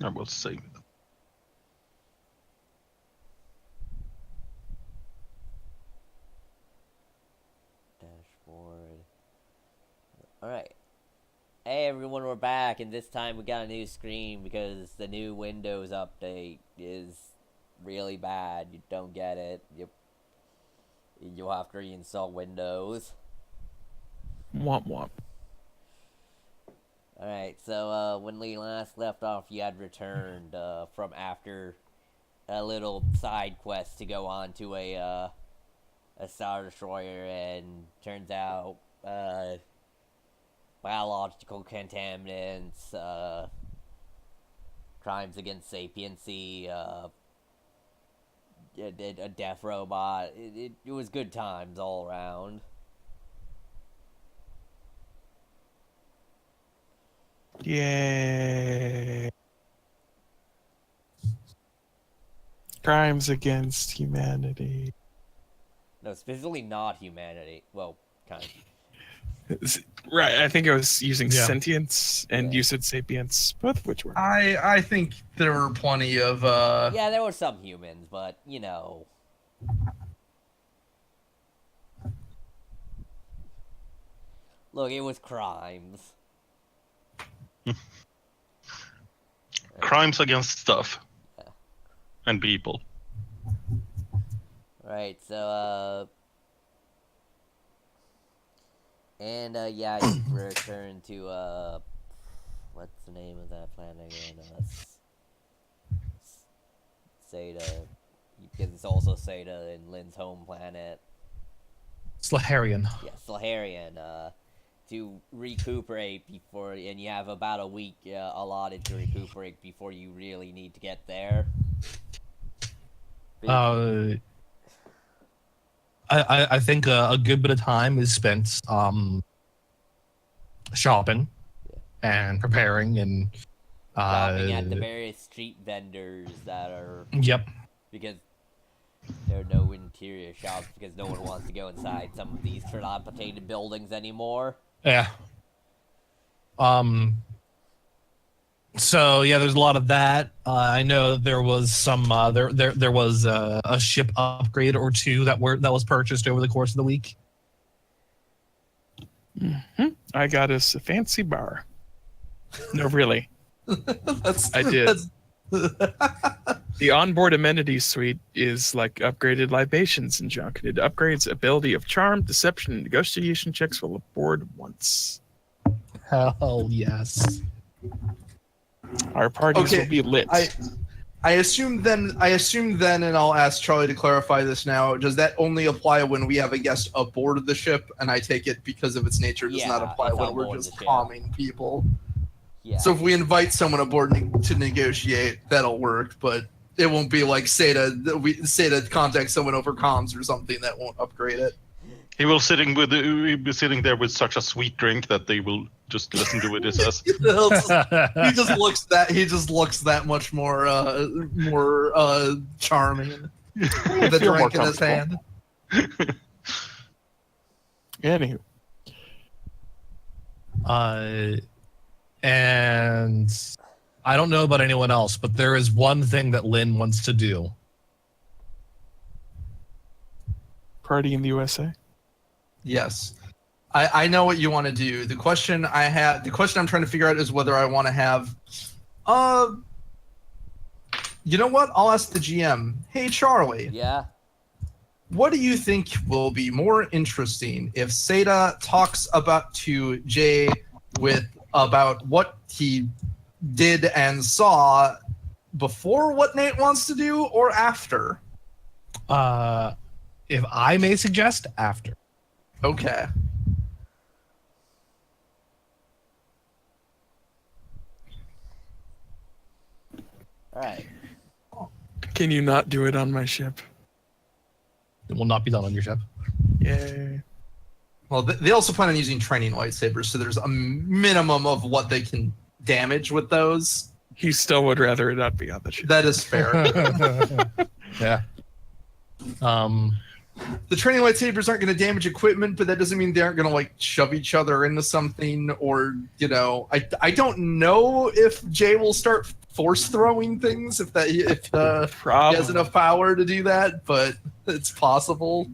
I will save it. Dashboard. Alright. Hey everyone, we're back, and this time we got a new screen because the new Windows update is really bad. You don't get it. You'll have to reinstall Windows. Womp womp. Alright, so when we last left off, you had returned from after a little side quest to go on to a Star Destroyer, and turns out biological contaminants, crimes against sapiency, a death robot. It was good times all around. Yay. Crimes against humanity. No, specifically not humanity. Well, kind of. Right, I think I was using sentience and you said sapience, both of which were. I think there were plenty of Yeah, there were some humans, but you know. Look, it was crimes. Crimes against stuff. Yeah. And people. Right, so and yeah, you return to what's the name of that planet again? Seda, because it's also Seda in Lynn's home planet. Slaharian. Yeah, Slaharian. To recuperate before, and you have about a week allotted to recuperate before you really need to get there. I think a good bit of time is spent shopping and preparing and shopping at the various street vendors that are. Yep. Because there are no interior shops because no one wants to go inside some of these dilapidated buildings anymore. Yeah. So yeah, there's a lot of that. I know there was some there was a ship upgrade or two that was purchased over the course of the week. Mm-hmm. I got us a fancy bar. No, really. I did. The onboard amenities suite is like upgraded libations and junk. It upgrades ability of charm, deception, and negotiation checks while aboard once. Hell yes. Our parties will be lit. I assume then, and I'll ask Charlie to clarify this now. Does that only apply when we have a guest aboard the ship? And I take it because of its nature does not apply when we're just calming people. Yeah. So if we invite someone aboard to negotiate, that'll work. But it won't be like Seda contact someone over comms or something that won't upgrade it. He will be sitting there with such a sweet drink that they will just listen to what he says. He just looks that much more charming with a drink in his hand. Anywho. And I don't know about anyone else, but there is one thing that Lynn wants to do. Party in the USA? Yes. I know what you want to do. The question I'm trying to figure out is whether I want to have you know what? I'll ask the GM. Hey Charlie. Yeah. What do you think will be more interesting if Seda talks to Jay about what he did and saw before what Nate wants to do, or after? If I may suggest, after. Okay. Alright. Can you not do it on my ship? It will not be done on your ship. Yay. Well, they also plan on using training lightsabers, so there's a minimum of what they can damage with those. He still would rather it not be on the ship. That is fair. Yeah. the training lightsabers aren't going to damage equipment, but that doesn't mean they aren't going to like shove each other into something, or I don't know if Jay will start force throwing things if he has enough power to do that, but it's possible.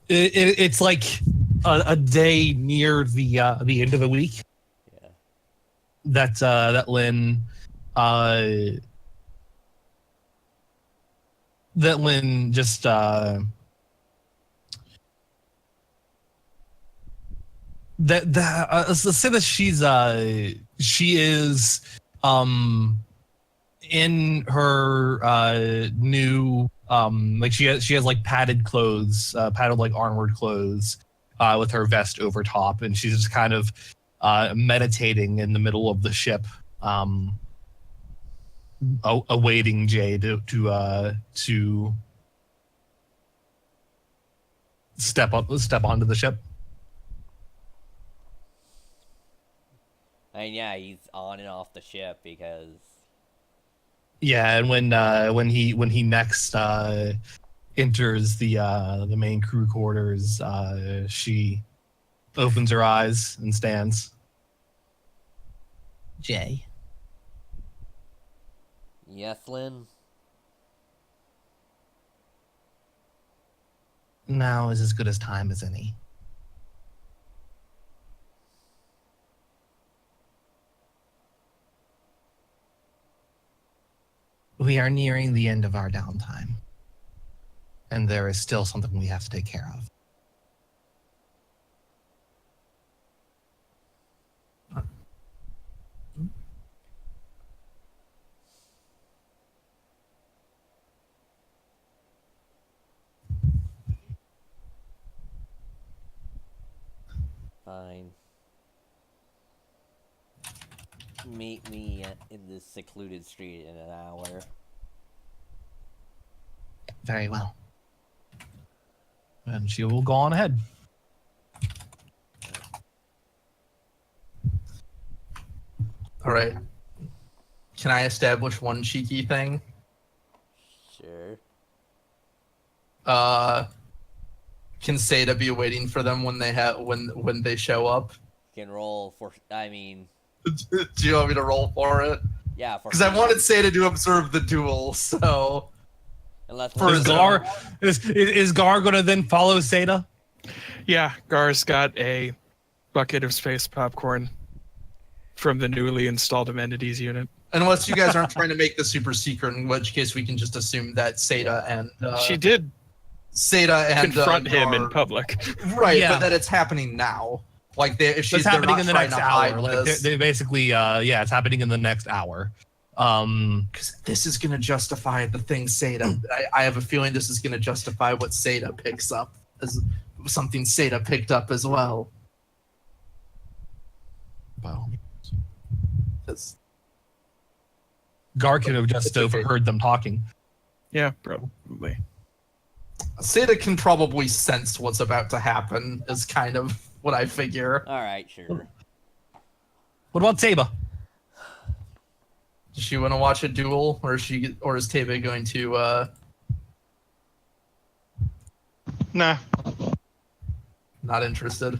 It's like a day near the end of the week. Yeah. That Lynn just let's say that she is in her new like she has like padded clothes, padded like armored clothes, with her vest over top, and she's just kind of meditating in the middle of the ship, awaiting Jay to step onto the ship. And yeah, he's on and off the ship because. Yeah, and when he next enters the main crew quarters, she opens her eyes and stands. Jay. Yes, Lynn? Now is as good as time as any. We are nearing the end of our downtime, and there is still something we have to take care of. Fine. Meet me in this secluded street in an hour. Very well. And she will go on ahead. All right. Can I establish one cheeky thing? Sure. Can Seda be waiting for them when they show up? Can roll for. I mean. Do you want me to roll for it? Yeah, for. Because I wanted Seda to observe the duel, so. Unless is Gar gonna then follow Seda? Yeah, Gar's got a bucket of space popcorn from the newly installed amenities unit. Unless you guys aren't trying to make this super secret, in which case we can just assume that Seda and she did Seda and confront him Gar, in public, right? Yeah. But that it's happening now. Like It's happening in the next hour. Like they basically, it's happening in the next hour. Because this is going to justify the thing Seda. I have a feeling this is going to justify what Seda picks up as something Seda picked up as well. Well, That's Gar could have just overheard them talking. yeah, probably. Seda can probably sense what's about to happen. Is kind of what I figure. All right, sure. What about Saba? Does she want to watch a duel, or is Tebe going to? Nah. Not interested.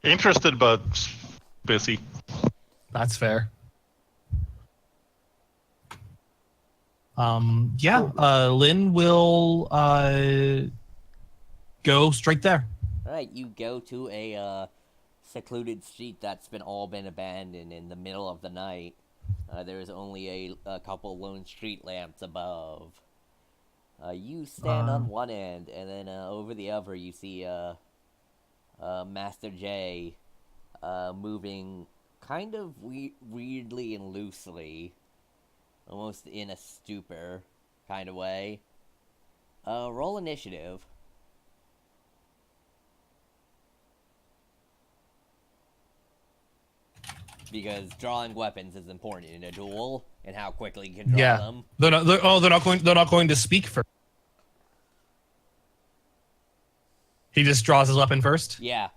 Interested, but busy. That's fair. Lynn will go straight there. All right, you go to a secluded street that's all been abandoned in the middle of the night. There's only a couple lone street lamps above. You stand on one end, and then over the other you see Master J moving kind of weirdly and loosely, almost in a stupor kind of way. Roll initiative. Because drawing weapons is important in a duel, and how quickly you can draw them. They're not going to speak first. He just draws his weapon first. Yeah.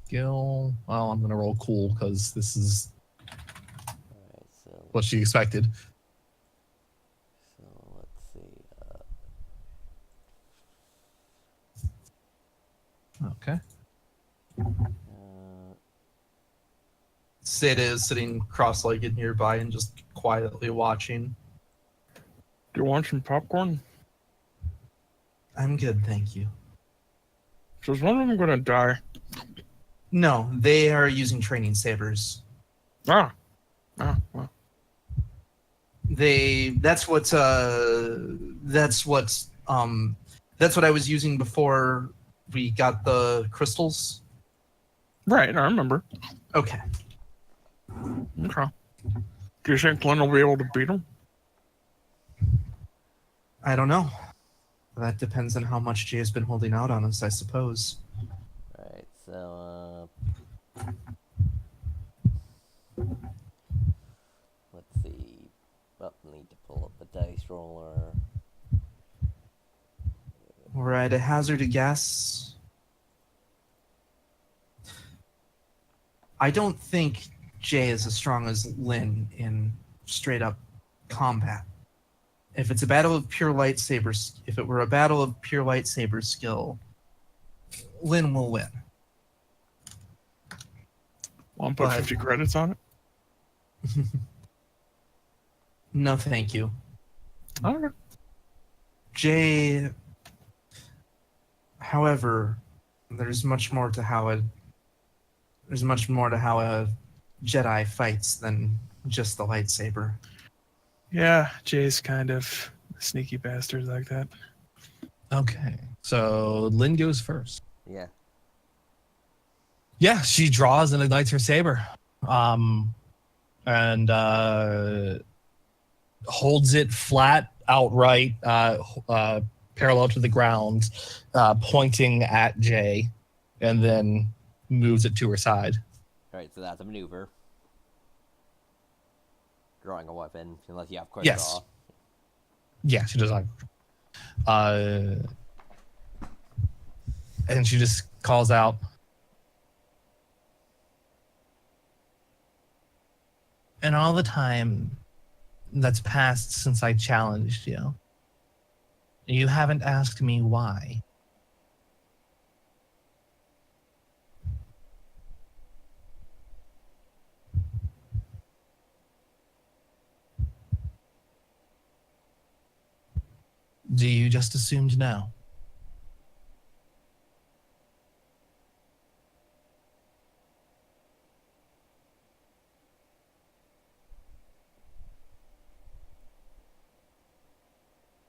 skill. Well, I'm gonna roll cool because this is Alright, so what she expected. let's see. Okay. Seda is sitting cross-legged nearby and just quietly watching. Do you want some popcorn? I'm good, thank you. So is one of them gonna die? No, they are using training sabers. Well. That's what I was using before we got the crystals. Right, I remember. Okay. Okay. Do you think Glenn will be able to beat him? I don't know. That depends on how much Jay has been holding out on us, I suppose. Alright, so let's see. Well, need to pull up a dice roller. Alright, a hazard a guess. I don't think Jay is as strong as Lin in straight up combat. If it's a battle of pure lightsabers, if it were a battle of pure lightsaber skill, Lin will win. Want to put But- 50 credits on it? No, thank you. Okay. Jay. However, there's much more to how a Jedi fights than just the lightsaber. Yeah, Jay's kind of a sneaky bastard like that. Okay. So Lynn goes first. Yeah. Yeah, she draws and ignites her saber. And holds it flat outright, parallel to the ground, pointing at Jay, and then moves it to her side. Alright, so that's a maneuver. Drawing a weapon, unless you have quick Yes. draw. Yeah, she does not. And she just calls out, and all the time that's passed since I challenged you, you haven't asked me why. Do you just assume to know?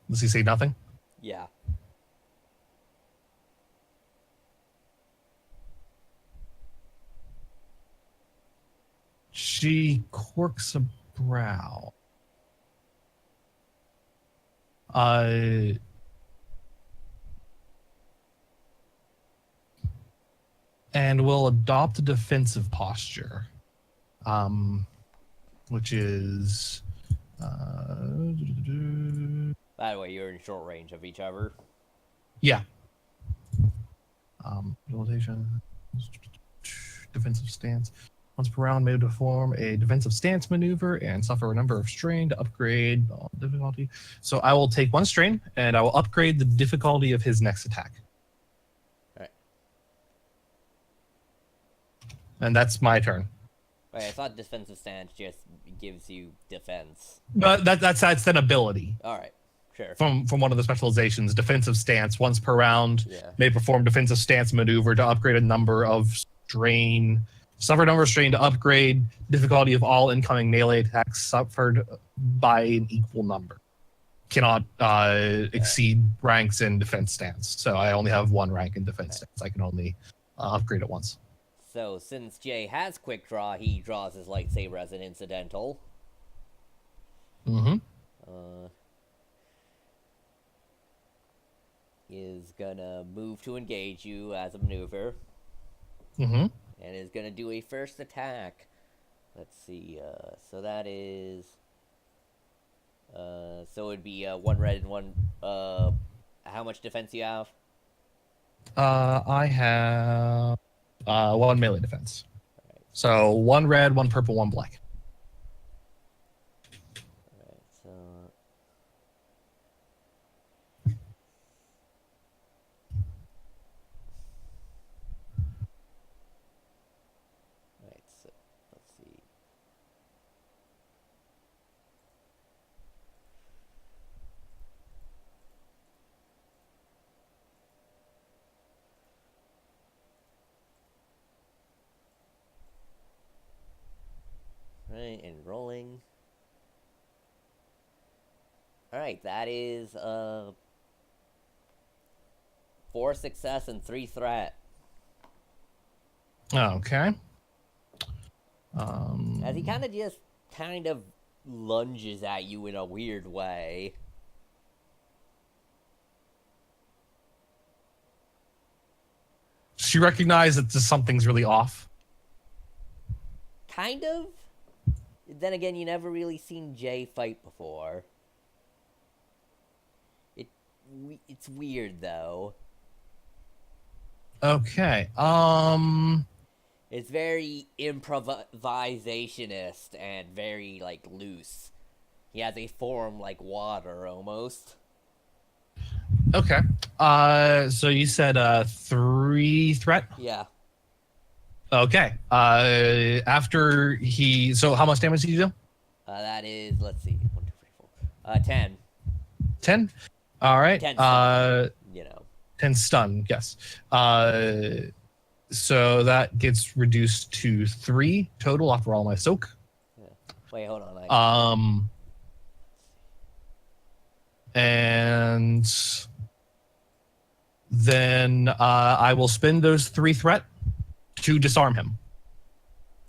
Does he say nothing? Yeah. She quirks a brow. And will adopt a defensive posture, which is That way you're in short range of each other. yeah. Utilization, defensive stance. Once per round, may perform a defensive stance maneuver and suffer a number of strain to upgrade difficulty. So I will take one strain and I will upgrade the difficulty of his next attack. Alright. And that's my turn. Wait, I thought defensive stance just gives you defense. But that's an ability Alright, sure. from one of the specializations. Defensive stance. Once per round, Yeah. may perform defensive stance maneuver to upgrade a number of strain. Suffer a number of strain to upgrade difficulty of all incoming melee attacks suffered by an equal number. Cannot exceed ranks in defense stance. So I only have one rank in defense stance. I can only upgrade it once. So, since Jay has quick draw, he draws his lightsaber as an incidental. Mm-hmm. Is gonna move to engage you as a maneuver. Mm-hmm. And is gonna do a first attack. Let's see, so that is... so it'd be one red and one... how much defense you have? I have 1 melee defense. So 1 red, 1 purple, 1 black. Alright, so... Alright, so let's see. Right, and rolling. Alright, that is 4 success and 3 threat. Okay. As he kind of lunges at you in a weird way. She recognized that something's really off. Kind of. Then again, you never really seen Jay fight before. It's weird though. Okay. It's very improvisationist and very like loose. He has a form like water almost. Okay. So you said 3 threat? Yeah. Okay. After he, so how much damage did you do? That is, let's see, 1, 2, 3, 4. 10. 10. All right. 10 stun, you know. 10 stun. Yes. So that gets reduced to 3 total after all my soak. Yeah. Wait, hold on. And then I will spend those 3 threat to disarm him.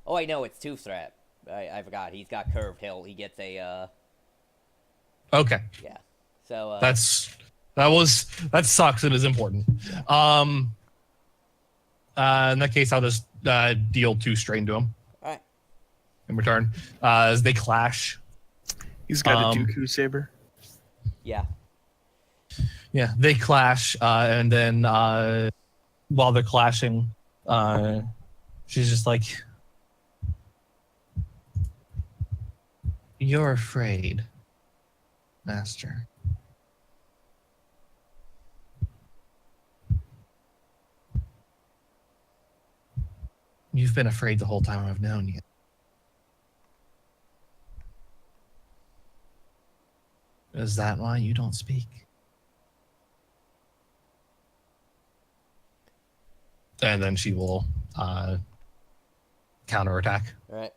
Oh, wait, no, it's 2 threat. I forgot. He's got curved hill. He gets a, Okay. Yeah. So, that sucks and is important. In that case, I'll just deal 2 strain to him. Alright. In return. As they clash. He's got a Dooku saber. Yeah. Yeah, they clash, and then while they're clashing, she's just like, "You're afraid, Master." You've been afraid the whole time I've known you. Is that why you don't speak? And then she will counterattack. Alright.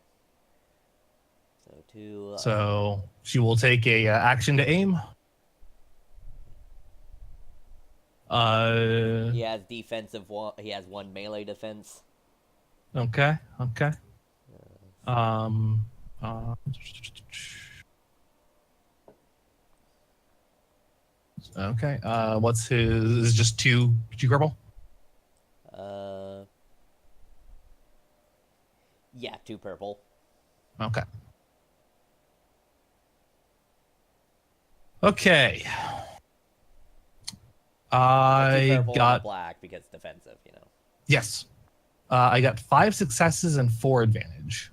So 2... So she will take a action to aim. He has defensive one. He has 1 melee defense. Okay. Okay. What's his? Is it just two purple? Yeah, 2 purple. Okay. Okay. 2 I purple got and black because defensive, you know. yes. I got 5 successes and 4 advantage.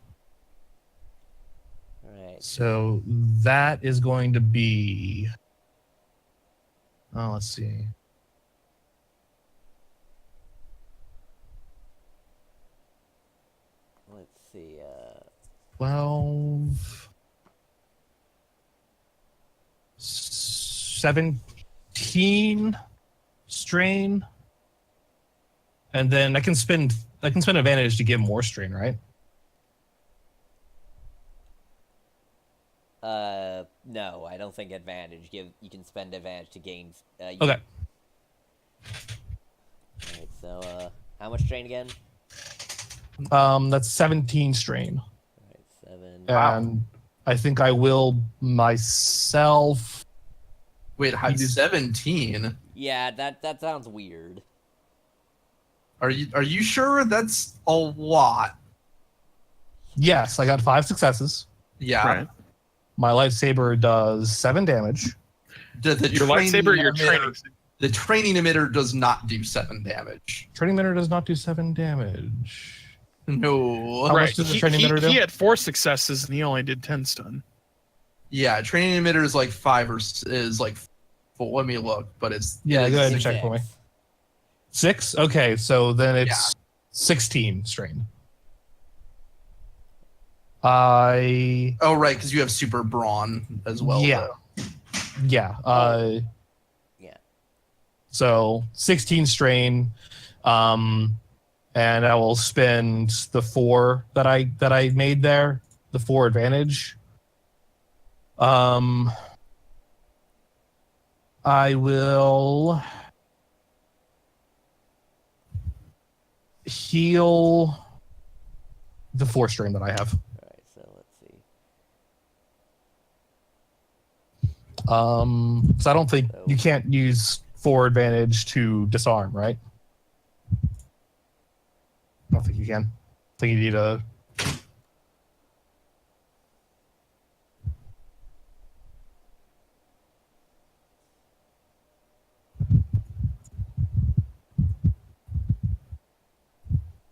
All right. So that is going to be. Oh, let's see. Let's see. 12. 17 strain. And then I can spend advantage to give more strain, right? No, I don't think advantage. You can spend advantage to gain. Okay. Alright, so how much strain again? That's 17 strain. Alright, 7. And I think I will myself. Wait, 17? Yeah, that sounds weird. Are you sure that's a lot? Yes, I got 5 successes. Yeah. Right. My lightsaber does 7 damage. The Your training lightsaber, your emitter- training. The training emitter does not do 7 damage. Training emitter does not do 7 damage. No. How Right. much does the training emitter do? He had 4 successes and he only did 10 stun. Yeah, training emitter is like 5 or is like 4. Let me look, but it's Yeah, go ahead and Six. check for me. 6? Okay, so then it's 16 strain. Oh, right, because you have super brawn as well. Yeah. Though. Yeah. Yeah. So 16 strain, and I will spend the 4 that I made there, the 4 advantage. I will heal the 4 strain that I have. Alright, so let's see. So I don't think you can't use 4 advantage to disarm, right? I don't think you can. I think you need a.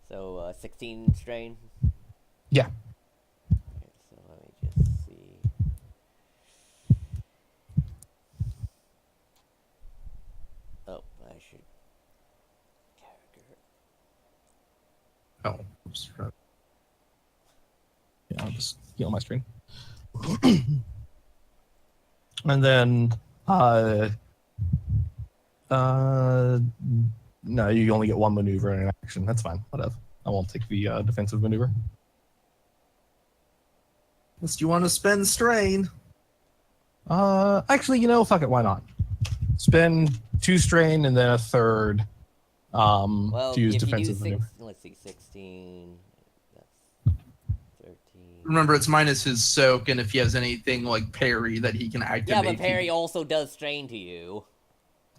So 16 strain. Yeah. Alright, so let me just see. Oh, I should character. Oh, oops. Yeah, I'll just heal my screen. And then, no, you only get 1 maneuver in an action. That's fine. Whatever. I won't take the defensive maneuver. Unless you want to spend strain. Actually, fuck it. Why not? Spend 2 strain and then a 3rd. Well, to use if defensive you do maneuver. let's see, 16. That's 13. Remember, it's minus his soak, and if he has anything like parry that he can activate. Yeah, but parry also does strain to you.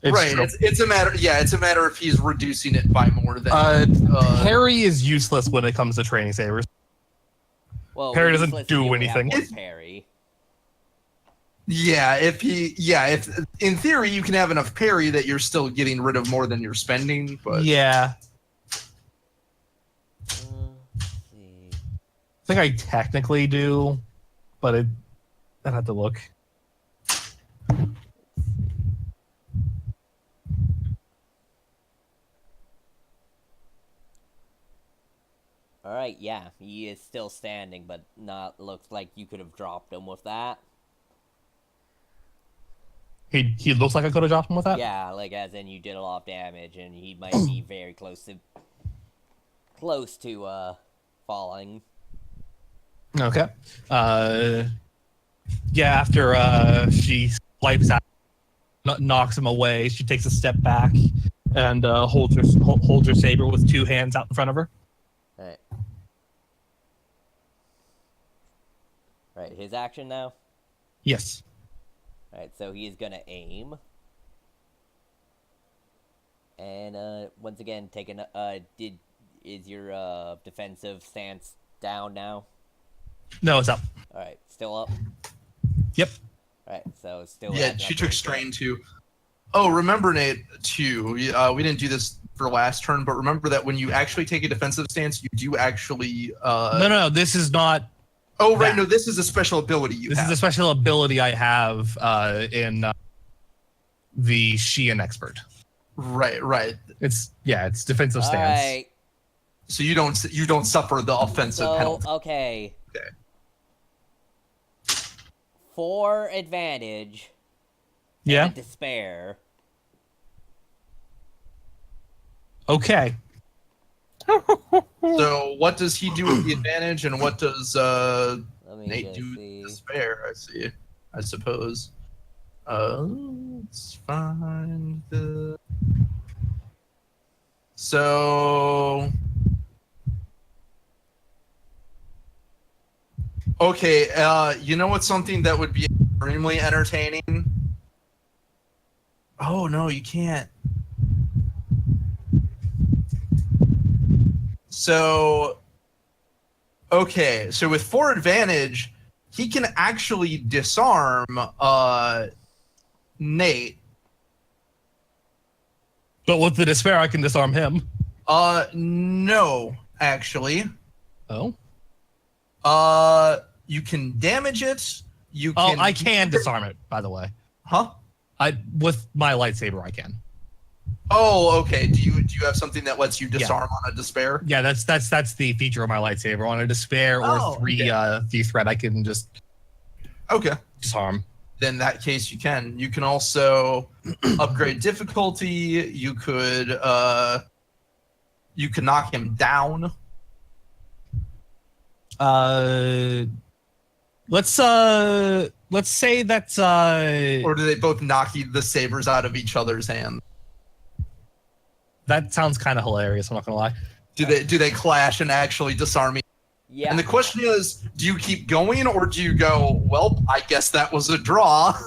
It's right, true. it's a matter. Yeah, it's a matter if he's reducing it by more than. Parry is useless when it comes to training sabers. Well, Parry doesn't useless if do you only have anything. one parry. Yeah, if in theory you can have enough parry that you're still getting rid of more than you're spending, but Yeah. Let's see. I think I technically do, but I'd have to look. Alright, yeah, he is still standing, but not looks like you could have dropped him with that. He looks like I could have dropped him with that? Yeah, like as in you did a lot of damage, and he might be very close to falling. Okay. Yeah, after she swipes out, knocks him away, she takes a step back and holds her saber with 2 hands out in front of her. Alright. Right, his action now? Yes. Alright, so he is gonna aim. And once again, is your defensive stance down now? No, it's up. Alright, still up? Yep. Alright, so still yeah, adds she up took to- strain too. Oh, remember, Nate, too. We didn't do this for last turn, but remember that when you actually take a defensive stance, you do actually. No, this is not. Oh, right. that. No, this is a special ability you This have. is a special ability I have in the Sheehan Expert. Right. It's defensive stance. Alright, So you don't suffer the offensive so, penalty. okay. Okay. 4 advantage. Yeah. And despair. Okay. So what does he do with the advantage, and what does Let me Nate just do see. with despair? I suppose. Let's find the. So. Okay, you know what's something that would be extremely entertaining? Oh no, you can't. So, okay, so with 4 advantage, he can actually disarm Nate. But with the despair, I can disarm him. No, actually. Oh? You can damage it. You Oh, can. I can disarm it, by the way. Huh? With my lightsaber, I can. Oh, okay. Do you have something that lets you disarm on a despair? Yeah, that's the feature of my lightsaber. On a despair or three threat, I can just disarm. Then in that case, you can. You can also upgrade difficulty. You could knock him down. Let's say that's Or do they both knock the sabers out of each other's hands? That sounds kind of hilarious. I'm not gonna lie. Do they clash and actually disarm each? Yeah. And the question is, do you keep going or do you go, well, I guess that was a draw?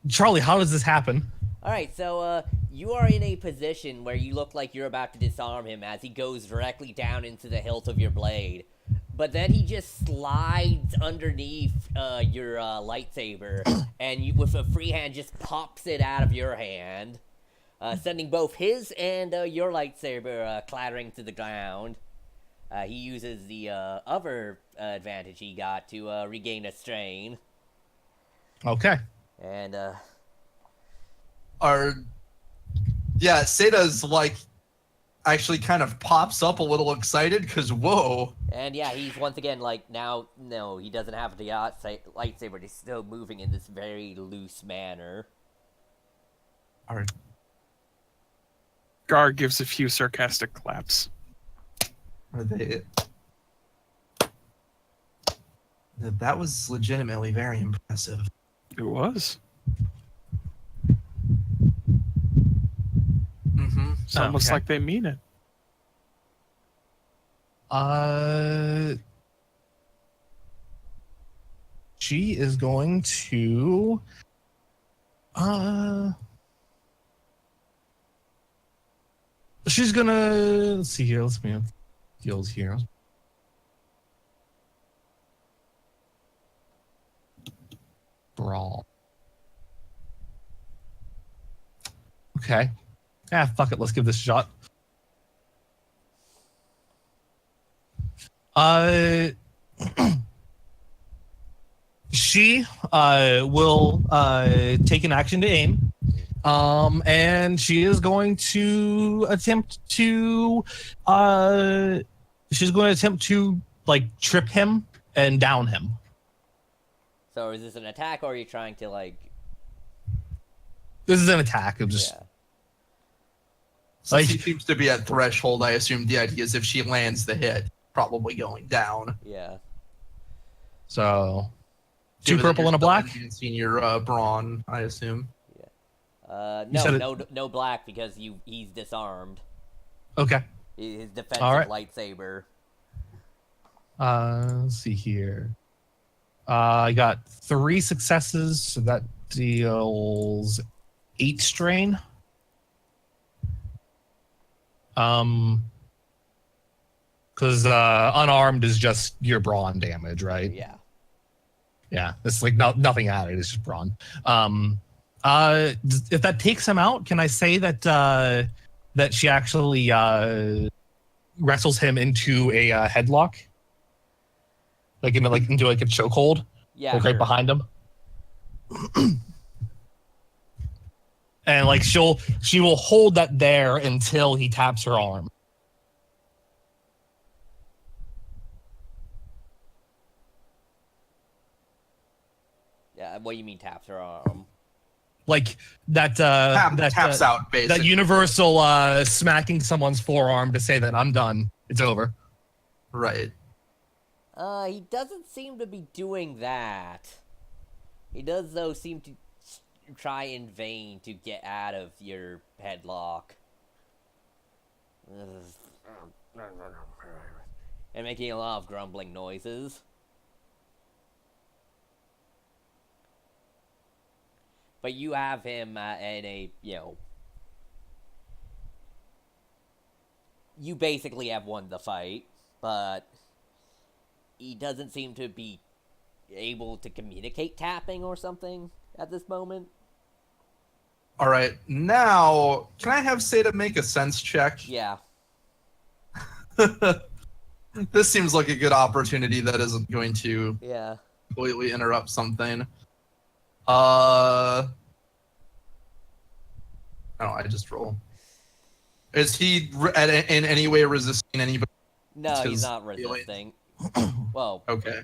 Charlie, how does this happen? Alright, so, you are in a position where you look like you're about to disarm him as he goes directly down into the hilt of your blade. But then he just slides underneath, your, lightsaber, and you, with a free hand, just pops it out of your hand, sending both his and, your lightsaber, clattering to the ground. He uses the, other advantage he got to, regain a strain. Okay. And, Seta's like actually kind of pops up a little excited because whoa. And yeah, he's once again like, now, no, he doesn't have the lightsaber, but he's still moving in this very loose manner. Alright. Gar gives a few sarcastic claps. Are they? That was legitimately very impressive. It was. Mm-hmm. It's almost like they mean it. She is going to she's gonna, let's see here, let's move skills here. Brawl. Okay. Fuck it, let's give this a shot. She will take an action to aim. And she is going to attempt to like trip him and down him. So is this an attack, or are you trying to, like... This is an attack. I'm just... Yeah. Since he seems to be at threshold, I assume the idea is if she lands the hit, probably going down. Yeah. So... Given 2 that purple you're and a still black? enhancing your brawn, I assume. No black, because he's disarmed. Okay. His defensive lightsaber. Let's see here. I got 3 successes, so that deals 8 strain. Because unarmed is just your brawn damage, right? Yeah. Yeah, it's like nothing added. It's just brawn. If that takes him out, can I say that that she actually wrestles him into a headlock, into a chokehold? Yeah. Like sure. right behind him. And like she will hold that there until he taps her arm. Yeah, what do you mean taps her arm? Like that taps out, basically. That universal smacking someone's forearm to say that I'm done. It's over. Right. He doesn't seem to be doing that. He does, though, seem to try in vain to get out of your headlock. And making a lot of grumbling noises. But you have him in a, you basically have won the fight, but he doesn't seem to be able to communicate tapping or something. at this moment. All right, now can I have Seda make a sense check? Yeah. This seems like a good opportunity that isn't going to Yeah. completely interrupt something. No, I just roll. Is he in any way resisting anybody? No, he's His not feelings? resisting. Well, Okay.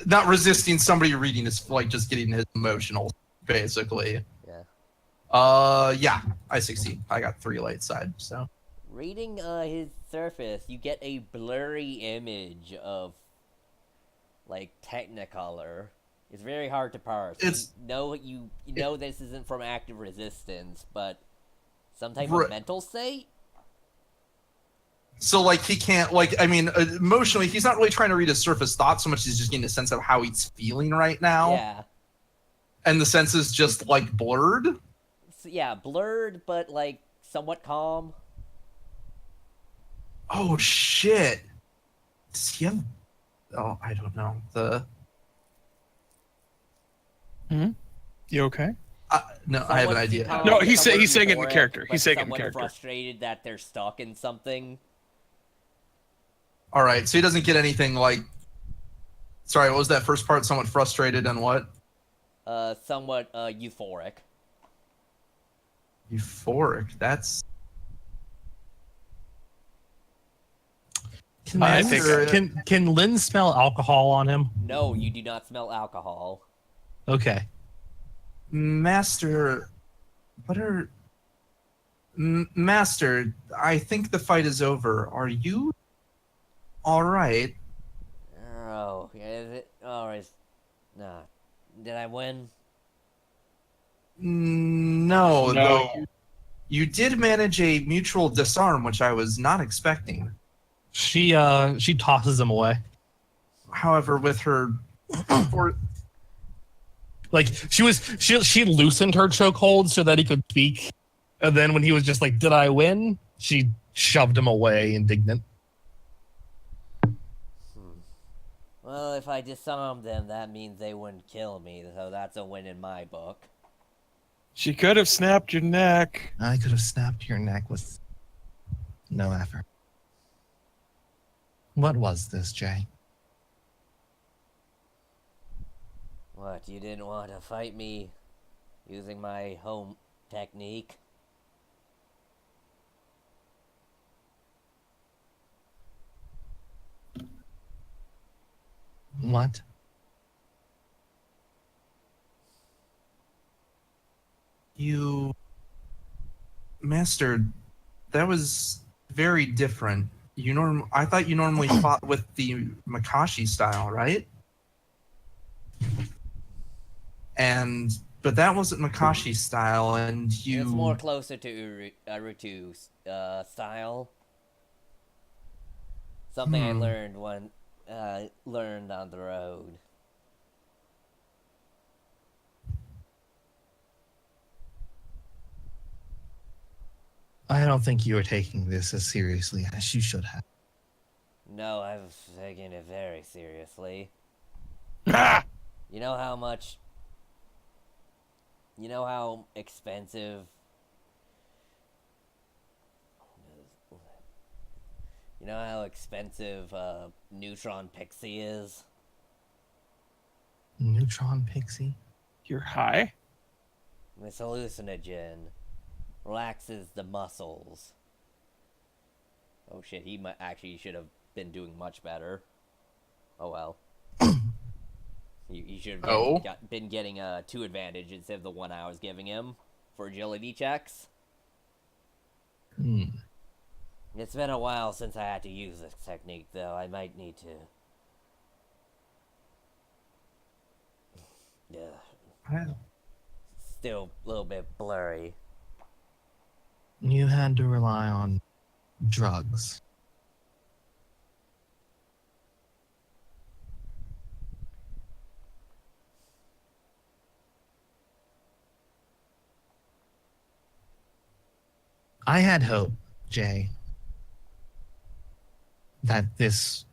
Not resisting somebody reading his, like, just getting his emotional, basically. yeah. Yeah, I succeed. I got 3 light side, so. Reading his surface, you get a blurry image of like Technicolor. It's very hard to parse. You know this isn't from active resistance, but some type of mental state. So, like, he can't, like, I mean, emotionally, he's not really trying to read his surface thoughts so much as he's just getting a sense of how he's feeling right now. Yeah. And the sense is just, like, blurred? So, yeah, blurred, but, like, somewhat calm. Oh, shit. Does he have... Oh, I don't know. You okay? No, I have an idea. Calm, No, he's somewhat saying in the euphoric, character. but He's saying in the somewhat character. frustrated that they're stuck in something. All right, so he doesn't get anything, like... Sorry, what was that first part? Somewhat frustrated and what? Somewhat, euphoric. Euphoric. That's... Can Lynn smell alcohol on him? No, you do not smell alcohol. Okay. Master... What are... Master, I think the fight is over. Are you... Alright? Oh, is it? Alright. Nah. Did I win? No, though you did manage a mutual disarm, which I was not expecting. She tosses him away. However, with her... Like, she loosened her chokehold so that he could speak. And then when he was just like, did I win? She shoved him away, indignant. Well, if I disarmed them, that means they wouldn't kill me, so that's a win in my book. She could have snapped your neck. I could have snapped your neck with no effort. What was this, Jay? What, you didn't want to fight me using my home technique? What? You... Master, that was very different. I thought you normally fought with the Makashi style, right? But that wasn't Makashi style, and you... It's more closer to Urutu's style. Something I learned on the road. I don't think you are taking this as seriously as you should have. No, I've taken it very seriously. Ah! You know how much... You know how expensive... You know how expensive Neutron Pixie is? Neutron Pixie? You're high? This hallucinogen relaxes the muscles. Oh shit, he should have been doing much better. Oh well. He should have been getting 2 advantage instead of the 1 I was giving him for agility checks. It's been a while since I had to use this technique, though. I might need to. Yeah. Still a little bit blurry. You had to rely on drugs. I had hope, Jay, that this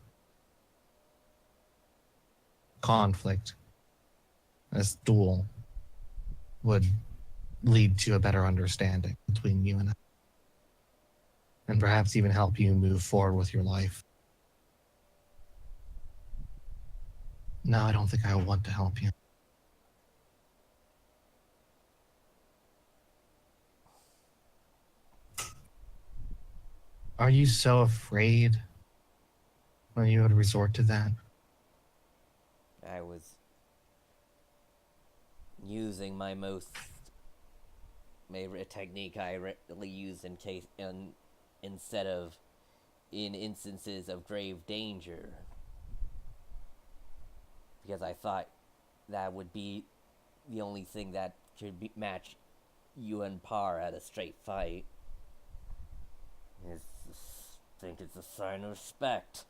conflict This duel would lead to a better understanding between you and I. And perhaps even help you move forward with your life. No, I don't think I want to help you. Are you so afraid when you would resort to that? I was using my most favorite technique I rarely use instead of in instances of grave danger. Because I thought that would be the only thing that could match you and Par at a straight fight. I think it's a sign of respect.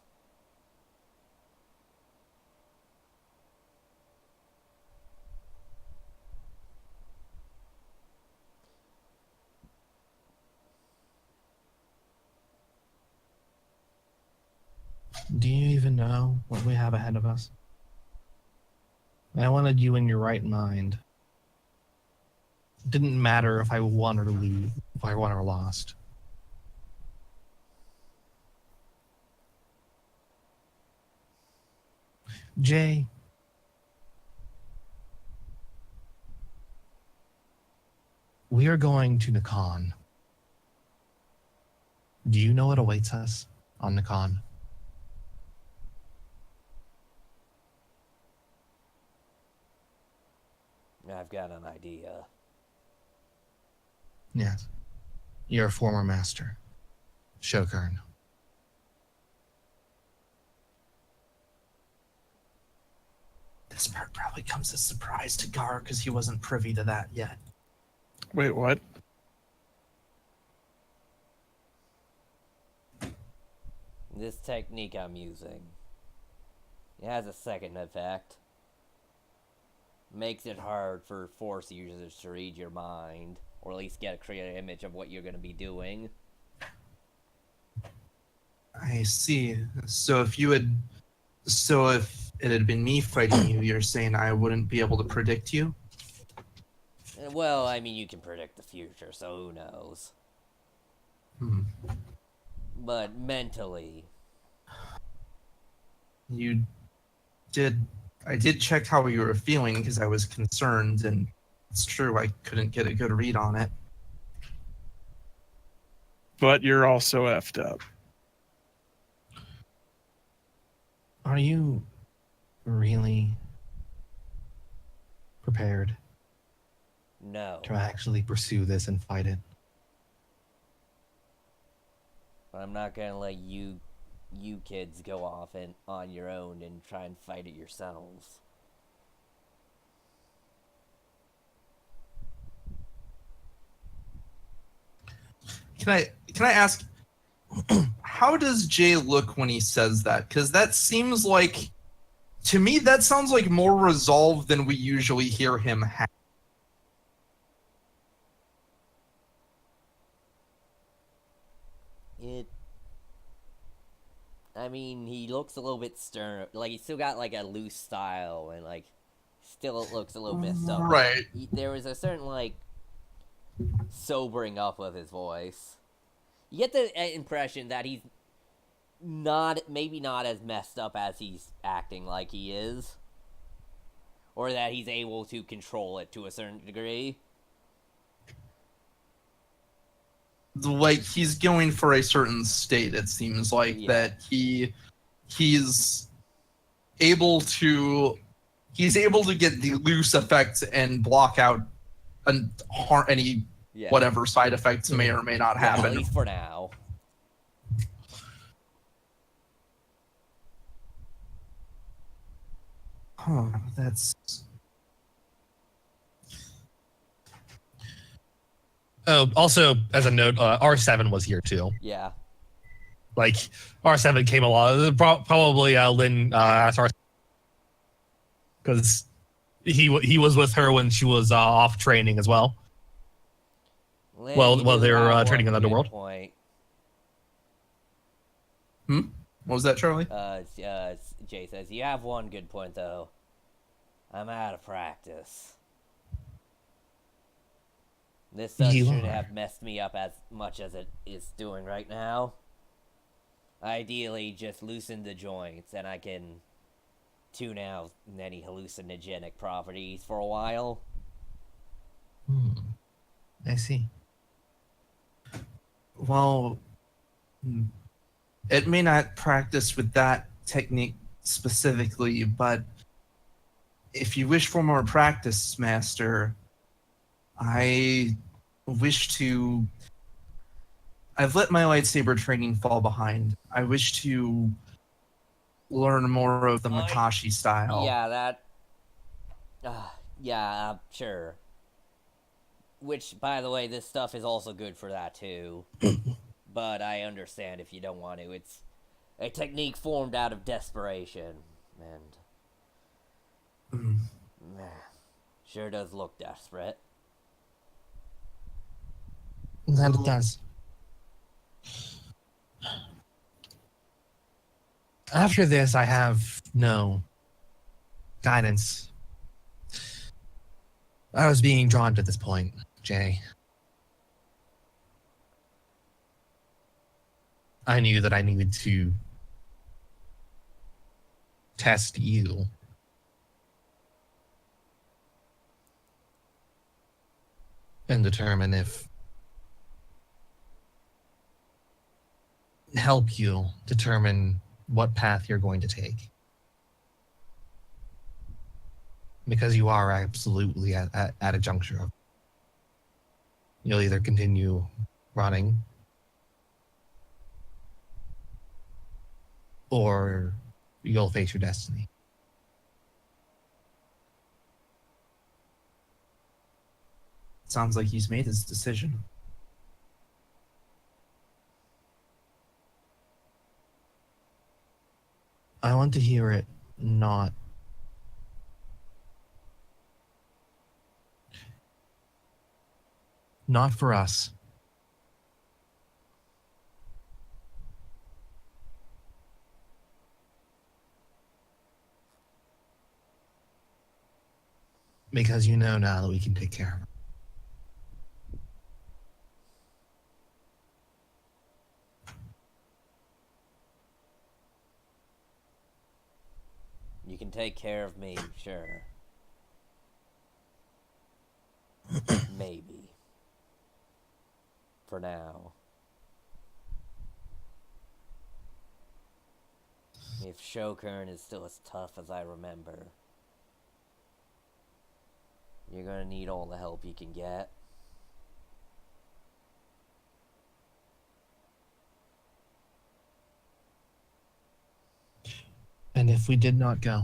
Do you even know what we have ahead of us? I wanted you in your right mind. It didn't matter if I won or lose, if I won or lost. Jay, we are going to Nakan. Do you know what awaits us on Nakan? I've got an idea. Yes. Your former master, Shokarn. This part probably comes as a surprise to Gar because he wasn't privy to that yet. Wait, what? This technique I'm using, it has a second effect. Makes it hard for Force users to read your mind, or at least get a clear image of what you're going to be doing. I see. So if it had been me fighting you, you're saying I wouldn't be able to predict you? Well, I mean, you can predict the future, so who knows? But mentally, I did check how you were feeling because I was concerned, and it's true I couldn't get a good read on it. But you're also effed up. Are you really prepared no. to actually pursue this and fight it? I'm not gonna let you kids go off on your own and try and fight it yourselves. Can I ask, how does Jay look when he says that? Because that seems like, to me, that sounds like more resolve than we usually hear him have. I mean, he looks a little bit stern. Like, he's still got, like, a loose style, and, like, still looks a little messed up. Right. There was a certain, like, sobering up of his voice. You get the impression that he's maybe not as messed up as he's acting like he is. Or that he's able to control it to a certain degree. Like, he's going for a certain state, it seems like, that he's able to get the loose effects and block out any whatever side effects may or may not happen. At least for now. Huh, that's... Oh, also, as a note, R7 was here too. Yeah. Like, R7 came along. Probably Lynn asked R7 because he was with her when she was off training as well. Lynn, Well, they were training in the underworld. Point. What was that, Charlie? Jay says, you have one good point, though. I'm out of practice. This stuff You should are. have messed me up as much as it is doing right now. Ideally, just loosen the joints and I can tune out any hallucinogenic properties for a while. I see. Well, it may not practice with that technique specifically, but if you wish for more practice, Master, I wish to. I've let my lightsaber training fall behind. I wish to learn more of the Matashi style. Yeah, that. Yeah, sure. Which, by the way, this stuff is also good for that too. But I understand if you don't want to. It's a technique formed out of desperation, and sure does look desperate. That it does. After this, I have no guidance. I was being drawn to this point, Jay. I knew that I needed to test you. And determine if help you determine what path you're going to take. Because you are absolutely at a juncture of you'll either continue running or you'll face your destiny. Sounds like he's made his decision. I want to hear it not for us. Because you know now that we can take care of it. You can take care of me, sure. Maybe. For now. If Shokern is still as tough as I remember, you're gonna need all the help you can get. And if we did not go,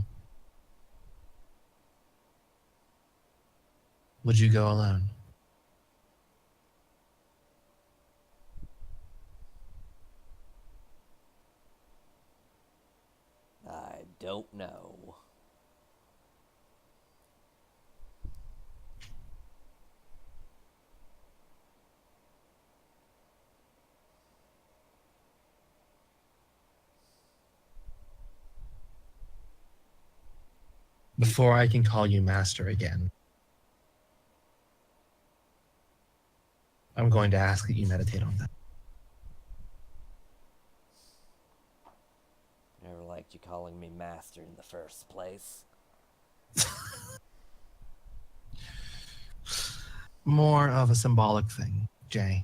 would you go alone? I don't know. Before I can call you master again, I'm going to ask that you meditate on that. Never liked you calling me master in the first place. More of a symbolic thing, Jay.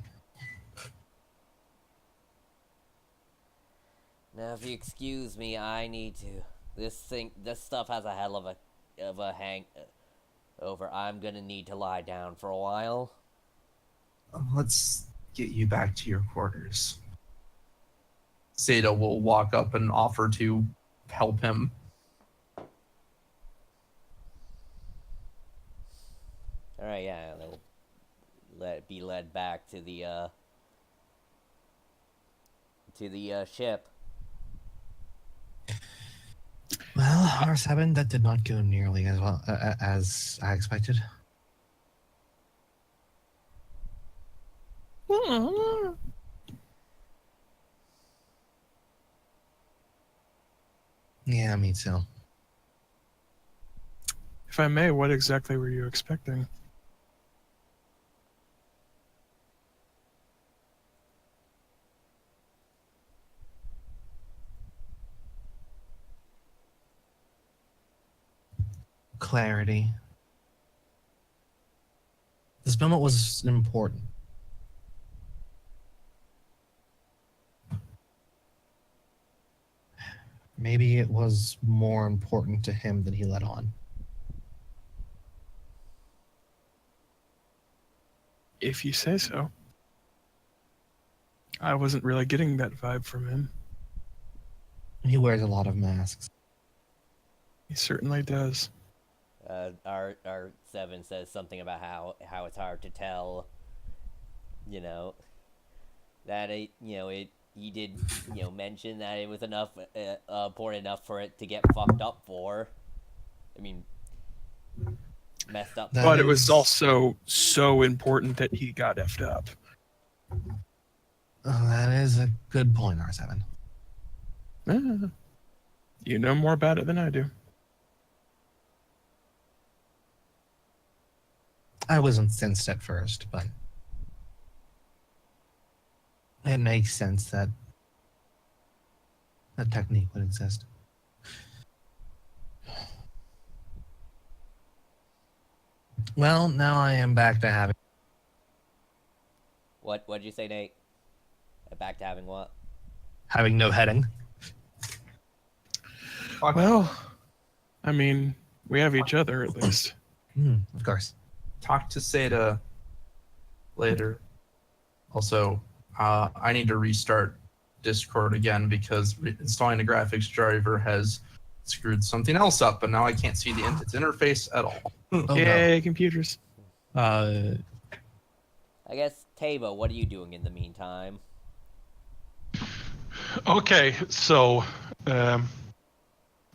Now, if you excuse me, I need to. This stuff has a hell of a hang over. I'm gonna need to lie down for a while. Let's get you back to your quarters. Seda will walk up and offer to help him. All right, yeah, they'll be led back to the ship. Well, R7, that did not go nearly as well as I expected. Yeah, me too. If I may, what exactly were you expecting? Clarity. This moment was important. Maybe it was more important to him than he let on. If you say so. I wasn't really getting that vibe from him. He wears a lot of masks. He certainly does. Our Seven says something about how it's hard to tell. You know, that he did mention that it was enough important enough for it to get fucked up for. I mean, messed up. But it was also so important that he got effed up. Oh, that is a good point, R7. You know more about it than I do. I was incensed at first, but it makes sense that that technique would exist. Well, now I am back to having... What'd you say, Nate? Back to having what? Having no heading. Well, I mean, we have each other at least. Of course. Talk to Seda later. Also, I need to restart Discord again because installing a graphics driver has screwed something else up, and now I can't see its interface at all. Oh, Yay, computers. I guess, Tabo, what are you doing in the meantime? Okay, so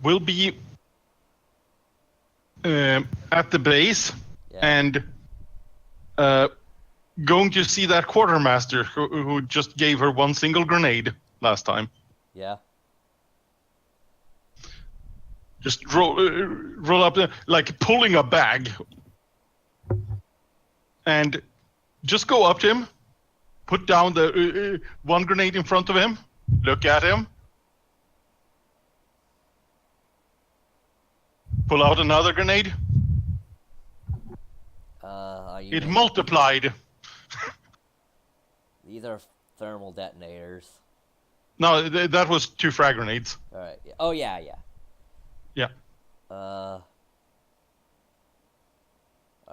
we'll be at the base and going to see that quartermaster who just gave her one single grenade last time. Yeah. Just roll up, like pulling a bag, and just go up to him, put down the one grenade in front of him, look at him, pull out another grenade. It multiplied. These are thermal detonators. No, that was 2 frag grenades. All right. Oh yeah. Yeah.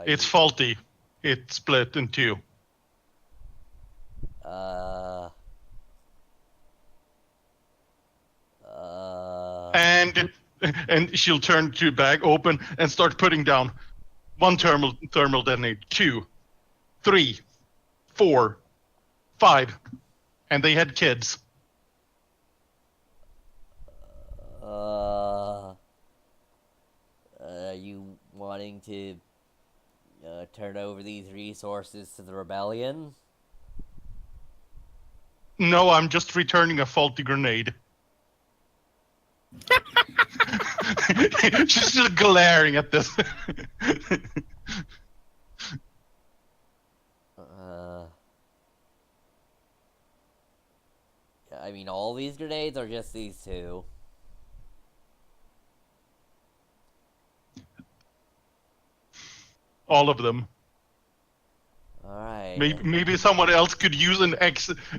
It's You... faulty. It split in 2. And she'll turn to bag open and start putting down 1 thermal detonator, 2, 3, 4, 5, and they had kids. Are you wanting to turn over these resources to the rebellion? No, I'm just returning a faulty grenade. She's just glaring at this. I mean, all these grenades or just these 2? All of them. Alright. Maybe someone else could use an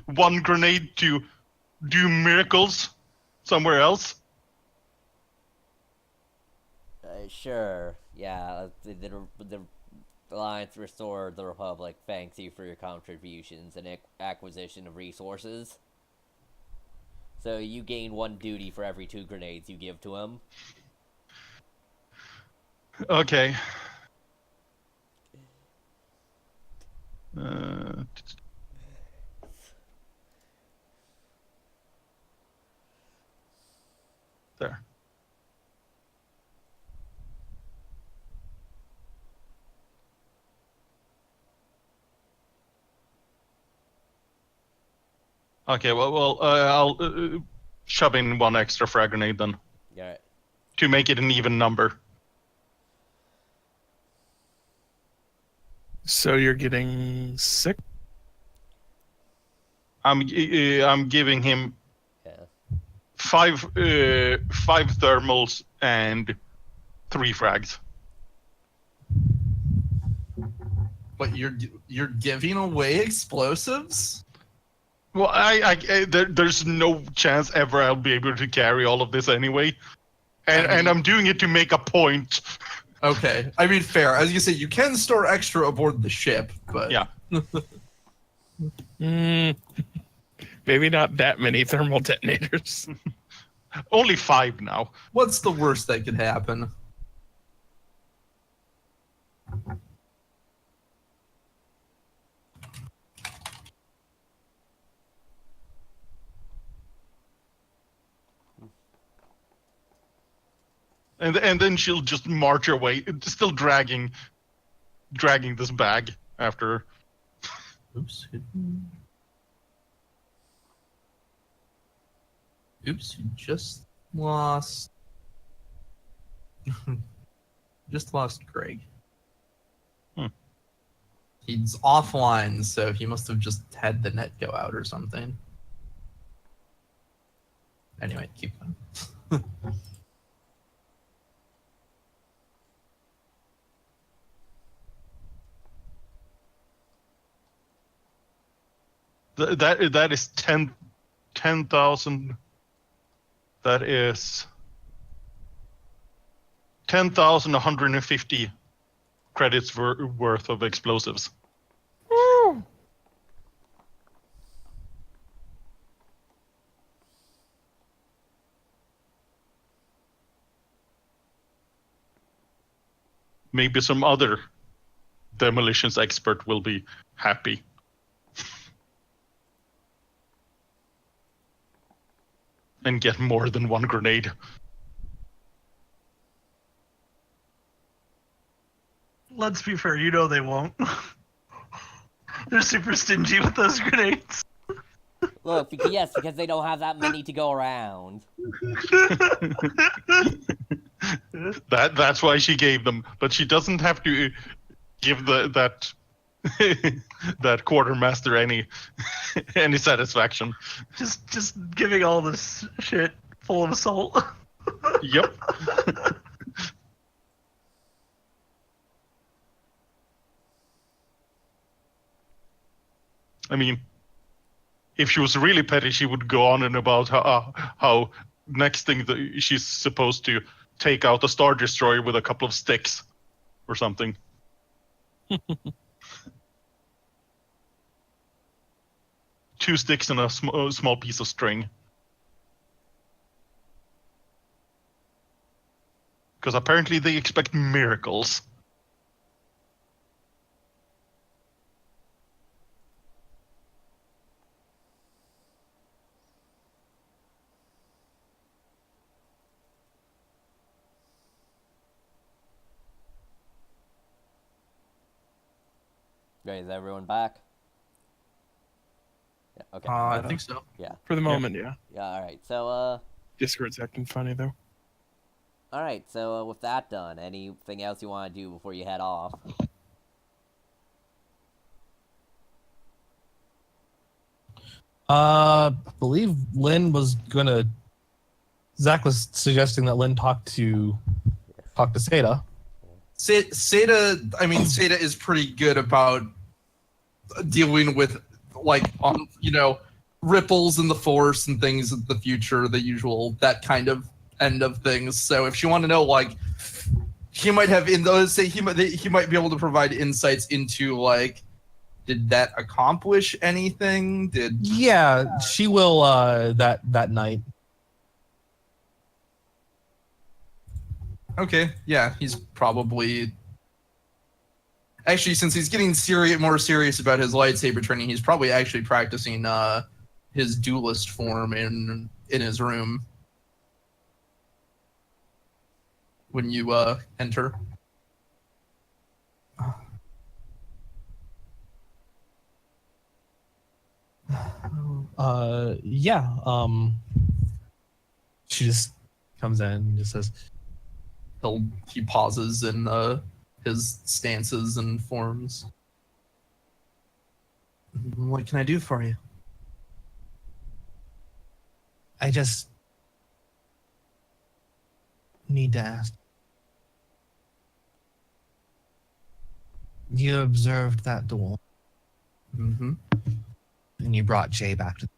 one grenade to do miracles somewhere else. Sure. Yeah, the Alliance restored the Republic. Thanks you for your contributions and acquisition of resources. So you gain 1 duty for every 2 grenades you give to him. Okay. There. Okay, well, I'll shove in 1 extra frag grenade then. Yeah. To make it an even number. So you're getting sick? I'm giving him Yeah. 5 thermals and 3 frags. But you're giving away explosives? Well, there's no chance ever I'll be able to carry all of this anyway, and I'm doing it to make a point. Okay, I mean fair. As you say, you can store extra aboard the ship, but Yeah. Maybe not that many thermal detonators. Only 5 now. What's the worst that could happen? And then she'll just march away, still dragging this bag after her. Oops. Oops, you just lost. Just lost Greg. He's offline, so he must have just had the net go out or something. Anyway, keep going. That is 10,000. That is 10,150 credits worth of explosives. Woo! Maybe some other demolitions expert will be happy. And get more than 1 grenade. Let's be fair, you know they won't. They're super stingy with those grenades. Look, because they don't have that many to go around. That's why she gave them, but she doesn't have to give that that quartermaster any satisfaction. Just giving all this shit full of salt. Yep. I mean, if she was really petty, she would go on and about how next thing she's supposed to take out a Star Destroyer with a couple of sticks or something. 2 sticks and a small piece of string. Because apparently they expect miracles. Great, is everyone back? Yeah, okay. I think so. Yeah. For the moment, yeah. Yeah, alright. So, Discord's acting funny, though. alright, so with that done, anything else you want to do before you head off? Believe Lynn was gonna. Zach was suggesting that Lynn talk to Seda. Seda, I mean, Seda is pretty good about dealing with, like, ripples in the force and things of the future, the usual, that kind of end of things. So if you want to know, like, he might have, he might be able to provide insights into, like, did that accomplish anything? Yeah, she will that night. Okay, yeah, he's probably... Actually, since he's getting more serious about his lightsaber training, he's probably actually practicing his duelist form in his room when you enter. Yeah. She just comes in and just says, He pauses in his stances and forms. What can I do for you? I just need to ask. You observed that duel, Mm-hmm. and you brought Jay back to.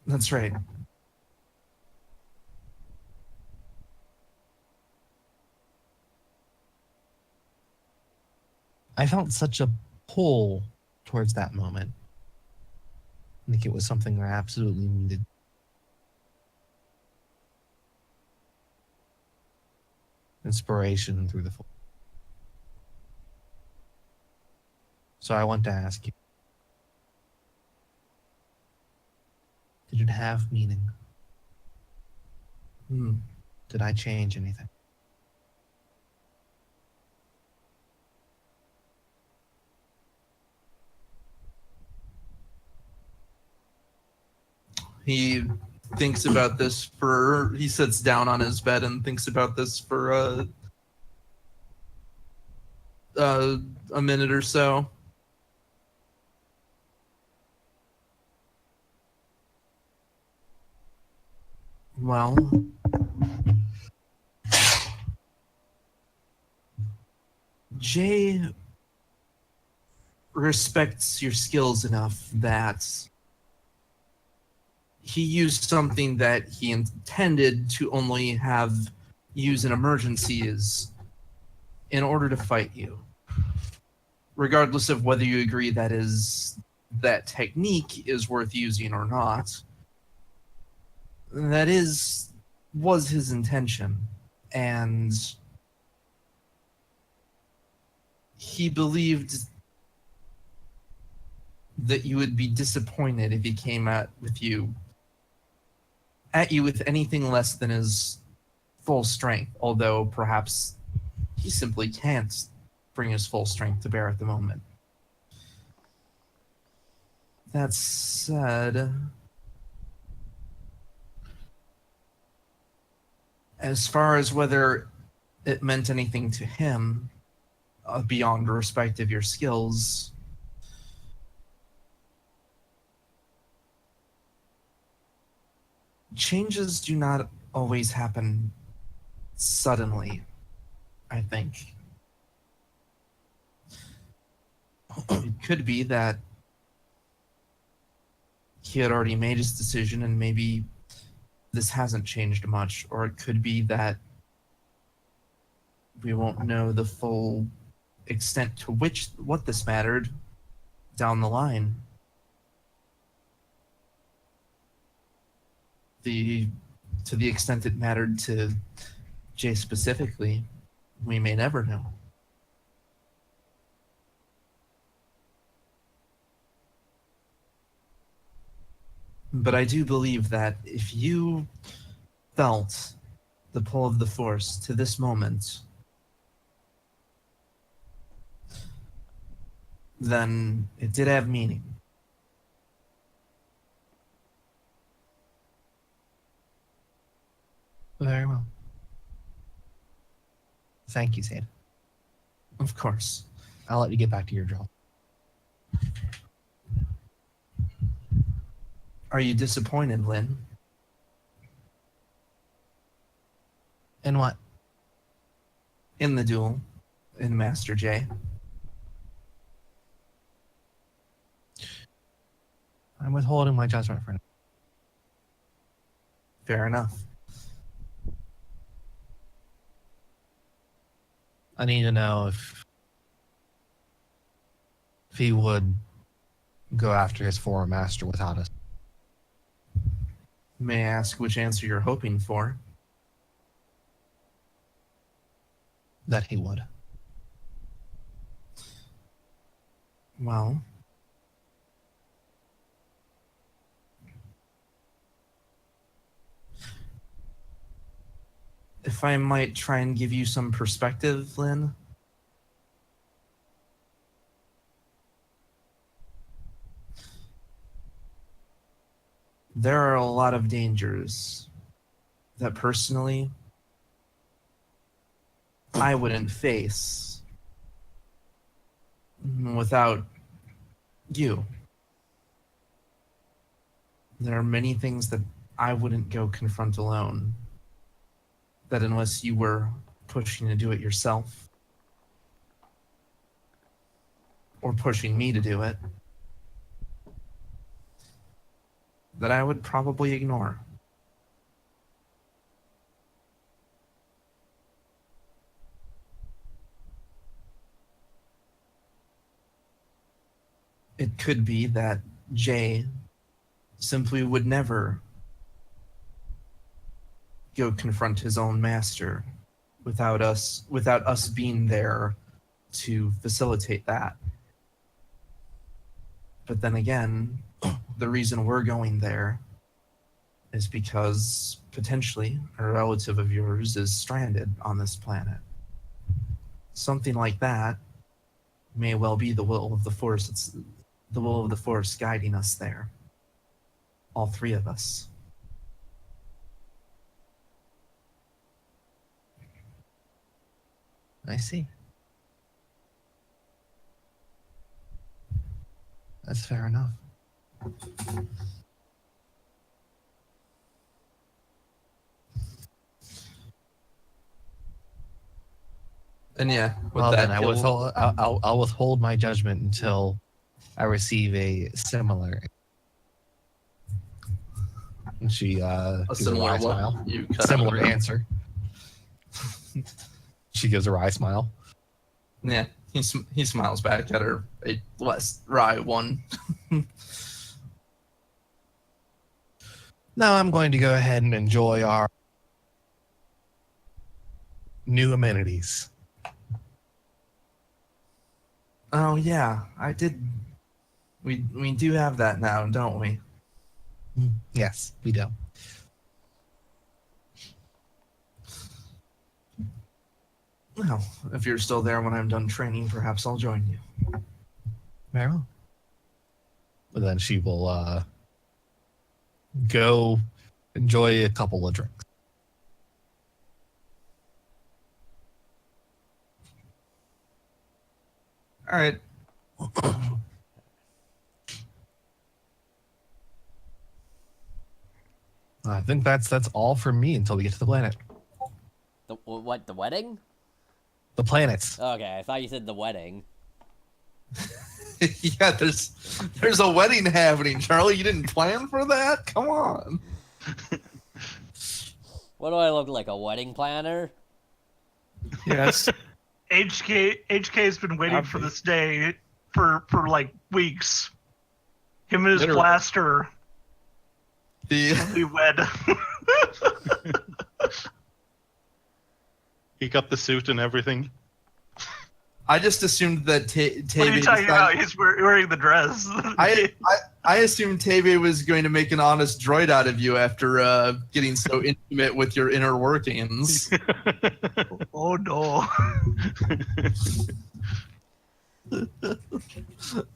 That's right. I felt such a pull towards that moment. I think it was something I absolutely needed. Inspiration through the force. So I want to ask you, did it have meaning? Hmm. Did I change anything? He thinks about this for. He sits down on his bed and thinks about this for a minute or so. Well, Jay respects your skills enough that he used something that he intended to only have use in emergencies in order to fight you. Regardless of whether you agree that technique is worth using or not. That was his intention. And he believed that you would be disappointed if he came at you with anything less than his full strength, although perhaps he simply can't bring his full strength to bear at the moment. That said, as far as whether it meant anything to him beyond respect of your skills, changes do not always happen suddenly, I think. It could be that he had already made his decision and maybe this hasn't changed much, or it could be that we won't know the full extent to which what this mattered down the line. To the extent it mattered to Jay specifically, we may never know. But I do believe that if you felt the pull of the Force to this moment, then it did have meaning. Very well. Thank you, Zane. Of course. I'll let you get back to your job. Are you disappointed, Lynn? In what? In the duel, in Master J? I'm withholding my judgment for now. Fair enough. I need to know if he would go after his former master without us. May I ask which answer you're hoping for? That he would. Well, if I might try and give you some perspective, Lynn. There are a lot of dangers that personally I wouldn't face without you. There are many things that I wouldn't go confront alone. That unless you were pushing to do it yourself, or pushing me to do it, that I would probably ignore. It could be that Jay simply would never go confront his own master without us being there to facilitate that. But then again, the reason we're going there is because potentially a relative of yours is stranded on this planet. Something like that may well be the will of the Force. It's the will of the Force guiding us there. All three of us. I see. That's fair enough. And yeah, Well, then I'll withhold my judgment until I receive a similar. And she a gives a similar wry what? smile. You cut Similar out. answer. She gives a wry smile. Yeah, he smiles back at her. A less wry one. Now I'm going to go ahead and enjoy our new amenities. Oh yeah, I did. We do have that now, don't we? Yes, we do. Well, if you're still there when I'm done training, perhaps I'll join you. Very well. But then she will go enjoy a couple of drinks. All right. I think that's all for me until we get to the planet. What, the wedding? The planets. Okay, I thought you said the wedding. Yeah, there's a wedding happening, Charlie. You didn't plan for that? Come on. What do I look like, a wedding planner? Yes. HK's been waiting for this day for like weeks. Him and his Literally. blaster. We wed. He got the suit and everything. I just assumed that What are you Tebe talking about? He's wearing the dress. I assumed Tebe was going to make an honest droid out of you after getting so intimate with your inner workings. Oh no.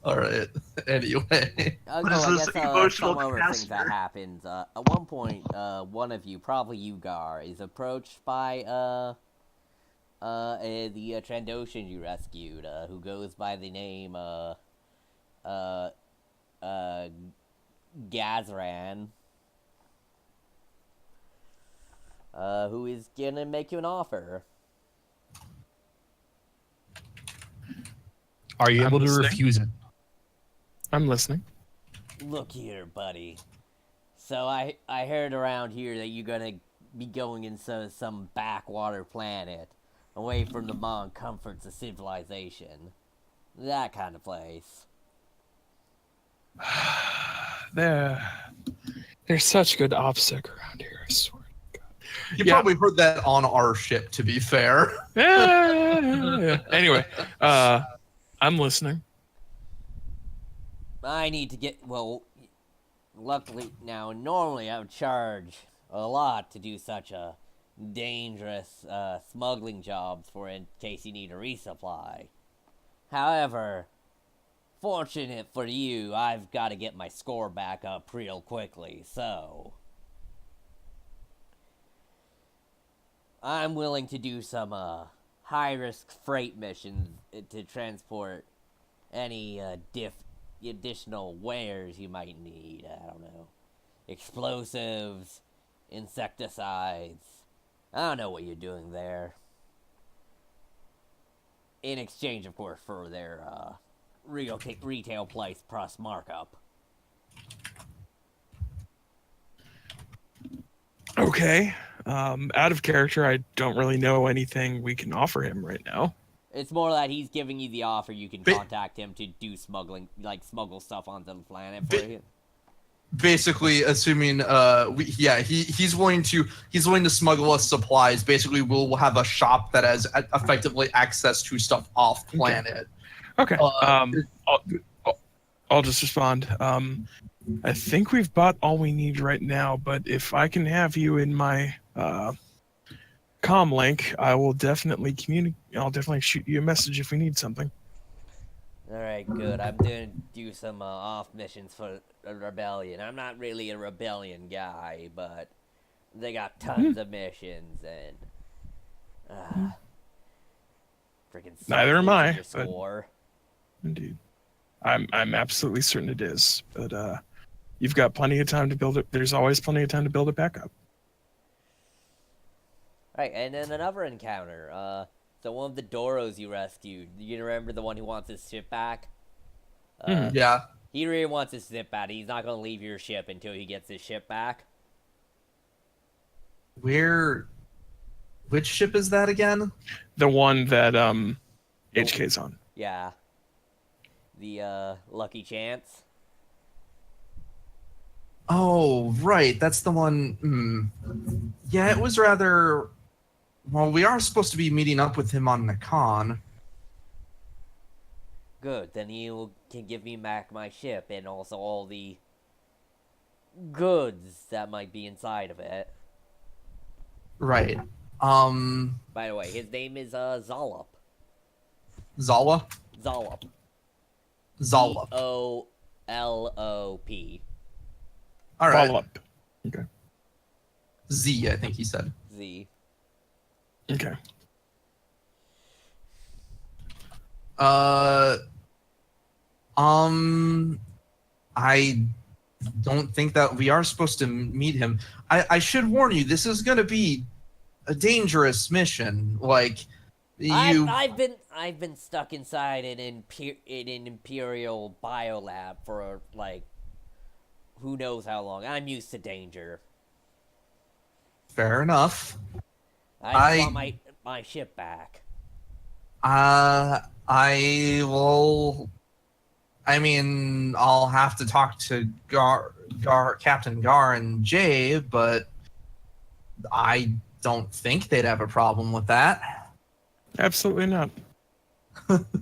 All right. Anyway. I What is guess this emotional some other things that caster? happens. At one point, one of you, probably you, Gar, is approached by the Trandoshan you rescued, who goes by the name Gazran, who is gonna make you an offer. Are you I'm able to listening. refuse it? I'm listening. Look here, buddy. So I heard around here that you're gonna be going into some backwater planet, away from the modern comforts of civilization. That kind of place. There's such good OPSEC around here, I swear to God. You Yeah. probably heard that on our ship, to be fair. Anyway, I'm listening. I need to get, well, luckily now, normally I would charge a lot to do such a dangerous smuggling jobs for in case you need a resupply. However, fortunate for you, I've got to get my score back up real quickly, so I'm willing to do some high-risk freight missions to transport any additional wares you might need. I don't know. Explosives, insecticides. I don't know what you're doing there. In exchange, of course, for their retail price plus markup. Okay. Out of character, I don't really know anything we can offer him right now. It's more that he's giving you the offer. You can contact him to do smuggling, like smuggle stuff onto the planet for you. Basically, assuming he's willing to smuggle us supplies. Basically, we'll have a shop that has effectively access to stuff off planet. Okay. I'll just respond. I think we've bought all we need right now, but if I can have you in my comm link, I will definitely I'll definitely shoot you a message if we need something. Alright, good. I'm gonna do some off missions for a rebellion. I'm not really a rebellion guy, but they got tons of missions and freaking Neither am I, but score. indeed. I'm absolutely certain it is, but you've got plenty of time to build it. There's always plenty of time to build it back up. Right, and then another encounter. So one of the Doros you rescued. You remember the one who wants his ship back? Yeah. He really wants his ship back. He's not gonna leave your ship until he gets his ship back. Which ship is that again? The one that HK's on. Yeah. The Lucky Chance. Oh, right. That's the one. Yeah, it was rather. Well, we are supposed to be meeting up with him on Nakan. Good. Then you can give me back my ship and also all the goods that might be inside of it. Right. By the way, his name is Zolop. Zala? Zolop. Zolop. Zolop. All right. Follow up. Okay. Z, I think he said. Z. Okay. I don't think that we are supposed to meet him. I should warn you, this is going to be a dangerous mission. Like, I've been stuck inside in an Imperial biolab for like who knows how long. I'm used to danger. Fair enough. I just want my ship back. I will. I mean, I'll have to talk to Captain Gar and Jay, but I don't think they'd have a problem with that. Absolutely not.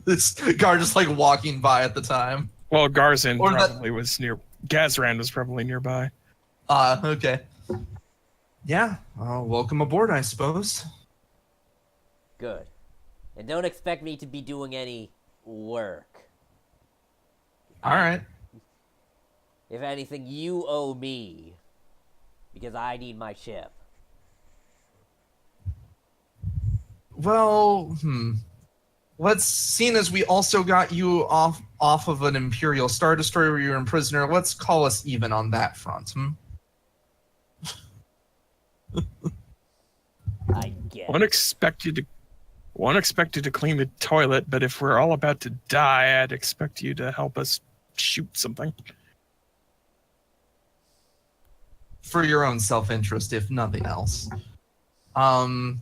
This Gar just like walking by at the time. Well, Garzan probably was near. Gazran was probably nearby. Okay. Yeah. Welcome aboard, I suppose. Good. And don't expect me to be doing any work. All right. If anything, you owe me. Because I need my ship. Well, seeing as we also got you off of an Imperial Star Destroyer where you were a prisoner, let's call us even on that front, I get Won't expect you to clean the toilet, but if we're all about to die, I'd expect you to help us shoot something. For your own self-interest, if nothing else. And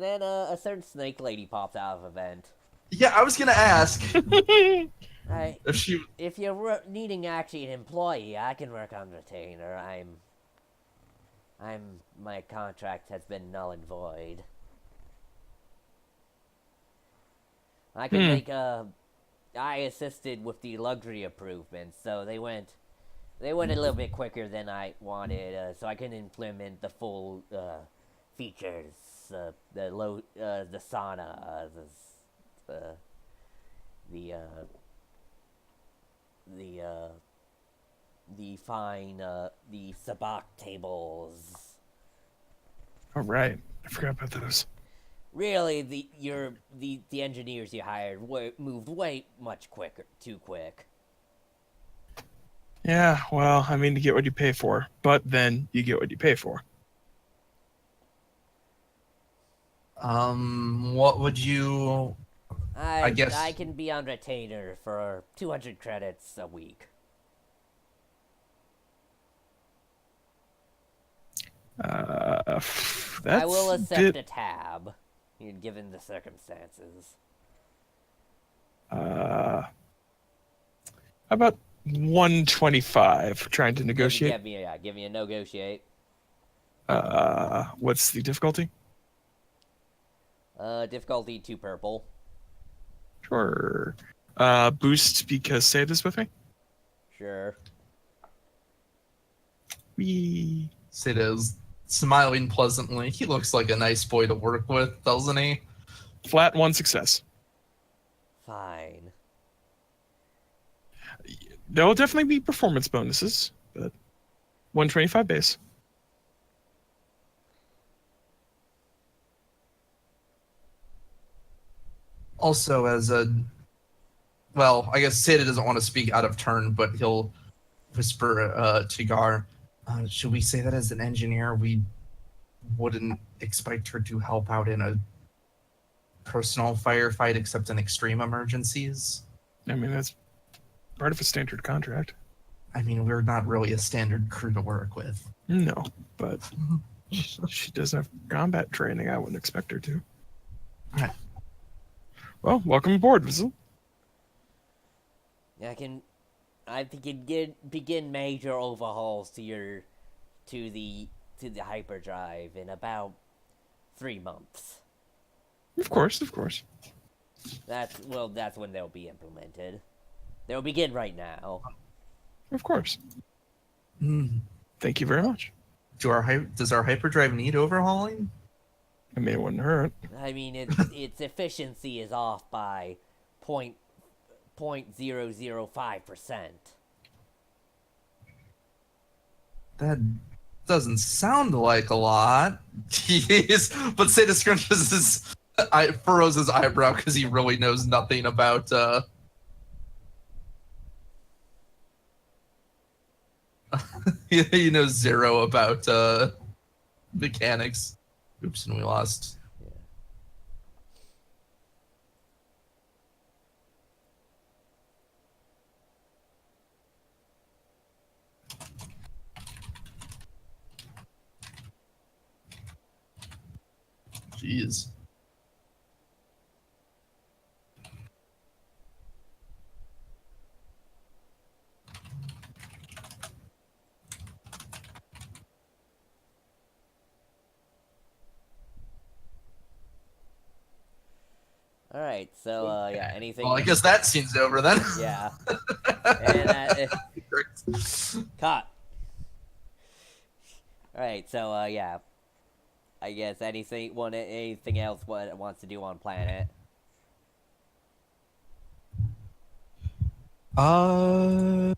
then a certain snake lady pops out of a vent. Yeah, I was gonna ask. Right. If you're needing actually an employee, I can work on retainer. My contract has been null and void. I can make I assisted with the luxury improvements, so they went a little bit quicker than I wanted, so I can implement the full features, the sauna, the sabak tables. All right. I forgot about those. really, the engineers you hired moved way much quicker, too quick. Yeah, well, I mean, you get what you pay for, but then you get what you pay for. What would you? I guess I can be on retainer for 200 credits a week. That's I will a accept bit, a tab, given the circumstances. how about 125? Trying to negotiate. Give me a negotiate. What's the difficulty? Difficulty 2 purple. Sure. Boost because Sada's with me. Sure. Wee. Sita's smiling pleasantly. He looks like a nice boy to work with, doesn't he? Flat 1 success. Fine. There'll definitely be performance bonuses, but 125 base. Also, as a well, I guess Sita doesn't want to speak out of turn, but he'll whisper to Gar, should we say that as an engineer, we wouldn't expect her to help out in a personal firefight except in extreme emergencies? I mean, that's part of a standard contract. I mean, we're not really a standard crew to work with. No, but she doesn't have combat training. I wouldn't expect her to. Right. Well, welcome aboard, Vizzle. I think you begin major overhauls to the hyperdrive in about 3 months. Of course. That's when they'll be implemented. They'll begin right now. Of course. Mm. Thank you very much. Does our hyperdrive need overhauling? I mean, it wouldn't hurt. I mean, its efficiency is off by 0.005%. That doesn't sound like a lot. But Sata scrunches furrows his eyebrow because he really knows nothing about. He knows zero about mechanics. Oops, and we lost. Yeah. Jeez. All right, so anything? Well, I guess that scene's over then. Yeah. And cut. All right, so I guess anything else what it wants to do on planet? No,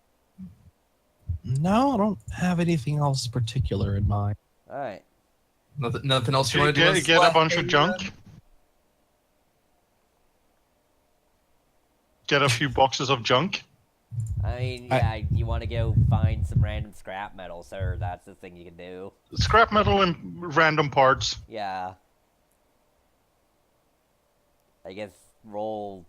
I don't have anything else particular in mind. All right. Nothing else you want to do? Get a bunch of junk. Get a few boxes of junk. I mean, yeah, you want to go find some random scrap metal, sir? That's the thing you can do. Scrap metal and random parts. Yeah. I guess roll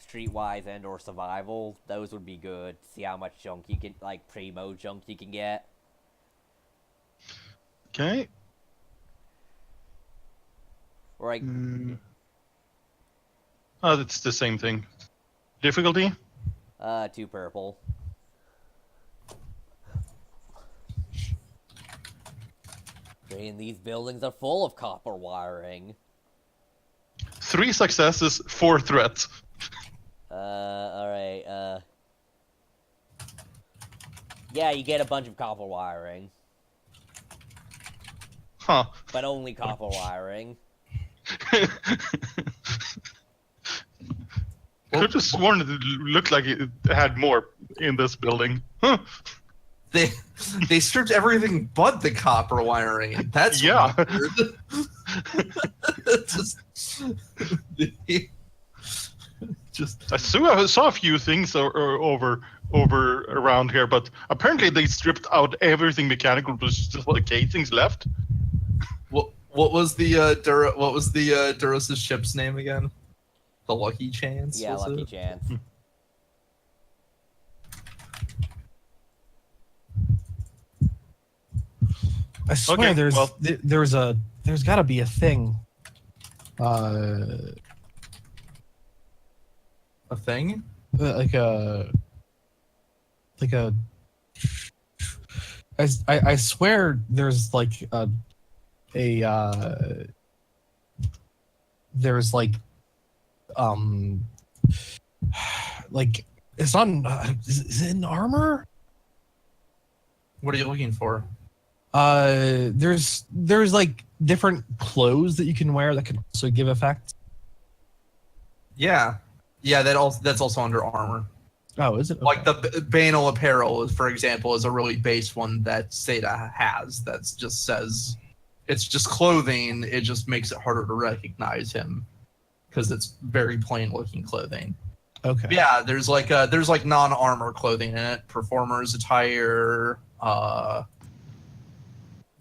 streetwise and or survival. Those would be good. See how much junk you can, like primo junk you can get. Okay. Or like, Oh, it's the same thing. Difficulty? 2 purple. And these buildings are full of copper wiring. 3 successes, 4 threats. Alright, yeah, you get a bunch of copper wiring. Huh. But only copper wiring. Could have sworn it looked like it had more in this building. Huh. They stripped everything but the copper wiring. That's Yeah. weird. Just I saw a few things over around here, but apparently they stripped out everything mechanical. There's just like casings left. What was the Duros' ship's name again? The Lucky Chance. Yeah, was Lucky it? Chance. I swear, Okay, there's got to be a thing. A thing? Like a. I swear there's like there's like like it's on is it in armor? What are you looking for? There's like different clothes that you can wear that can also give effects. Yeah, that's also under armor. Oh, is it? Okay. Like the banal apparel, for example, is a really base one that Seda has. That's just says it's just clothing. It just makes it harder to recognize him because it's very plain looking clothing. Okay. But yeah, there's like non-armor clothing in it, performers attire,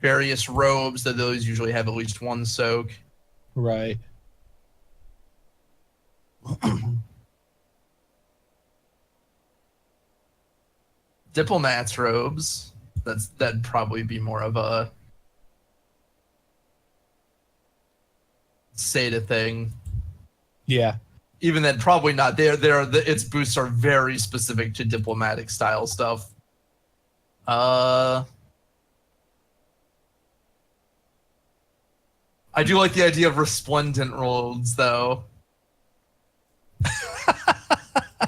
various robes that those usually have at least one soak. Right. Diplomat's robes. That'd probably be more of a Seda thing. Yeah. Even then, probably not. Its boosts are very specific to diplomatic style stuff. I do like the idea of resplendent robes, though.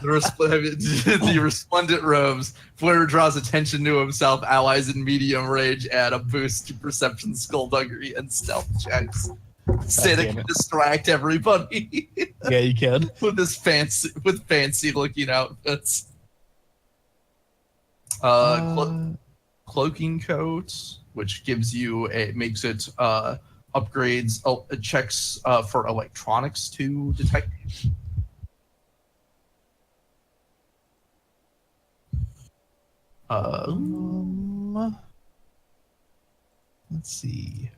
The resplendent robes. Flair draws attention to himself. Allies in medium range add a boost to perception, skullduggery, and stealth checks. Seda can distract everybody. Yeah, you can. with fancy looking outfits. Cloaking coat, which gives you makes it upgrades checks for electronics to detect. Let's see.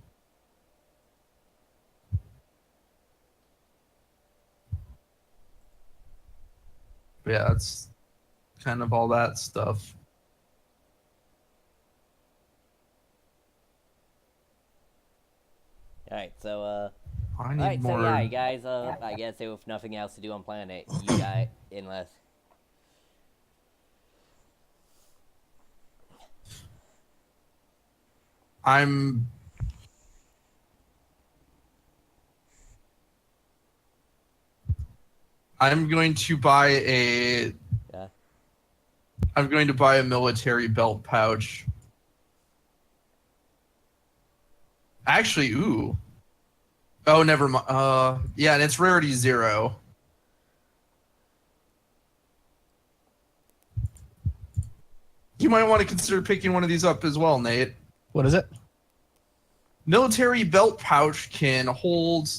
Yeah, it's kind of all that stuff. Alright, so, I need alright, more. so yeah, you guys, I guess if nothing else to do on planet, you guys, unless... I'm going to buy a. Yeah. I'm going to buy a military belt pouch. Actually, ooh. Oh, never mind. Yeah, and it's rarity 0. You might want to consider picking one of these up as well, Nate. What is it? Military belt pouch can hold.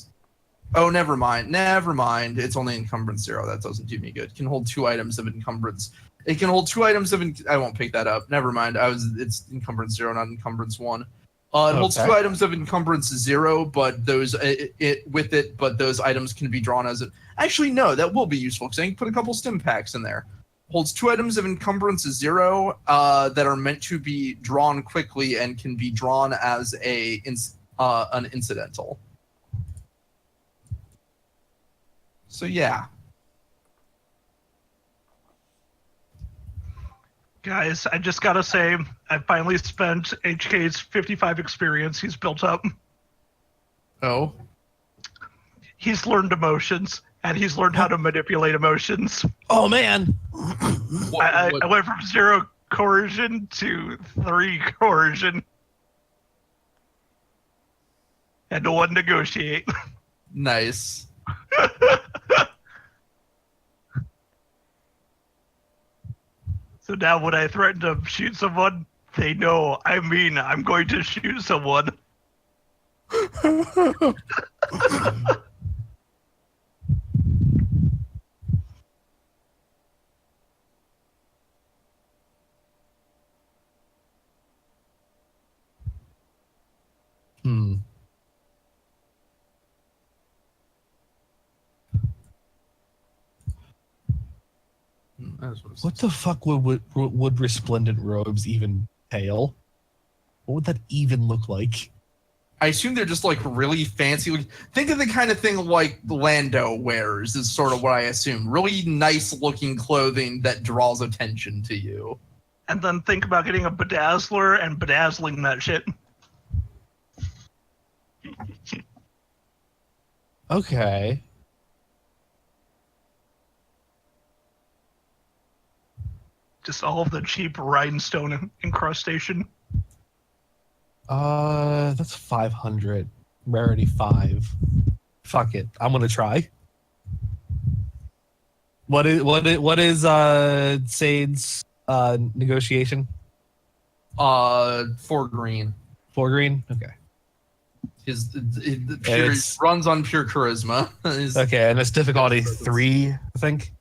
Oh, never mind. Never mind. It's only encumbrance 0. That doesn't do me good. It can hold 2 items of encumbrance. It can hold 2 items of. I won't pick that up. Never mind. It's encumbrance 0, not encumbrance 1. It holds 2 items of encumbrance 0, but those but those items can be drawn as it. Actually, no, that will be useful because I can put a couple stim packs in there. Holds 2 items of encumbrance 0 that are meant to be drawn quickly and can be drawn as an incidental. So yeah. Guys, I just gotta say, I finally spent HK's 55 experience he's built up. Oh. He's learned emotions, and he's learned how to manipulate emotions. Oh man. I went from 0 coercion to 3 coercion. And to 1 negotiate. Nice. So now when I threaten to shoot someone, they know I mean I'm going to shoot someone. What the fuck would resplendent robes even entail? What would that even look like? I assume they're just like really fancy. Think of the kind of thing like Lando wears is sort of what I assume. Really nice looking clothing that draws attention to you. And then think about getting a bedazzler and bedazzling that shit. Okay. Just all of the cheap rhinestone incrustation. That's 500. Rarity 5. Fuck it. I'm gonna try. What is Sade's negotiation? 4 green. 4 green? Okay. Runs on pure charisma. Okay, and it's difficulty 3, I think.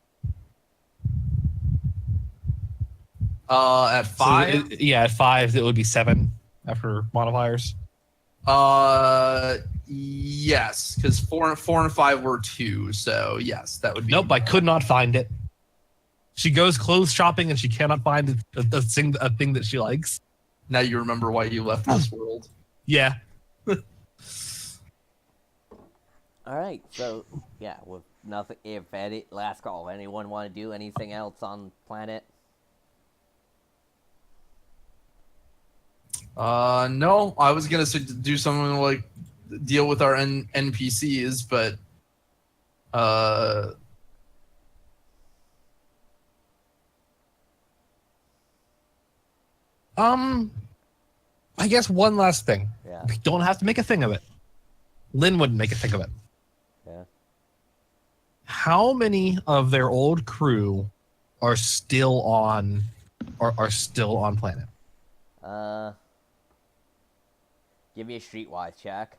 At 5? So at 5 it would be 7 after modifiers. Yes, because 4 and 5 were 2, so yes, that would be. Nope, I could not find it. She goes clothes shopping and she cannot find a thing that she likes. Now you remember why you left this world. Yeah. All right, so yeah, with nothing. If last call, anyone want to do anything else on planet? No, I was gonna do something like deal with our NPCs, but I guess one last thing. Yeah. We don't have to make a thing of it. Lynn wouldn't make a thing of it. Yeah. How many of their old crew are still on planet? Give me a streetwise check.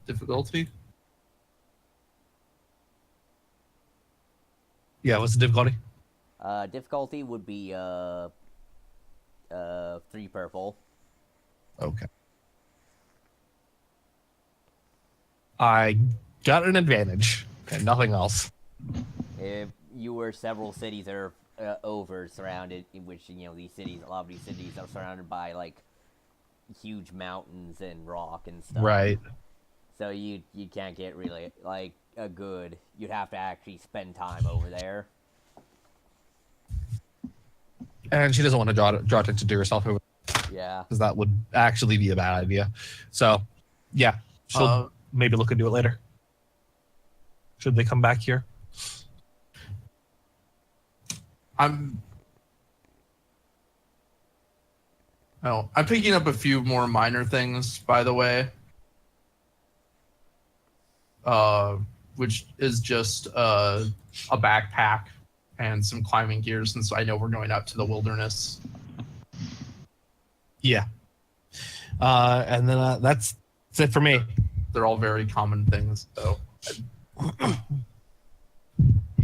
difficulty. Yeah, what's the difficulty? Difficulty would be 3 purple. Okay. I got an advantage and nothing else. If you were several cities that are over surrounded, in which a lot of these cities are surrounded by like huge mountains and rock and stuff. Right. So you can't get really like a good. You'd have to actually spend time over there. And she doesn't want to draw attention to herself over, Yeah. because that would actually be a bad idea. So, yeah, she'll maybe look into it later. Should they come back here? I'm picking up a few more minor things, by the way. Which is just a backpack and some climbing gear, since I know we're going out to the wilderness. Yeah. And then that's it for me. They're all very common things, so.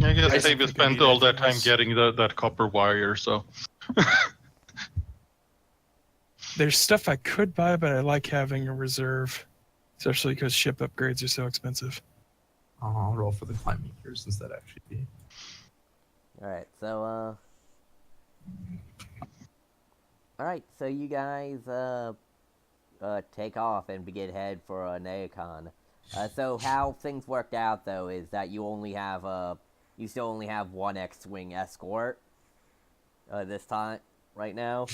I guess I David think I spent need all that time items. getting that copper wire, so. There's stuff I could buy, but I like having a reserve, especially because ship upgrades are so expensive. I'll roll for the climbing gear, since that actually be. Alright, so, Alright, so you guys, take off and begin head for, Neocon. So how things worked out, though, is that you still only have one X-Wing escort, this time, right now.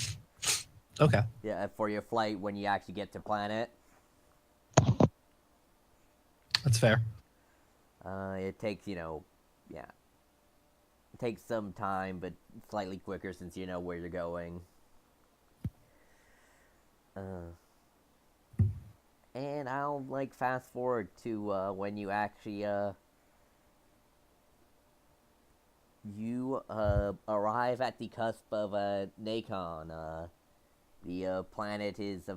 Okay. Yeah, for your flight when you actually get to planet. That's fair. It takes, it takes some time, but slightly quicker since you know where you're going. And I'll, fast forward to, when you actually, you, arrive at the cusp of, Nacon. The, planet is,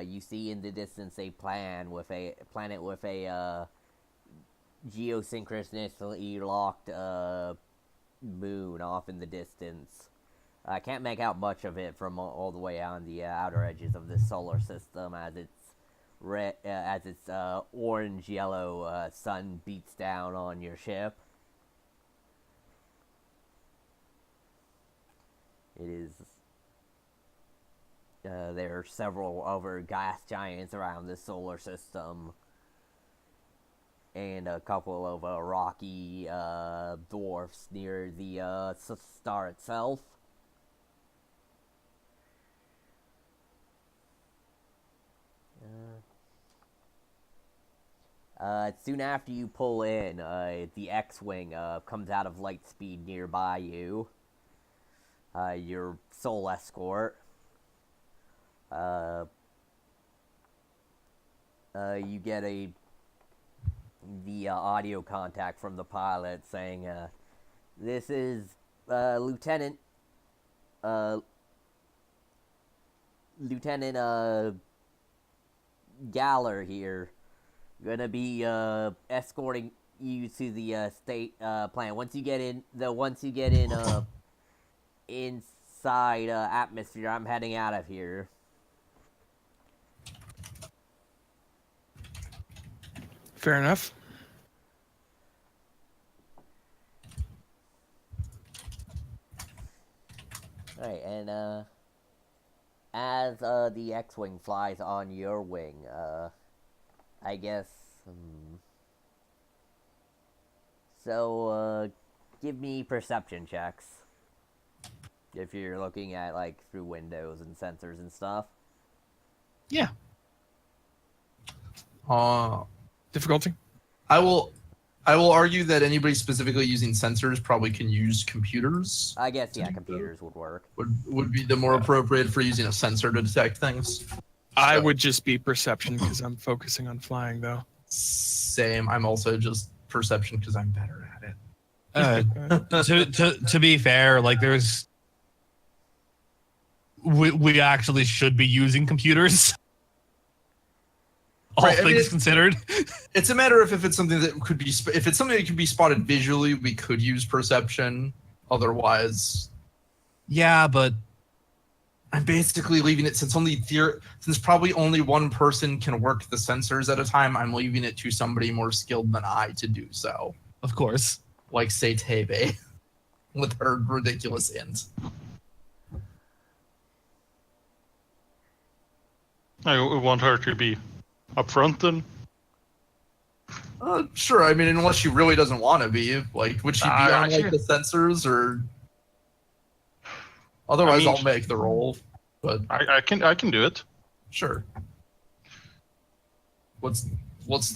you see in the distance a planet with a, geosynchronously locked moon off in the distance. I can't make out much of it from all the way on the outer edges of the solar system, as it's red as its orange-yellow sun beats down on your ship. It is. There are several other gas giants around the solar system, and a couple of rocky dwarfs near the star itself. Soon after you pull in, the X-Wing comes out of light speed nearby you. Your sole escort. You get the audio contact from the pilot saying, "This is Lieutenant Galler here. Gonna be escorting you to the state plant. Once you get in inside atmosphere, I'm heading out of here." Fair enough. Alright, and as the X-Wing flies on your wing, I guess. So, give me perception checks. If you're looking at, like, through windows and sensors and stuff. Yeah. Difficulty? I will argue that anybody specifically using sensors probably can use computers. I guess, yeah, computers would work. Would be the more appropriate for using a sensor to detect things. I would just be perception because I'm focusing on flying, though. Same. I'm also just perception because I'm better at it. To be fair, like we actually should be using computers. All things considered. It's a matter of if it's something that could be if it's something that can be spotted visually, we could use perception. Otherwise, yeah, but I'm basically leaving it since probably only one person can work the sensors at a time. I'm leaving it to somebody more skilled than I to do so. Of course, like say Tebe with her ridiculous int. I want her to be up front then. Sure. I mean, unless she really doesn't want to be. Like, would she be on like the sensors or? Otherwise, I'll make the roll. But I can do it. Sure. What's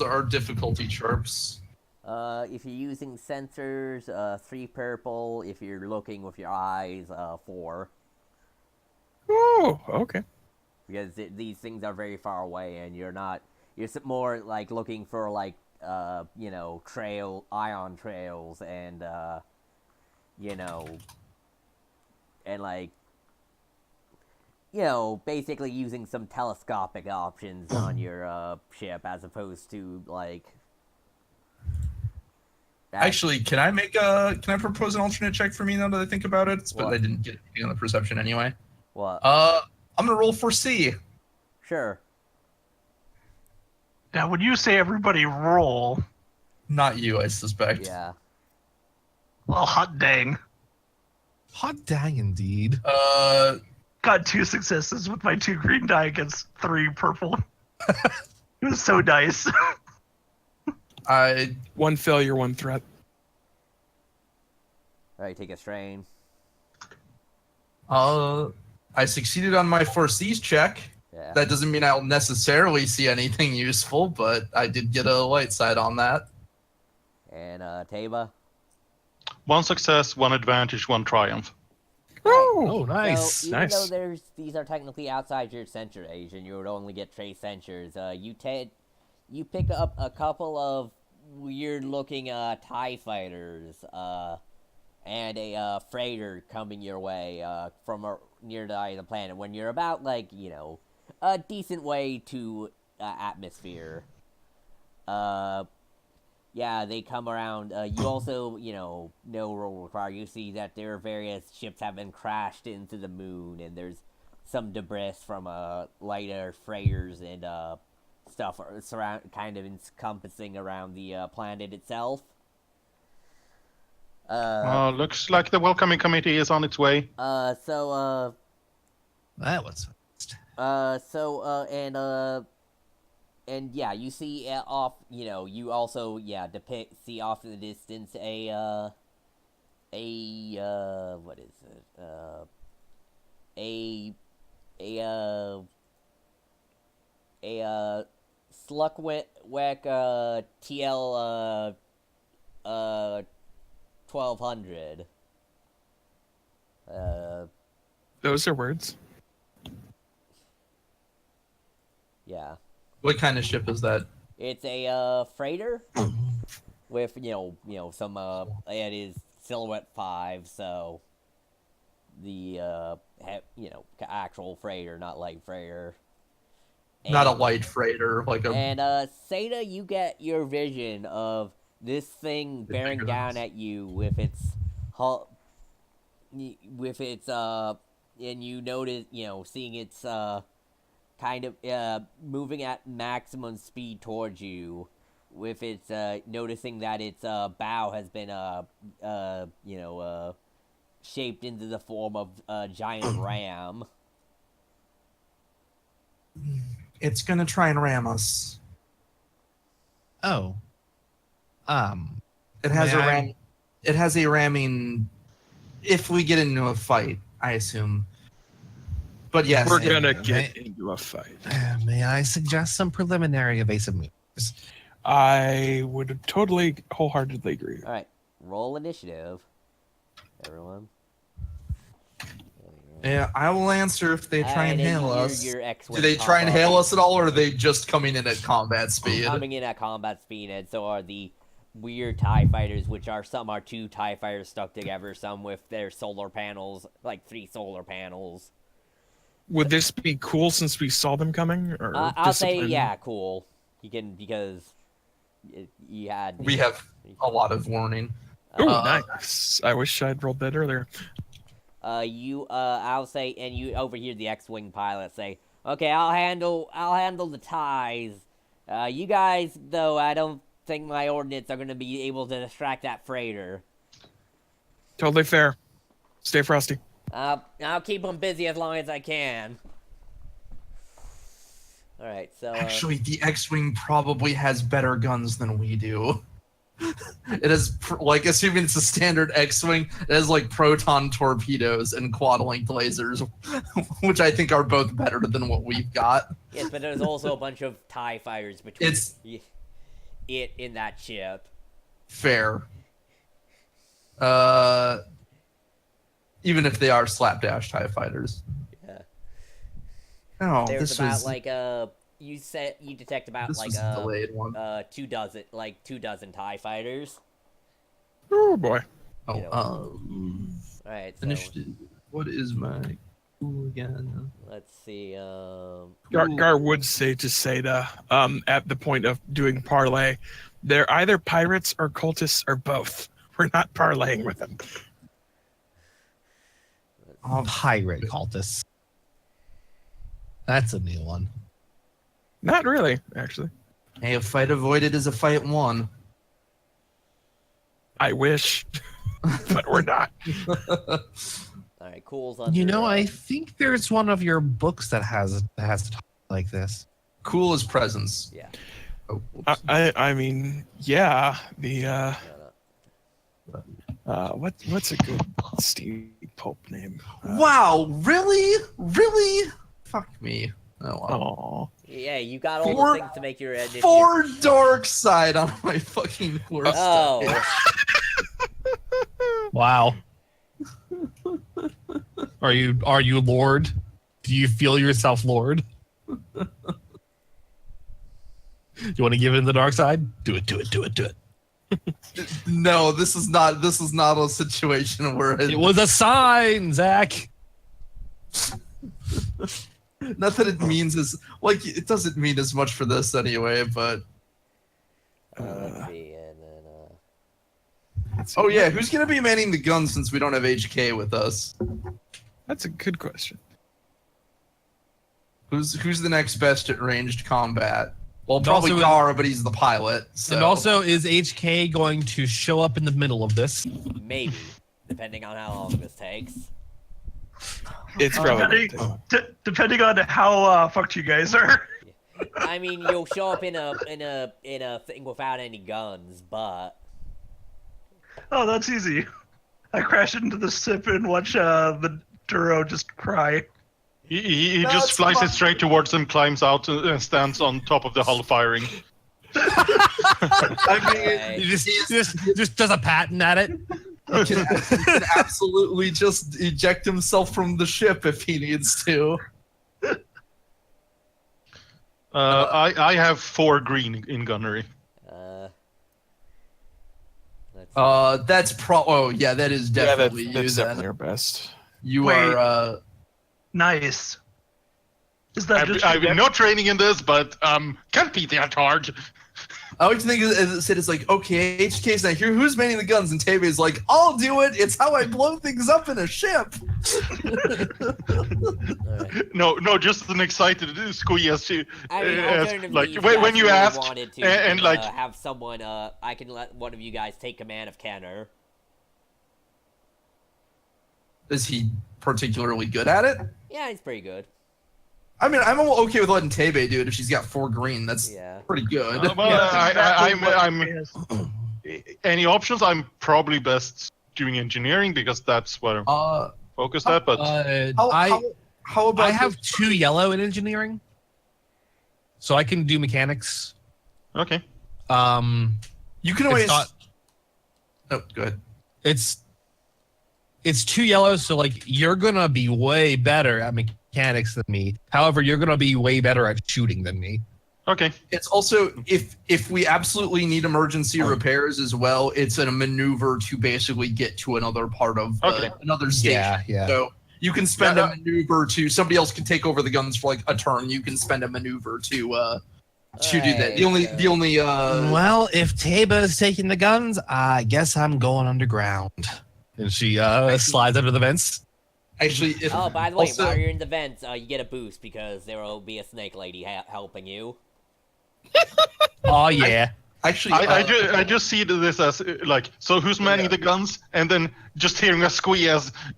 our difficulty, Chirps? If you're using sensors, 3 purple. If you're looking with your eyes, 4. Oh, okay. Because these things are very far away, and you're more like looking for like ion trails and and like basically using some telescopic options on your ship as opposed to like. Actually, can I propose an alternate check for me now that I think about it? But I didn't get anything on the perception anyway. What? I'm gonna roll for C. Sure. Now, when you say everybody roll, not you, I suspect. Yeah. Well, hot dang. Hot dang, indeed. Got 2 successes with my 2 green die against 3 purple. It was so nice. 1 failure, 1 threat. Alright, take a strain. I succeeded on my foresees check. Yeah. That doesn't mean I'll necessarily see anything useful, but I did get a light side on that. And Taba? 1 success, 1 advantage, 1 triumph. Oh, nice. So, even though these are technically outside your sensor age, and you would only get trace sensors, you pick up a couple of weird-looking TIE fighters, and a freighter coming your way from near the planet when you're about, like, a decent way to atmosphere. Yeah, they come around. You also, no role required. You see that there are various ships have been crashed into the moon, and there's some debris from lighter freighters and stuff kind of encompassing around the planet itself. Looks like the welcoming committee is on its way. That was and yeah, you see off, you also see off in the distance what is it? A Sluckwick TL 1200. Those are words. Yeah. What kind of ship is that? It's a freighter with some it is Silhouette 5, so the actual freighter, not light freighter. Not a light freighter, like a. And Seda, you get your vision of this thing bearing down at you with its hull, and you notice, seeing its kind of moving at maximum speed towards you, with its noticing that its bow has been shaped into the form of a giant ram. It's gonna try and ram us. Oh. It has It has a ramming. If we get into a fight, I assume. But yes, we're gonna get into a fight. May I suggest some preliminary evasive moves? I would totally, wholeheartedly agree. All right, roll initiative, everyone. Yeah, I will answer if they try and hail us. Your Do they try and hail us at all, or are they just coming in at combat speed? Coming in at combat speed, and so are the weird TIE fighters, which are some are 2 TIE fighters stuck together, some with their solar panels, like 3 solar panels. Would this be cool since we saw them coming? Or I'll say, yeah, cool. You can, because you had. We have a lot of warning. Oh, nice. I wish I'd rolled that earlier. I'll say, and you overhear the X-wing pilot say, "Okay, I'll handle the ties. You guys, though, I don't think my ordnance are gonna be able to distract that freighter." Totally fair. Stay frosty. I'll keep them busy as long as I can. All right, so Actually, the X-wing probably has better guns than we do. It is like, assuming it's a standard X-wing, it has like proton torpedoes and quad-linked lasers, which I think are both better than what we've got. Yes, but there's also a bunch of TIE fighters between it in that ship. Fair. Even if they are slapdash TIE fighters. Yeah. Oh, There's this about was like you detect about this like was a delayed one. 2 dozen TIE fighters. Oh boy. Oh, All right. So initiative. What is my tool again? let's see. Gar would say to Seda, at the point of doing parlay, they're either pirates or cultists or both. We're not parlaying with them. Pirate cultists. That's a new one. Not really, actually. Hey, a fight avoided is a fight won. I wish, but we're not. All right, Cool's under. You know, I think there's one of your books that has to talk like this. Cool as presence. Yeah. Oh, I mean, yeah. The what's a good Steve Pope name? wow, really? Fuck me. Oh, wow. Oh, Yeah, you got all the things to make your initiative. 4 dark side on my fucking horse. Oh. Wow. Are you Lord? Do you feel yourself Lord? You want to give in the dark side? Do it. No, this is not a situation where It was a sign, Zach. not that it means as like it doesn't mean as much for this anyway, but Let's see, and then oh yeah, who's gonna be manning the gun since we don't have HK with us? that's a good question. Who's the next best at ranged combat? Well, And probably also- Gar, but he's the pilot. So. And also, is HK going to show up in the middle of this? Maybe, depending on how long this takes. It's Depending, relevant. depending on how fucked you guys are. I mean, you'll show up in a thing without any guns, but Oh, that's easy. I crash into the ship and watch the Duro just cry. He That's just flies fine. it straight towards them, climbs out, and stands on top of the hull firing. I mean, Right. He just does a patent at it. he can absolutely just eject himself from the ship if he needs to. I have 4 green in gunnery. let's see. That's Oh, yeah, that is definitely that's you. Then definitely our best. you Wait. are. Nice. Is that just I've your no training in this, but can't be that hard. I like to think as it said, it's like, okay, HK's not here. Who's manning the guns? And Tabe's like, I'll do it. It's how I blow things up in a ship. Alright. No, just an excited squeeze. I mean, As, alternatively, like if when guys you really asked, wanted to, and you like could, have someone. I can let one of you guys take command of Kenner. Is he particularly good at it? Yeah, he's pretty good. I mean, I'm okay with letting Tabe do it if she's got 4 green. That's Yeah. pretty good. well, Yeah, that's exactly what I'm it is. any options. I'm probably best doing engineering because that's what I'm focused at. But How about I have 2 yellow in engineering, so I can do mechanics. okay, you can it's always. not- Oh, go ahead. It's 2 yellows, so like you're gonna be way better at mechanics than me. However, you're gonna be way better at shooting than me. okay. It's also if we absolutely need emergency repairs as well, it's a maneuver to basically get to another part of another station. Yeah. So you can spend Yeah, a maneuver to somebody else can take over the guns for like a turn. You can spend a maneuver to do that. The only Well, if Taba's taking the guns, I guess I'm going underground. And she slides under the vents. actually if, Oh, by the way, also, while you're in the vents, you get a boost because there will be a snake lady helping you. Oh yeah. actually I just see this as like, so who's manning the guns, and then just hearing a squeak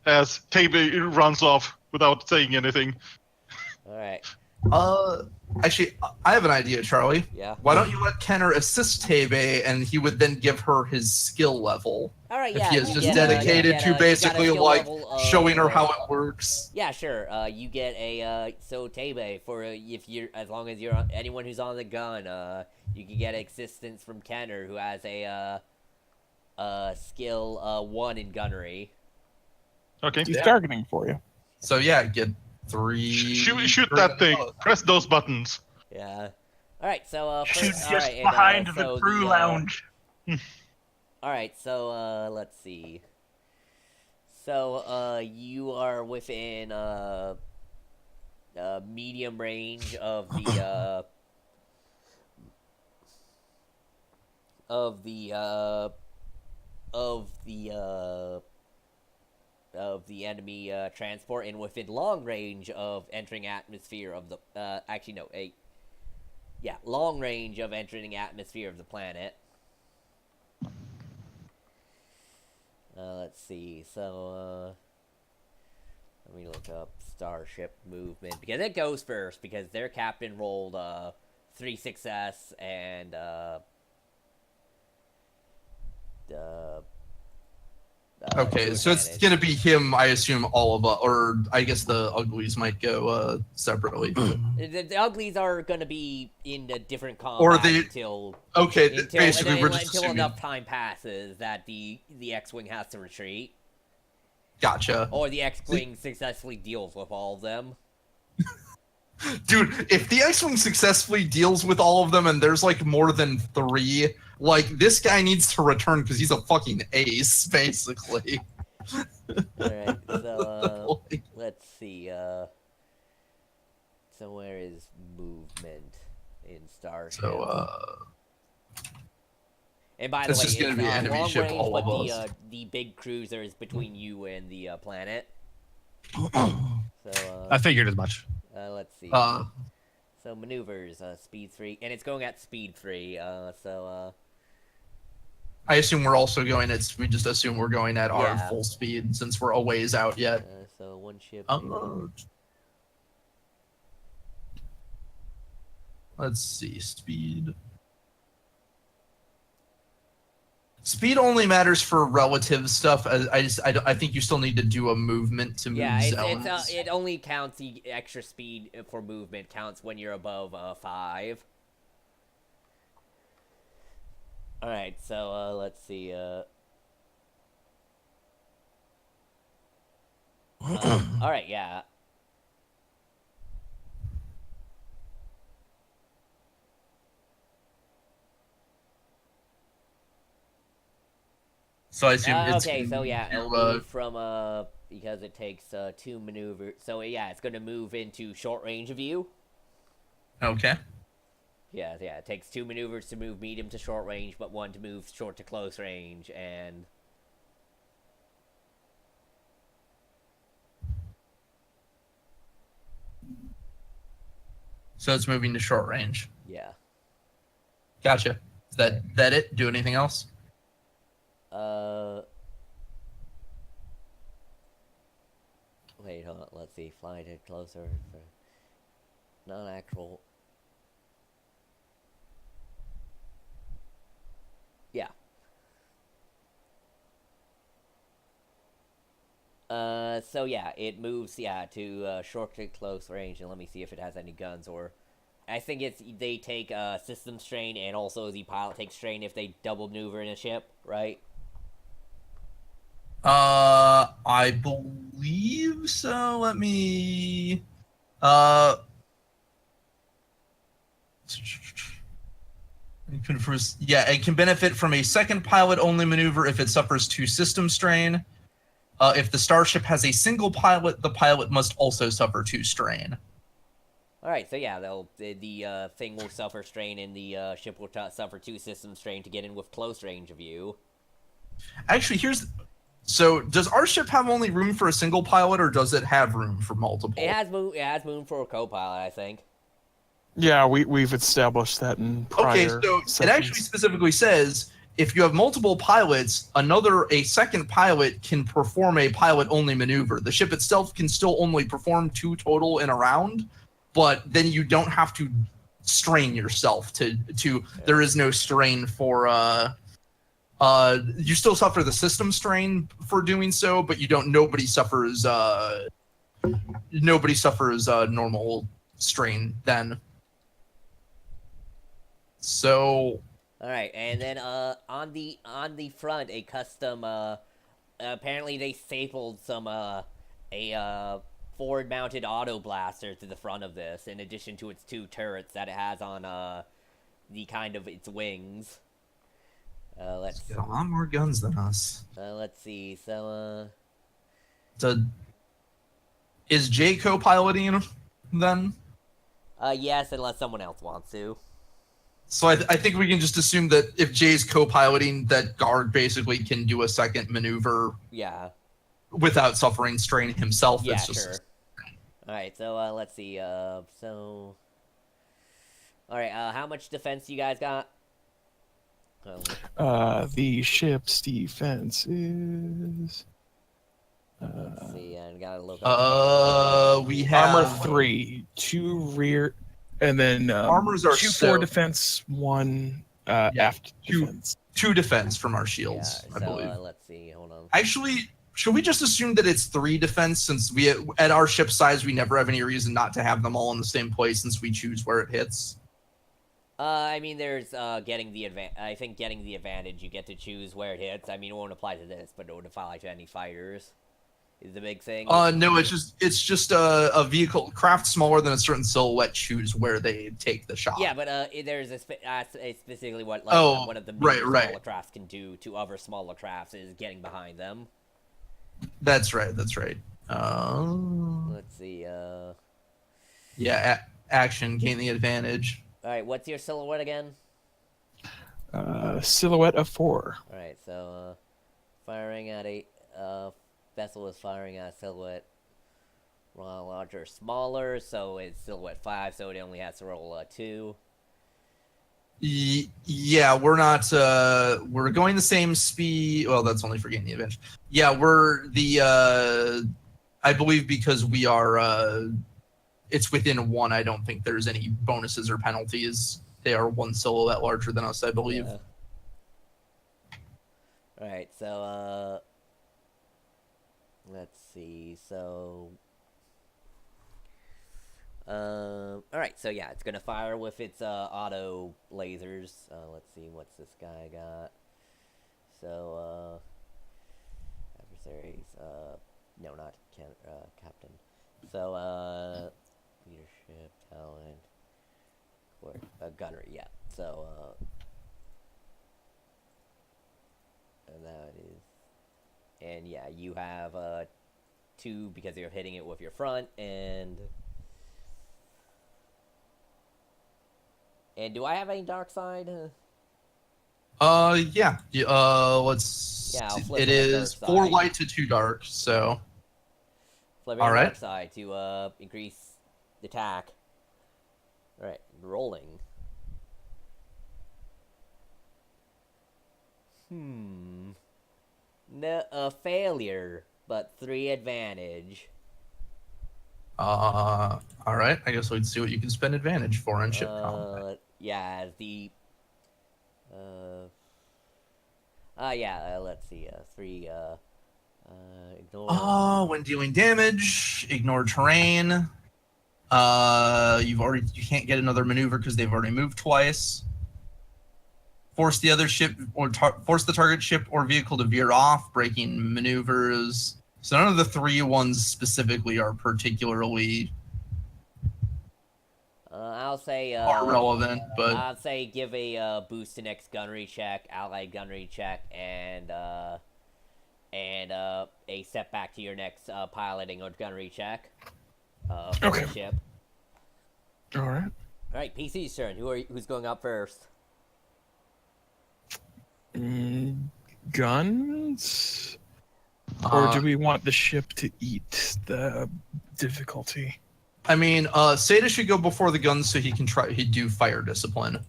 as Tabe runs off without saying anything. All right. actually I have an idea, Charlie. Yeah. Why don't you let Kenner assist Tabe, and he would then give her his skill level. All right. If Yeah. he is you just get dedicated you to get a basically skill like level of, showing her how it works. Yeah, sure. You get a so Tabe for if you're as long as you're anyone who's on the gun, you can get assistance from Kenner who has a skill 1 in gunnery. Okay, He's targeting for you. So yeah, get 3. shoot that thing. Press those buttons. Yeah. All right. So Shoot first, just all right, and, behind the so crew lounge. All right, so let's see. So you are within medium range of the of the enemy transport, and within long range of entering atmosphere of the long range of entering atmosphere of the planet. Let's see. So, let me look up starship movement because it goes first because their captain rolled 3 success and Okay, 2 so it's advantage. gonna be him, I assume, all of us, or I guess the uglies might go separately. The uglies are gonna be in a different combat Or the- until Okay, until, basically and we're then- just until assuming. enough time passes that the X-wing has to retreat, Gotcha, or the X-wing successfully deals with all of them. dude. If the X-wing successfully deals with all of them, and there's like more than 3, like this guy needs to return because he's a fucking ace, basically. All right, so let's see. So where is movement in Starship? So and by the it's way, just gonna it's be enemy long ship, range, all but of the us. the big cruiser is between you and the planet. So I figured as much. let's see. uh, So So maneuvers, speed 3, and it's going at speed 3. I assume we're also going at. We just assume we're going at our Yeah. full speed since we're a ways out yet. So one ship. Let's see, speed. Speed only matters for relative stuff. I think you still need to do a movement to move zones. It only counts the extra speed for movement counts when you're above 5. All right, so let's see. All right, yeah. So I assume it's okay, so yeah, it'll to, move from because it takes 2 maneuvers. So yeah, it's gonna move into short range view. okay. Yeah, it takes 2 maneuvers to move medium to short range, but 1 to move short to close range, and So it's moving to short range. yeah. Gotcha. Is that it? Do anything else? Wait, hold on. Let's see. Fly to closer for non-actual. Yeah. So yeah, it moves, to short to close range, and let me see if it has any guns, or I think they take system strain, and also the pilot takes strain if they double maneuver in a ship, right? I believe so. Let me. Yeah, it can benefit from a second pilot-only maneuver if it suffers 2 system strain. If the starship has a single pilot, the pilot must also suffer 2 strain. All right, so yeah, the thing will suffer strain, and the ship will suffer 2 system strain to get in with close range view. Actually, so does our ship have only room for a single pilot, or does it have room for multiple? It has room for a co-pilot, I think. Yeah, we've established that in prior Okay, so sessions. it actually specifically says if you have multiple pilots, a second pilot can perform a pilot-only maneuver. The ship itself can still only perform 2 total in a round, but then you don't have to strain yourself to there is no strain for you still suffer the system strain for doing so, but nobody suffers normal strain then. So All right, and then on the front, a custom apparently they stapled some a forward-mounted auto blaster to the front of this, in addition to its 2 turrets that it has on the kind of its wings. Let's get a lot more guns than us. let's see. So is Jay co-piloting then? yes, unless someone else wants to. So I think we can just assume that if Jay's co-piloting, that Guard basically can do a second maneuver. Yeah. Without suffering strain himself. Yeah, it's just... sure. All right, so let's see. All right, how much defense you guys got? The ship's defense is. Let's see. I gotta look. We have armor 3, 2 rear, and then armors are 2 forward defense, 1 aft defense. 2 defense from our shields, Yeah, I believe. Let's see. Hold on. Actually, should we just assume that it's 3 defense since at our ship size we never have any reason not to have them all in the same place since we choose where it hits? I mean, there's getting the I think getting the advantage, you get to choose where it hits. I mean, it won't apply to this, but it would apply to any fighters. Is the big thing? No, it's just a vehicle craft smaller than a certain silhouette choose where they take the shot. Yeah, but there's specifically what one of the smaller crafts can do to other smaller crafts is getting behind them. That's right. Let's see. Yeah, action, gain the advantage. All right, what's your silhouette again? Silhouette of 4. All right, so firing at a vessel is firing at a silhouette larger or smaller, so it's still at 5, so it only has to roll 2. Yeah, we're not. We're going the same speed. Well, that's only for getting the advantage. Yeah, we're the. I believe because we are. It's within 1. I don't think there's any bonuses or penalties. They are 1 silhouette larger than us, I believe. Yeah. Alright, so, let's see, so... Alright, so yeah, it's gonna fire with its, auto lasers. Let's see, what's this guy got? So, adversaries, no, not captain. So, leadership, talent, gunnery, yeah. So, and that is, and yeah, you have 2 because you're hitting it with your front, and do I have any dark side? Yeah. Let's. Yeah, I'll flip it my is dark 4 side. light to 2 dark. So. Flipping All right. dark side to increase the attack. All right, rolling. No, a failure, but 3 advantage. All right. I guess we'd see what you can spend advantage for in ship combat. Yeah, the. Let's see. 3. Ignore. When dealing damage, ignore terrain. You can't get another maneuver because they've already moved twice. Force the other ship or force the target ship or vehicle to veer off, breaking maneuvers. So none of the 3 ones specifically are particularly I'll say. are relevant, but I'll say give a boost to next gunnery check, allied gunnery check, and a setback to your next piloting or gunnery check. For Okay. the ship. All right. All right, PC's turn. Who's going up first? Guns? Or do we want the ship to eat the difficulty? I mean, Seda should go before the guns so he can he'd do fire discipline.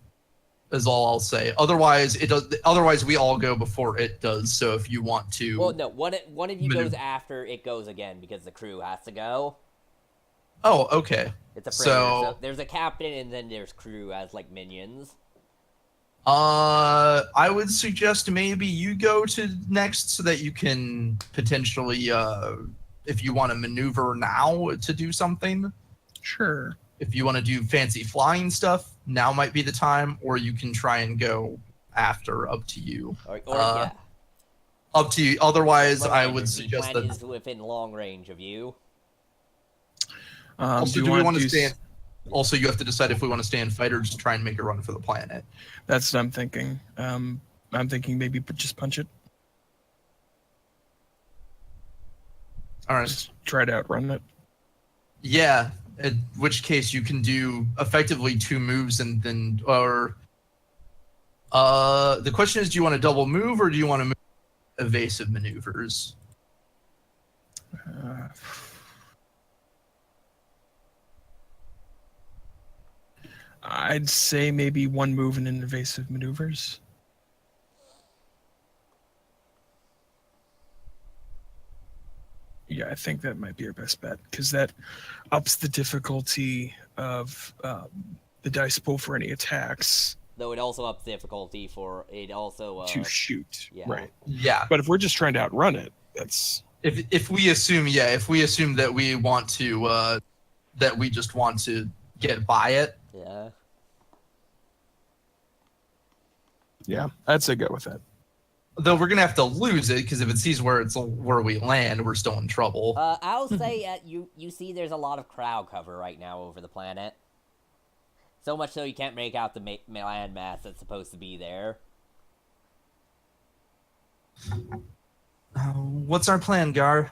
Is all I'll say. Otherwise, it does. Otherwise, we all go before it does. So if you want to, Well, no. One of you goes after it goes again because the crew has to go. Oh, okay. It's a freighter, so there's a captain and then there's crew as like minions. I would suggest maybe you go to next so that you can potentially, if you want to maneuver now to do something. Sure. If you want to do fancy flying stuff, now might be the time, or you can try and go after. Up to you. Or yeah. Up to you. Otherwise, I Reminder, would the suggest planet that. is within long range of you. Also, do we want to stay? Also, you have to decide if we want to stay in fight or just try and make a run for the planet. That's what I'm thinking. I'm thinking maybe just punch it. All right. Just try to outrun it. Yeah. In which case, you can do effectively 2 moves and then, or. The question is, do you want to double move or do you want to move evasive maneuvers? I'd say maybe 1 move and an evasive maneuvers. Yeah, I think that might be our best bet because that ups the difficulty of the dice pool for any attacks. Though it also ups difficulty for it also to shoot. yeah. Right. Yeah. But if we're just trying to outrun it, that's If we assume that we want to that we just want to get by it. Yeah. Yeah, I'd say go with that. Though we're gonna have to lose it because if it sees where we land, we're still in trouble. I'll say you see there's a lot of crowd cover right now over the planet. So much so you can't make out the land mass that's supposed to be there. What's our plan, Gar?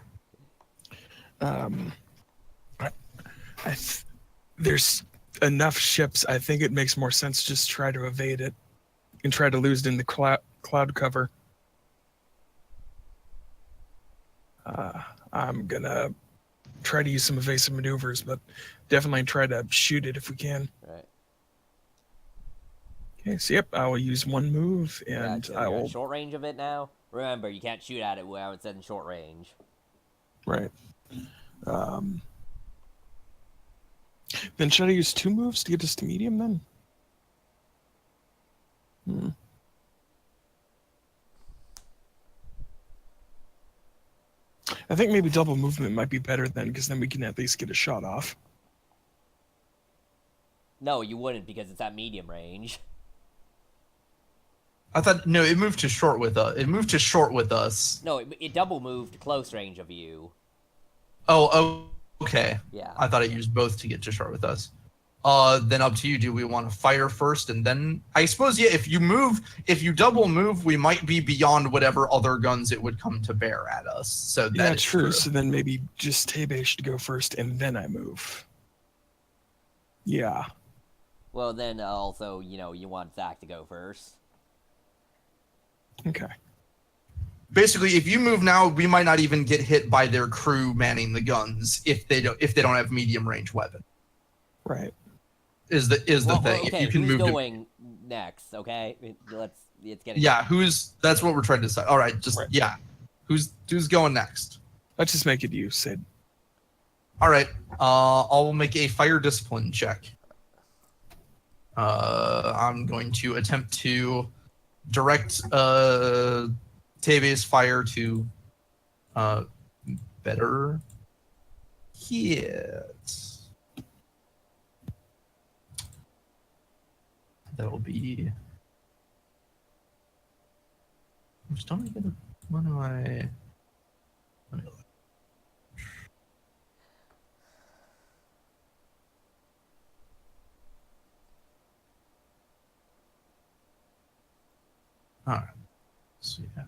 There's enough ships. I think it makes more sense to just try to evade it and try to lose it in the cloud cover. I'm gonna try to use some evasive maneuvers, but definitely try to shoot it if we can. Right. Okay, so yep, I will use one move, Yeah, and so I you're in will. short range of it now. Remember, you can't shoot at it where it's in short range. Right. Then should I use 2 moves to get us to medium then? I think maybe double movement might be better then, because then we can at least get a shot off. No, you wouldn't because it's at medium range. I thought no, it moved to short with us. It moved to short with us. No, it double moved close range of you. Oh, okay. Yeah. I thought it used both to get to short with us. Then up to you. Do we want to fire first and then? I suppose yeah. If you double move, we might be beyond whatever other guns it would come to bear at us. So Yeah, that's true. So then maybe just Tebe should go first, and then I move. Yeah. Well, then also, you want Zach to go first. Okay. Basically, if you move now, we might not even get hit by their crew manning the guns if they don't have medium range weapon. Right. Is the thing. Okay, If you can who's move going next? Okay, it's getting. Yeah, that's what we're trying to decide. All right, just Right. yeah. Who's going next? Let's just make it you, Sid. All right. I'll make a fire discipline check. I'm going to attempt to direct Tebe's fire to better hit. That'll be. I'm still not gonna. What do I? Let me look. All right. So yeah.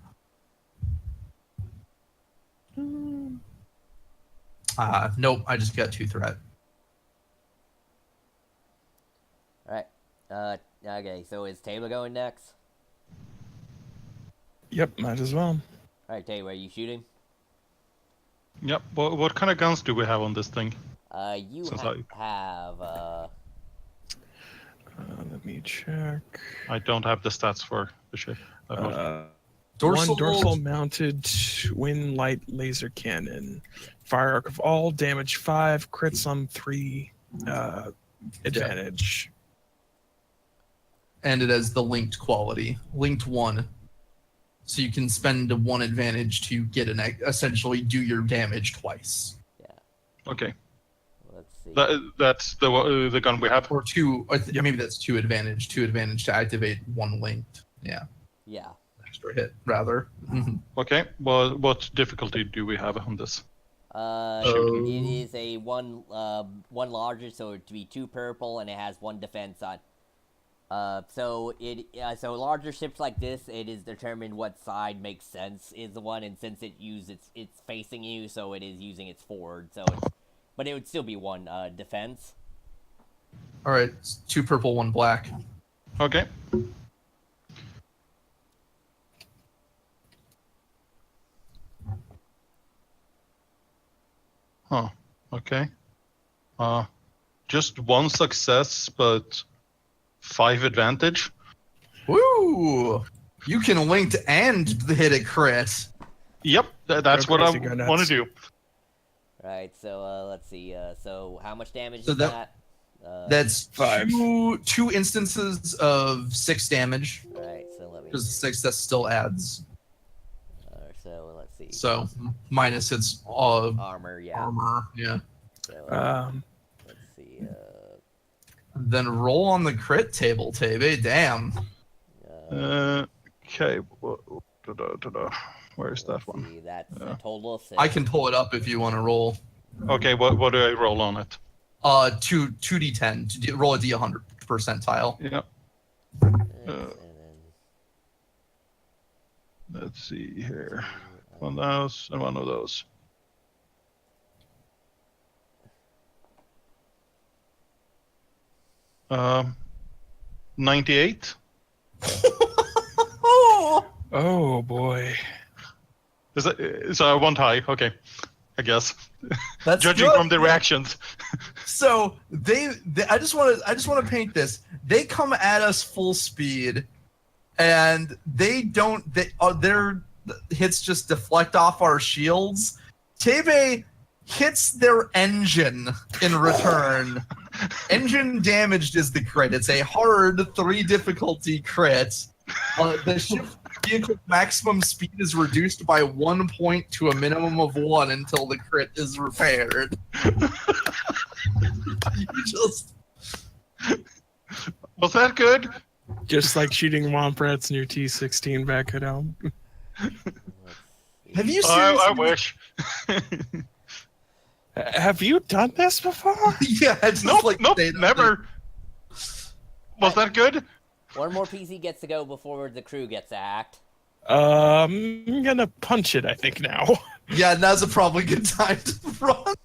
Nope. I just got 2 threat. All right. Okay. So is Taba going next? Yep, might as well. All right, Taba, are you shooting? Yep. What kind of guns do we have on this thing? You Since have Let me check. I don't have the stats for the ship. Dorsal- One dorsal mounted twin light laser cannon. Fire arc of all, damage 5, crits on 3, advantage. And it has the linked quality, linked 1. So you can spend 1 advantage to get essentially do your damage twice. Okay. let's see. That's the gun we have. Or 2, maybe that's 2 advantage. 2 advantage to activate 1 linked. Yeah. Yeah. Extra hit, rather. Okay. Well, what difficulty do we have on this? It is a one larger, so it would be 2 purple, and it has 1 defense on. So larger ships like this, it is determined what side makes sense is the one, and since it's facing you, so it is using its forward. But it would still be 1 defense. All right. It's 2 purple, 1 black. Okay. Huh. Okay. Just 1 success, but 5 advantage. Woo! You can linked and hit a crit. Yep, that's Go what I crazy, go want to nuts. do. Right. So let's see. So how much damage So is that? That's 5. two instances of 6 damage. Right. So let me. Because 6 that still adds. So let's see. So minus its Armor. Yeah. armor. Yeah. So, let's see. Then roll on the crit table, Tebe. Damn. Okay. Where's that let's one? see, that's a total of 6. I can pull it up if you want to roll. Okay. What do I roll on it? 2d10. Roll a d100 percentile. Yeah. And then, Let's see here. 1 of those and 1 of those. Um, 98. Oh boy. Is that so? 1 high. Okay. I guess. That's Judging good. from the reactions. So I just want to paint this. They come at us full speed, and their hits just deflect off our shields. Tebe hits their engine in return. Engine damaged is the crit. It's a hard 3 difficulty crit. The ship vehicle maximum speed is reduced by 1 point to a minimum of 1 until the crit is repaired. You just... Was that good? Just like shooting womp rats in your T16 back at home. Have you seriously? I wish. Have you done this before? Yeah, it's Nope, like nope, they- never. Was that good? One more PC gets to go before the crew gets to act. I'm gonna punch it, I think, now. Yeah, now's a probably good time to run.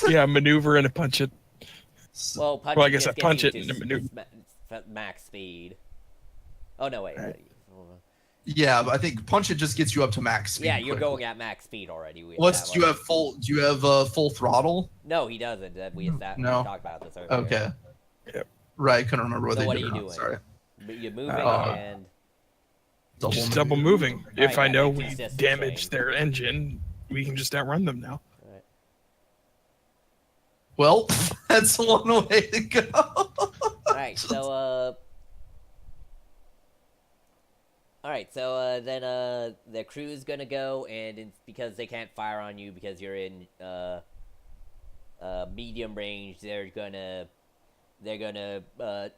Yeah, maneuver and a punch it. Well, punch Well, I it guess just I gets punch you it to and maneuver. max speed. Oh no, wait. Right. Yeah, but I think punch it just gets you up to max speed. Yeah, you're quickly. going at max speed already. We Do you established. have full? Do you have full throttle? No, he doesn't. We established. No. We talked about this earlier. Okay. Yep. Right, I couldn't remember what So they what did are you or not, doing? Sorry. But you're moving and Just double moving. If I Alright, know that we makes sense. damage their engine, we can just outrun them now. Well, that's one way to go. Alright, so then the crew's gonna go, and it's because they can't fire on you because you're in medium range, they're gonna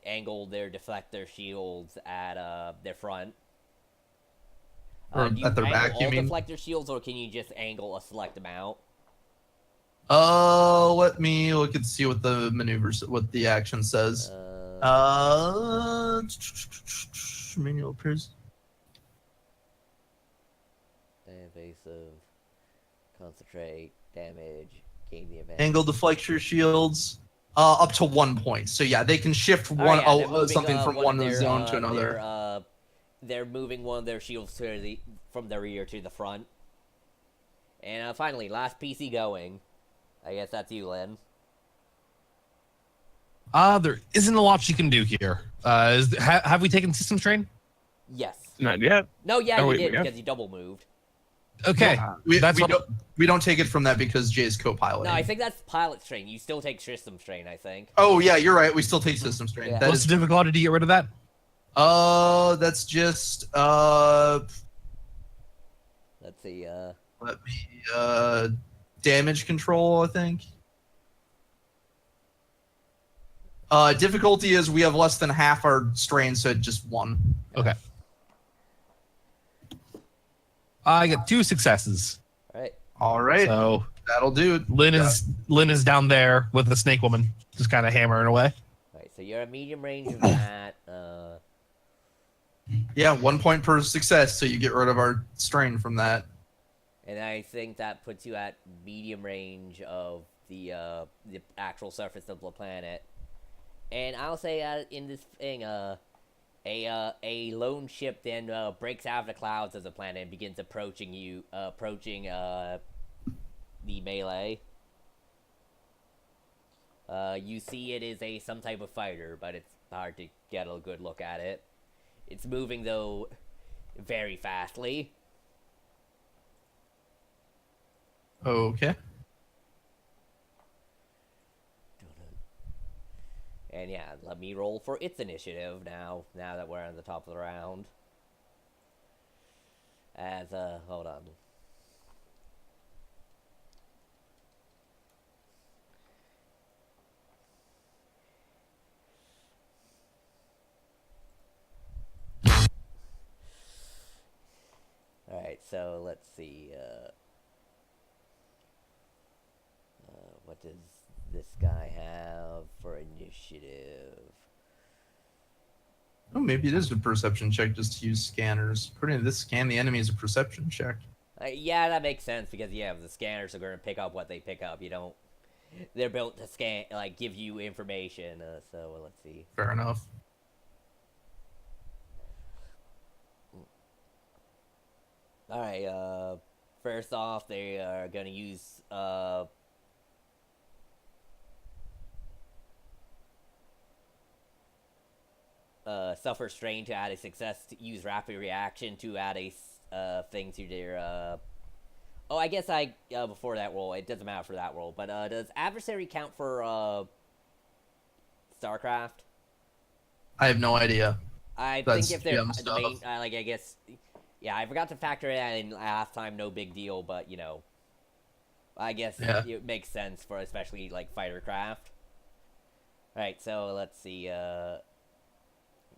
angle their deflector shields at their front. Or Do you at their angle back, you all mean? deflector shields, or can you just angle a select amount? Let me look and see what the maneuvers, what the action says. Manual appears. Evasive, concentrate, damage, gain the advantage. Angle deflector shields. Up to 1 point. So yeah, they can shift one they're moving, something from one one of their, zone to another. They're moving one of their shields from the rear to the front. And finally, last PC going. I guess that's you, Lynn. There isn't a lot you can do here. Have we taken system strain? Yes. Not yet. No, yeah, Oh, you wait, did we have- because you double moved. Okay, that's what. We don't take it from that because Jay's co-pilot. No, I think that's pilot strain. You still take system strain, I think. Oh yeah, you're right. We still take system strain. Yeah. That What's is. the difficulty to get rid of that? That's just Let's see. Let me damage control. I think. Difficulty is we have less than half our strain, so just 1. Okay. I get 2 successes. All right. All right, So that'll do. Lynn is down there with the snake woman, just kind of hammering away. All right. So you're at medium range of that. Yeah, 1 point per success, so you get rid of our strain from that. And I think that puts you at medium range of the actual surface of the planet. And I'll say in this thing, a lone ship then breaks out of the clouds of the planet and begins approaching the melee. You see it is some type of fighter, but it's hard to get a good look at it. It's moving, though, very fastly. Okay. And yeah, let me roll for its initiative now that we're on the top of the round. Hold on. Alright, so let's see, what does this guy have for initiative? Oh, maybe it is a perception check just to use scanners. According to this scan, the enemy is a perception check. Yeah, that makes sense because the scanners are going to pick up what they pick up. They're built to scan, like give you information. So let's see. Fair enough. All right, First off, they are gonna use suffer strain to add a success to use rapid reaction to add a thing to their Oh, I guess before that roll, it doesn't matter for that roll, but does adversary count for StarCraft? I have no idea. I That's think if they're GM the main, stuff. I guess, yeah, I forgot to factor it in last time. No big deal, but you know, I guess Yeah. it makes sense for especially like fighter craft. All right, so let's see.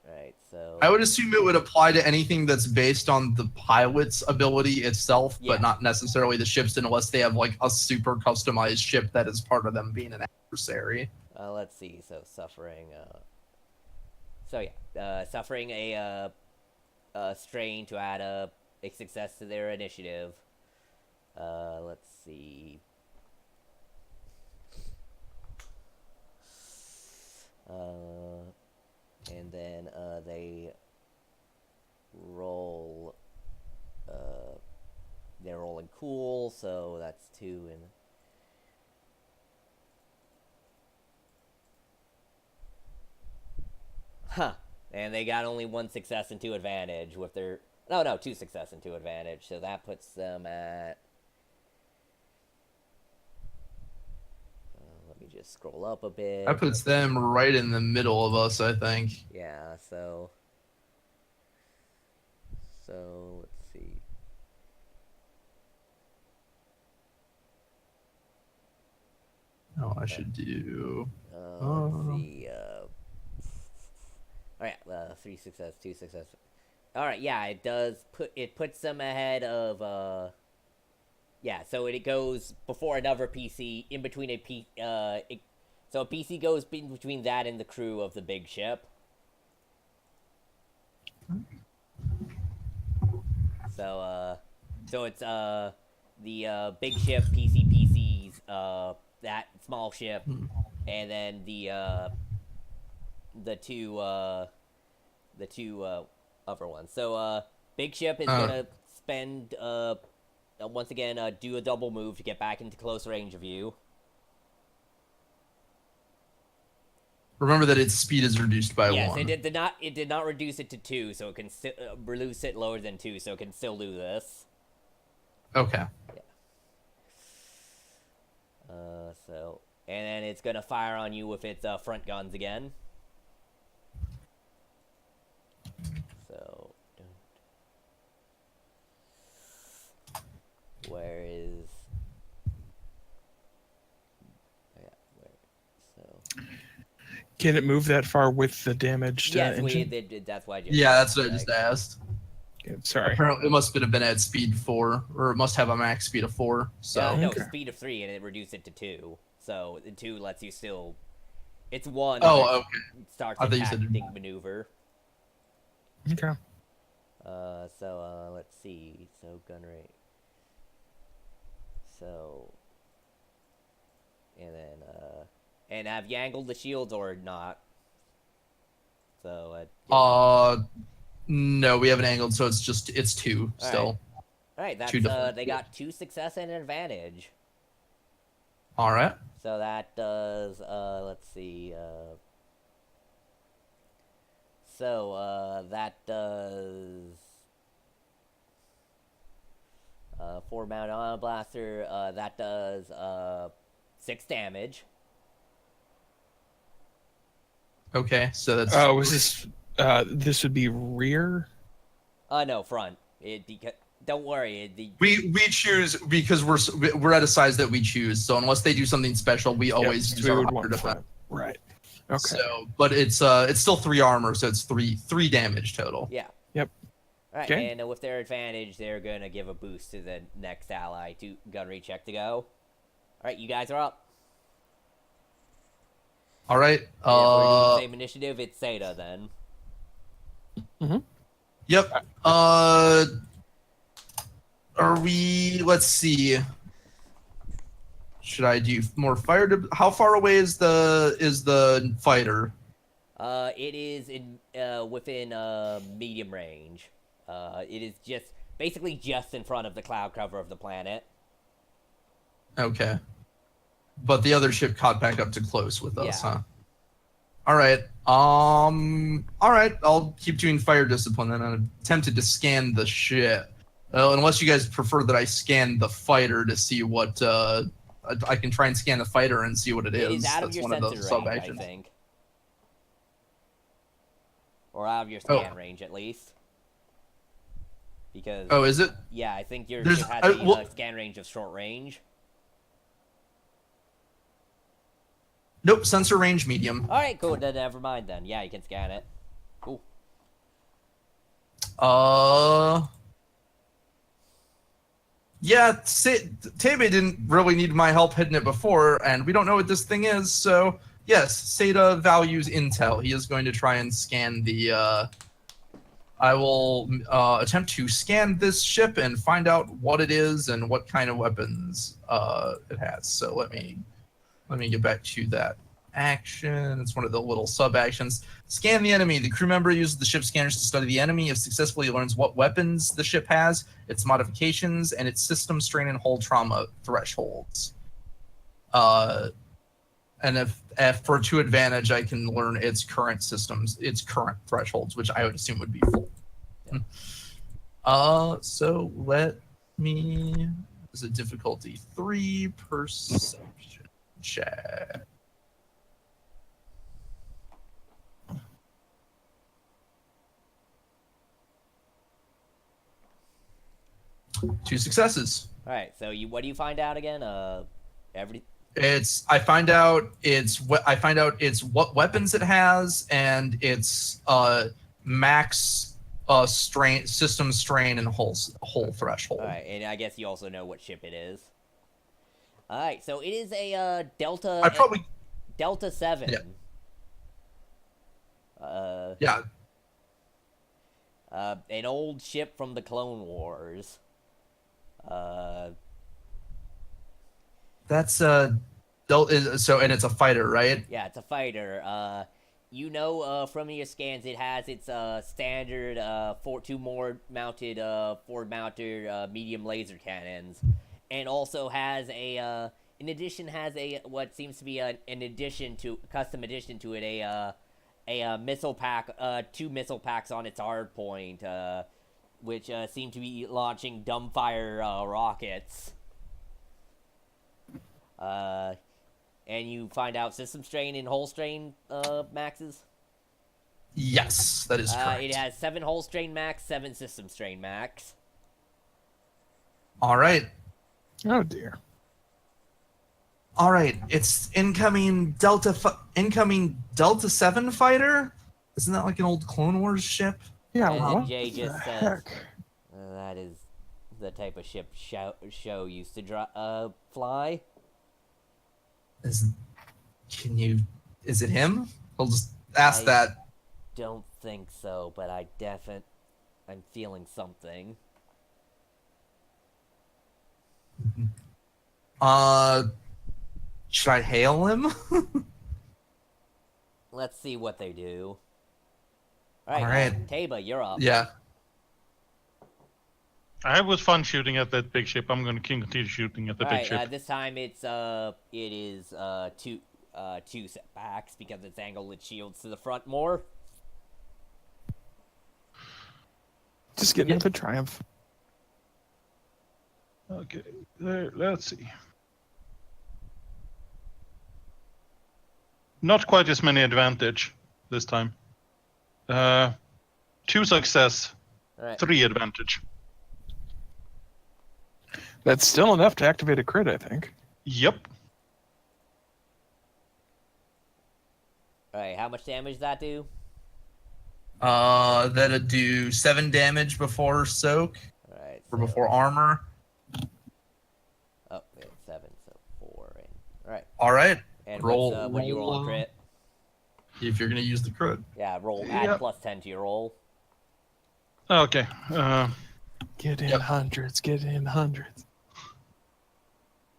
Right, so I would assume it would apply to anything that's based on the pilot's ability itself, Yeah. but not necessarily the ships, unless they have like a super customized ship that is part of them being an adversary. let's see. So suffering. So yeah, suffering a strain to add a success to their initiative. Let's see. And then they roll. They're rolling cool, so that's 2 and. Huh. And they got only 1 success and 2 advantage with their. No, 2 success and 2 advantage. So that puts them at. Let me just scroll up a bit. That puts them right in the middle of us, I think. Yeah, so. So, let's see. Oh, I should do. Let's see. Alright, 3 success, 2 success. Alright, yeah, it does puts them ahead of, yeah, so it goes before another PC, in between so a PC goes in between that and the crew of the big ship. So it's, the big ship, PCs, that small ship, and then the two other ones. So big ship is gonna spend once again do a double move to get back into close range of you. Remember that its speed is reduced by Yes, 1. it did not reduce it to 2, so it can reduce it lower than 2, so it can still do this. Okay. Yeah. So and then it's gonna fire on you with its front guns again. So, where is? Yeah, where? So. Can it move that far with the damaged Yes, engine? that's why. Yeah, that's what I just asked. Yeah, sorry. Apparently, it must have been at speed 4, or it must have a max speed of 4. So No, Okay. speed of 3, and it reduced it to 2. So the 2 lets you still. It's 1. Oh, okay. Starts I thought you said- attacking maneuver. Okay. So let's see. So gun rate. So. And then and have you angled the shields or not? So no, we haven't angled, so it's 2 still. All right, that's 2 different they got 2 success and an advantage. All right. So that does let's see. So that does 4 mount on blaster. That does 6 damage. Okay, so that's. Oh, was this? This would be rear. No, front. Don't worry. We choose because we're at a size that we choose. So unless they do something special, we always Yep, use we our would higher want defense. front. Right. Okay. So, but it's still 3 armor, so it's three damage total. Yeah. Yep. All right, Okay. and with their advantage, they're gonna give a boost to the next ally to gunnery check to go. All right, you guys are up. All right. And if we're doing the same initiative, it's Seda then. Yep. Are we? Let's see. Should I do more fire? How far away is the fighter? It is in within medium range. It is just basically just in front of the cloud cover of the planet. Okay. But the other ship caught back up to close with us, Yeah. huh? All right. All right. I'll keep doing fire discipline, and I'm tempted to scan the ship. Unless you guys prefer that I scan the fighter to see what. I can try and scan the fighter and see what it is. It is out of That's your one of sensor those range, sub-actions. I think. Or out of your Oh. scan range, at least. Because... Oh, is it? Yeah, I think your There's- ship has well- a scan range of short range. Nope. Sensor range medium. Alright, cool. Then never mind then. Yeah, you can scan it. Cool. Yeah, Tebe didn't really need my help hitting it before, and we don't know what this thing is, so yes, Seda values intel. He is going to try and scan the, I will attempt to scan this ship and find out what it is and what kind of weapons it has. So let me get back to that action. It's one of the little sub-actions. Scan the enemy. The crew member uses the ship scanners to study the enemy. If successfully, learns what weapons the ship has, its modifications, and its system strain and hull trauma thresholds. And if for 2 advantage, I can learn its current thresholds, which I would assume would be full. Yeah. So let me. Is it difficulty 3 perception check? Two successes. All right. So what do you find out again? I find out it's what weapons it has and its max system strain and hull threshold. All right, and I guess you also know what ship it is. All right. So it is a Delta. I probably Delta 7. Yeah. Yeah. An old ship from the Clone Wars. That's so, and it's a fighter, right? Yeah, it's a fighter. You know, from your scans, it has its standard forward mounted medium laser cannons, and also has a in addition has a what seems to be a custom addition to it, a missile pack, 2 missile packs on its hard point, which seem to be launching dumbfire rockets. And you find out system strain and hull strain maxes. Yes, that is correct. It has 7 hull strain max, 7 system strain max. All right. Oh dear. All right. It's incoming Delta 7 fighter. Isn't that like an old Clone Wars ship? Yeah. And What Jay the just says, heck? that is the type of ship show used to fly. Is it him? I'll just ask that. Don't think so, but I'm feeling something. Should I hail him? Let's see what they do. All All right. right. Taba, you're up. Yeah. I was fun shooting at that big ship. I'm going to continue shooting at the big ship. This time it is two setbacks because it's angled its shields to the front more. Just getting up a triumph. Okay, there. Let's see. Not quite as many advantage this time. 2 success, All right. 3 advantage. That's still enough to activate a crit, I think. Yep. All right. How much damage does that do? That'd do 7 damage before soak All right. or before armor. Oh, wait, 7, so 4. And, all right. All right. And Roll- what do you roll on roll, crit? If you're gonna use the crit. Yeah, roll. Add Yep. plus 10 to your roll. Okay. Get in Yep. hundreds. Get in hundreds.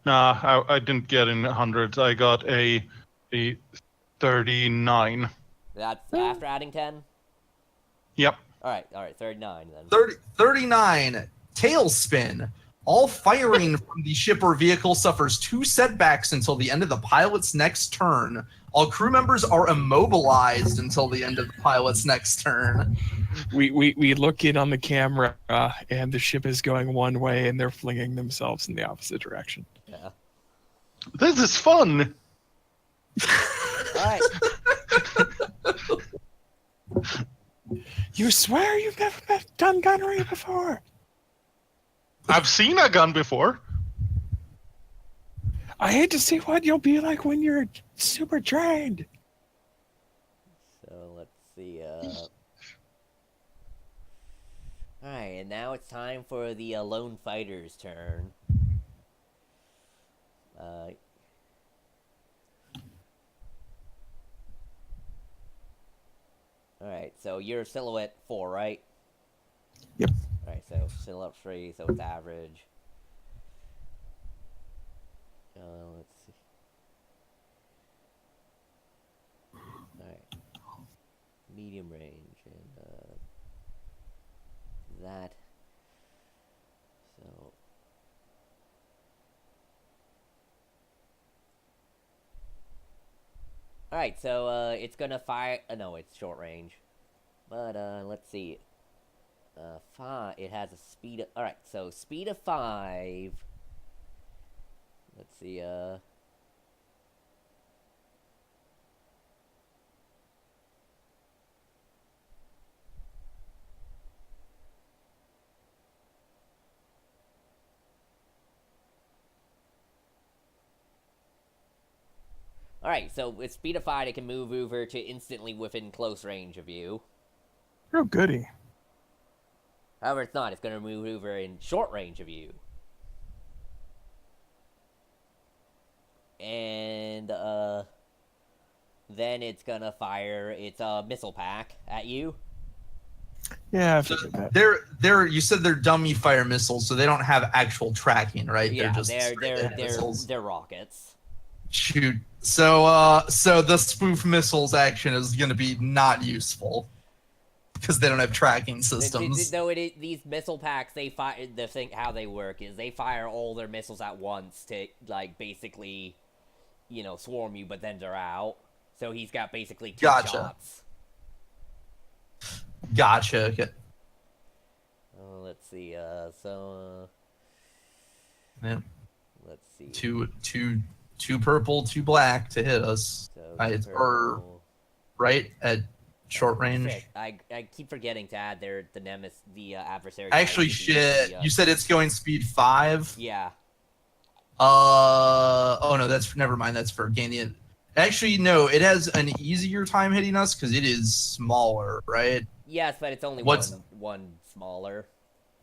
Nah, I didn't get in hundreds. I got a 39. That's after adding 10. Yep. All right. 39 then. 39. Tailspin. All firing from the ship or vehicle suffers 2 setbacks until the end of the pilot's next turn. All crew members are immobilized until the end of the pilot's next turn. We look in on the camera, and the ship is going one way, and they're flinging themselves in the opposite direction. Yeah. This is fun. Alright. You swear you've never done gunnery before? I've seen a gun before. I hate to see what you'll be like when you're super trained. So let's see, Alright, and now it's time for the lone fighter's turn. Alright, so you're silhouette 4, right? Yep. Alright, so silhouette 3, so it's average. Let's see. Alright. Medium range, and, that. So. Alright, so, it's gonna fire. No, it's short range. But, let's see. It has a speed of. Alright, so speed of 5. Let's see, Alright, so with speed of 5, it can move over to instantly within close range of you. Oh, goody. However, it's not. It's going to move over in short range of you. And, then it's going to fire its missile pack at you. Yeah, I figured that. You said they're dummy fire missiles, so they don't have actual tracking, right? Yeah, they're just missiles. they're rockets. Shoot. So the spoof missiles action is going to be not useful because they don't have tracking systems. These missile packs, they fire. The thing how they work is they fire all their missiles at once to like basically, swarm you, but then they're out. So he's got basically 2 shots. Gotcha. Okay. Let's see. Yeah. Let's see. Two purple, 2 black to hit us. So Or right at short range. Shit, I keep forgetting to add the adversary. Actually, shit. You said it's going speed 5. Yeah. Oh no, never mind. That's for gaining it. Actually, no. It has an easier time hitting us because it is smaller, right? Yes, but it's only one smaller.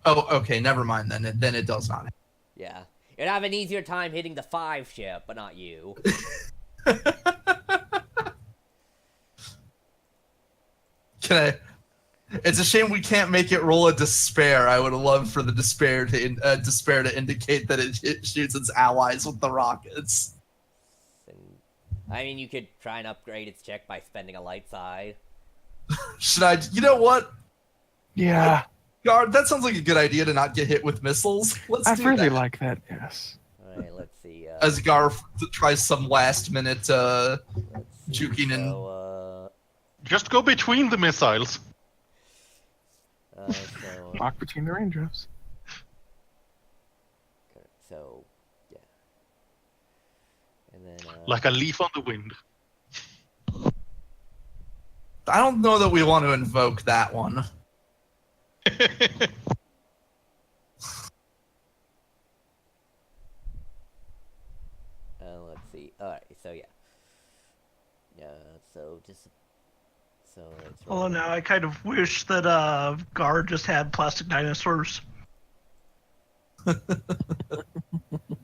Oh, okay. Never mind. Then it does not. Yeah. It'd have an easier time hitting the 5 ship, but not you. It's a shame we can't make it roll a despair. I would have loved for the despair to indicate that it shoots its allies with the rockets. I mean, you could try and upgrade its check by spending a light side. Should I? You know what? Yeah. Guard, that sounds like a good idea to not get hit with missiles. I really like that, yes. Alright, let's see. As Garf tries some last minute juking in. Just go between the missiles. Walk between the raindrops. So, yeah. And then, Like a leaf on the wind. I don't know that we want to invoke that one. let's see. Alright, so yeah. So it's Well, now I kind of wish that Gar just had plastic dinosaurs.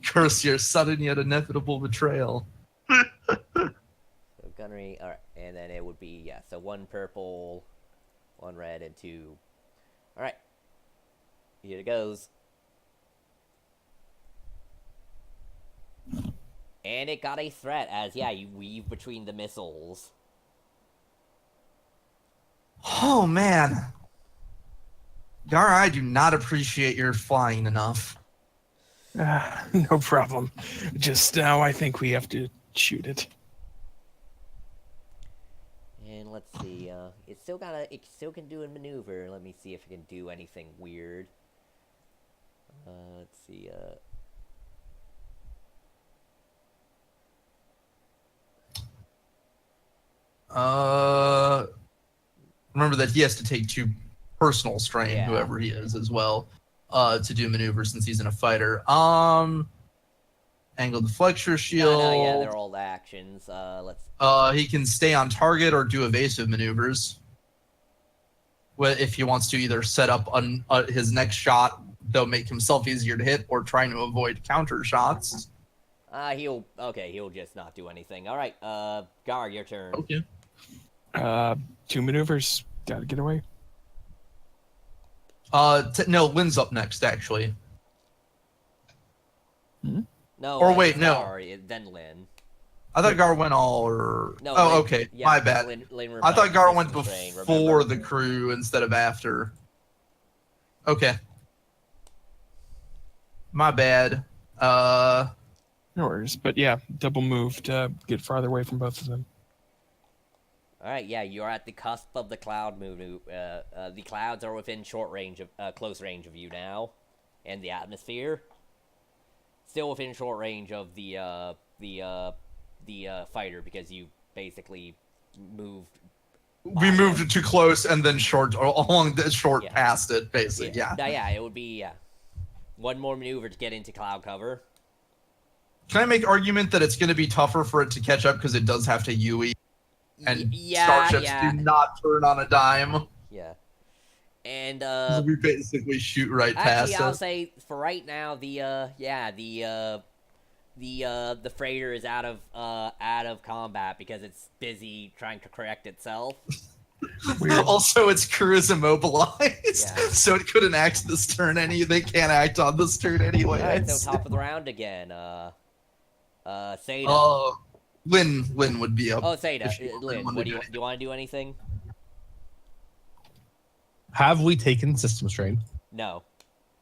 Curse your sudden yet inevitable betrayal. So gunnery, alright, and then it would be, so 1 purple, 1 red, and 2. Alright. Here it goes. And it got a threat as, you weave between the missiles. Oh, man. Gara, I do not appreciate your flying enough. No problem. Just now, I think we have to shoot it. And let's see. It still can do a maneuver. Let me see if it can do anything weird. Let's see. Remember that he has to take 2 personal strain, Yeah. whoever he is, as well, to do maneuvers since he's in a fighter. Angle deflector shield. No, yeah, they're all actions. Let's. He can stay on target or do evasive maneuvers. Well, if he wants to either set up his next shot, they'll make himself easier to hit, or trying to avoid counter shots. He'll just not do anything. All right, Gar, your turn. Okay. 2 maneuvers. Gotta get away. No, Lynn's up next, actually. No. Or wait, no. Gar, then Lynn. I thought Gar went all, or... No. Oh, Lynn, okay. yeah, My bad. Lynn I thought Gar went resistance train, before remember? the crew instead of after. Okay. My bad. No worries. But yeah, double move to get farther away from both of them. All right, yeah, you're at the cusp of the cloud move. The clouds are within close range of you now, and the atmosphere. Still within short range of the fighter, because you basically moved. We moved too close and then along the short Yeah. past it, basically. Yeah. Yeah, it would be one more maneuver to get into cloud cover. Can I make argument that it's going to be tougher for it to catch up because it does have to UE, and Yeah, starships yeah. do not turn on a dime. Yeah. And We basically shoot right past actually, I'll it. say for right now, the freighter is out of combat because it's busy trying to correct itself. Also, its crew is immobilized, Yeah. so it couldn't act this turn. They can't act on this turn anyway. All right, so top of the round again. Seda. Lynn would be up. Oh, Seda. if she Lynn, wanted what to do do you want to do anything? Have we taken system strain? No.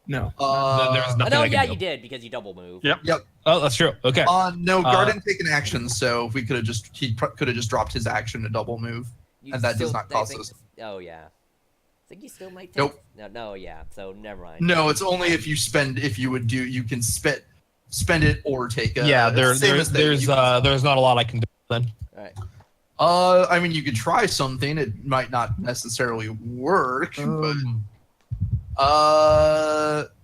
No. Then there's nothing no, I can yeah, do. you did because you double moved. Yep. Oh, that's true. Okay. No, Garden taken action, so we could have just dropped his action to double move. You And that does not I cost think- us. Oh yeah. I think you still might take. Nope. No, yeah. So never mind. No, it's only if you spend. If you would do, you can spend it or take a. Yeah, it's the same as that. there's not a lot I can do then. All right. I mean, you could try something. It might not necessarily work, but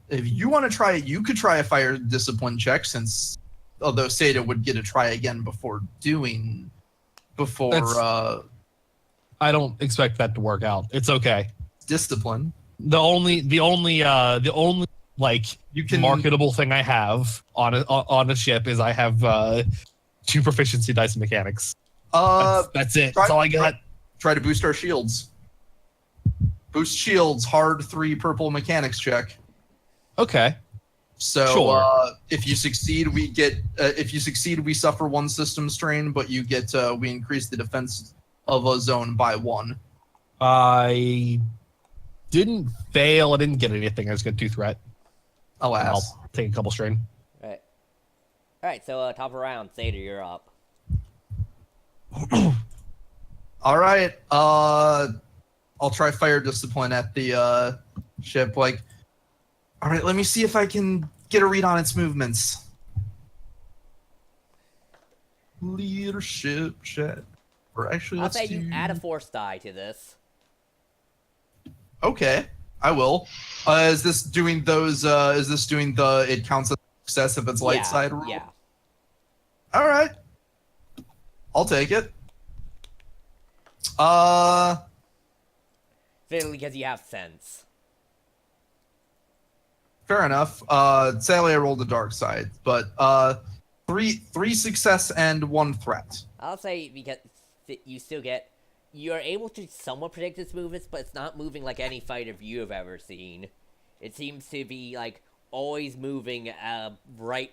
if you want to try it, you could try a fire discipline check. Since although Seda would get a try again before. I don't expect that to work out. It's okay. Discipline. The only like You can marketable thing I have on a ship is I have 2 proficiency dice in mechanics. That's it. That's all I got. Try to boost our shields. Boost shields, hard 3 purple mechanics check. Okay. So Sure. if you succeed, we get. If you succeed, we suffer 1 system strain, but you get. We increase the defense of a zone by 1. I didn't fail. I didn't get anything. I just got 2 threat. Alas. I'll take a couple strain. All right. So top of round, Seda, you're up. All right. I'll try fire discipline at the ship. All right. Let me see if I can get a read on its movements. Leadership check. Or actually, I'll let's say do... you add a force die to this. Okay, I will. Is this doing those? Is this doing the? It counts as success if it's light side rule. Yeah. All right. I'll take it. Simply because you have sense. Fair enough. Sadly, I rolled the dark side, but three success and 1 threat. I'll say because you still get. You are able to somewhat predict its movements, but it's not moving like any fighter you have ever seen. It seems to be always moving right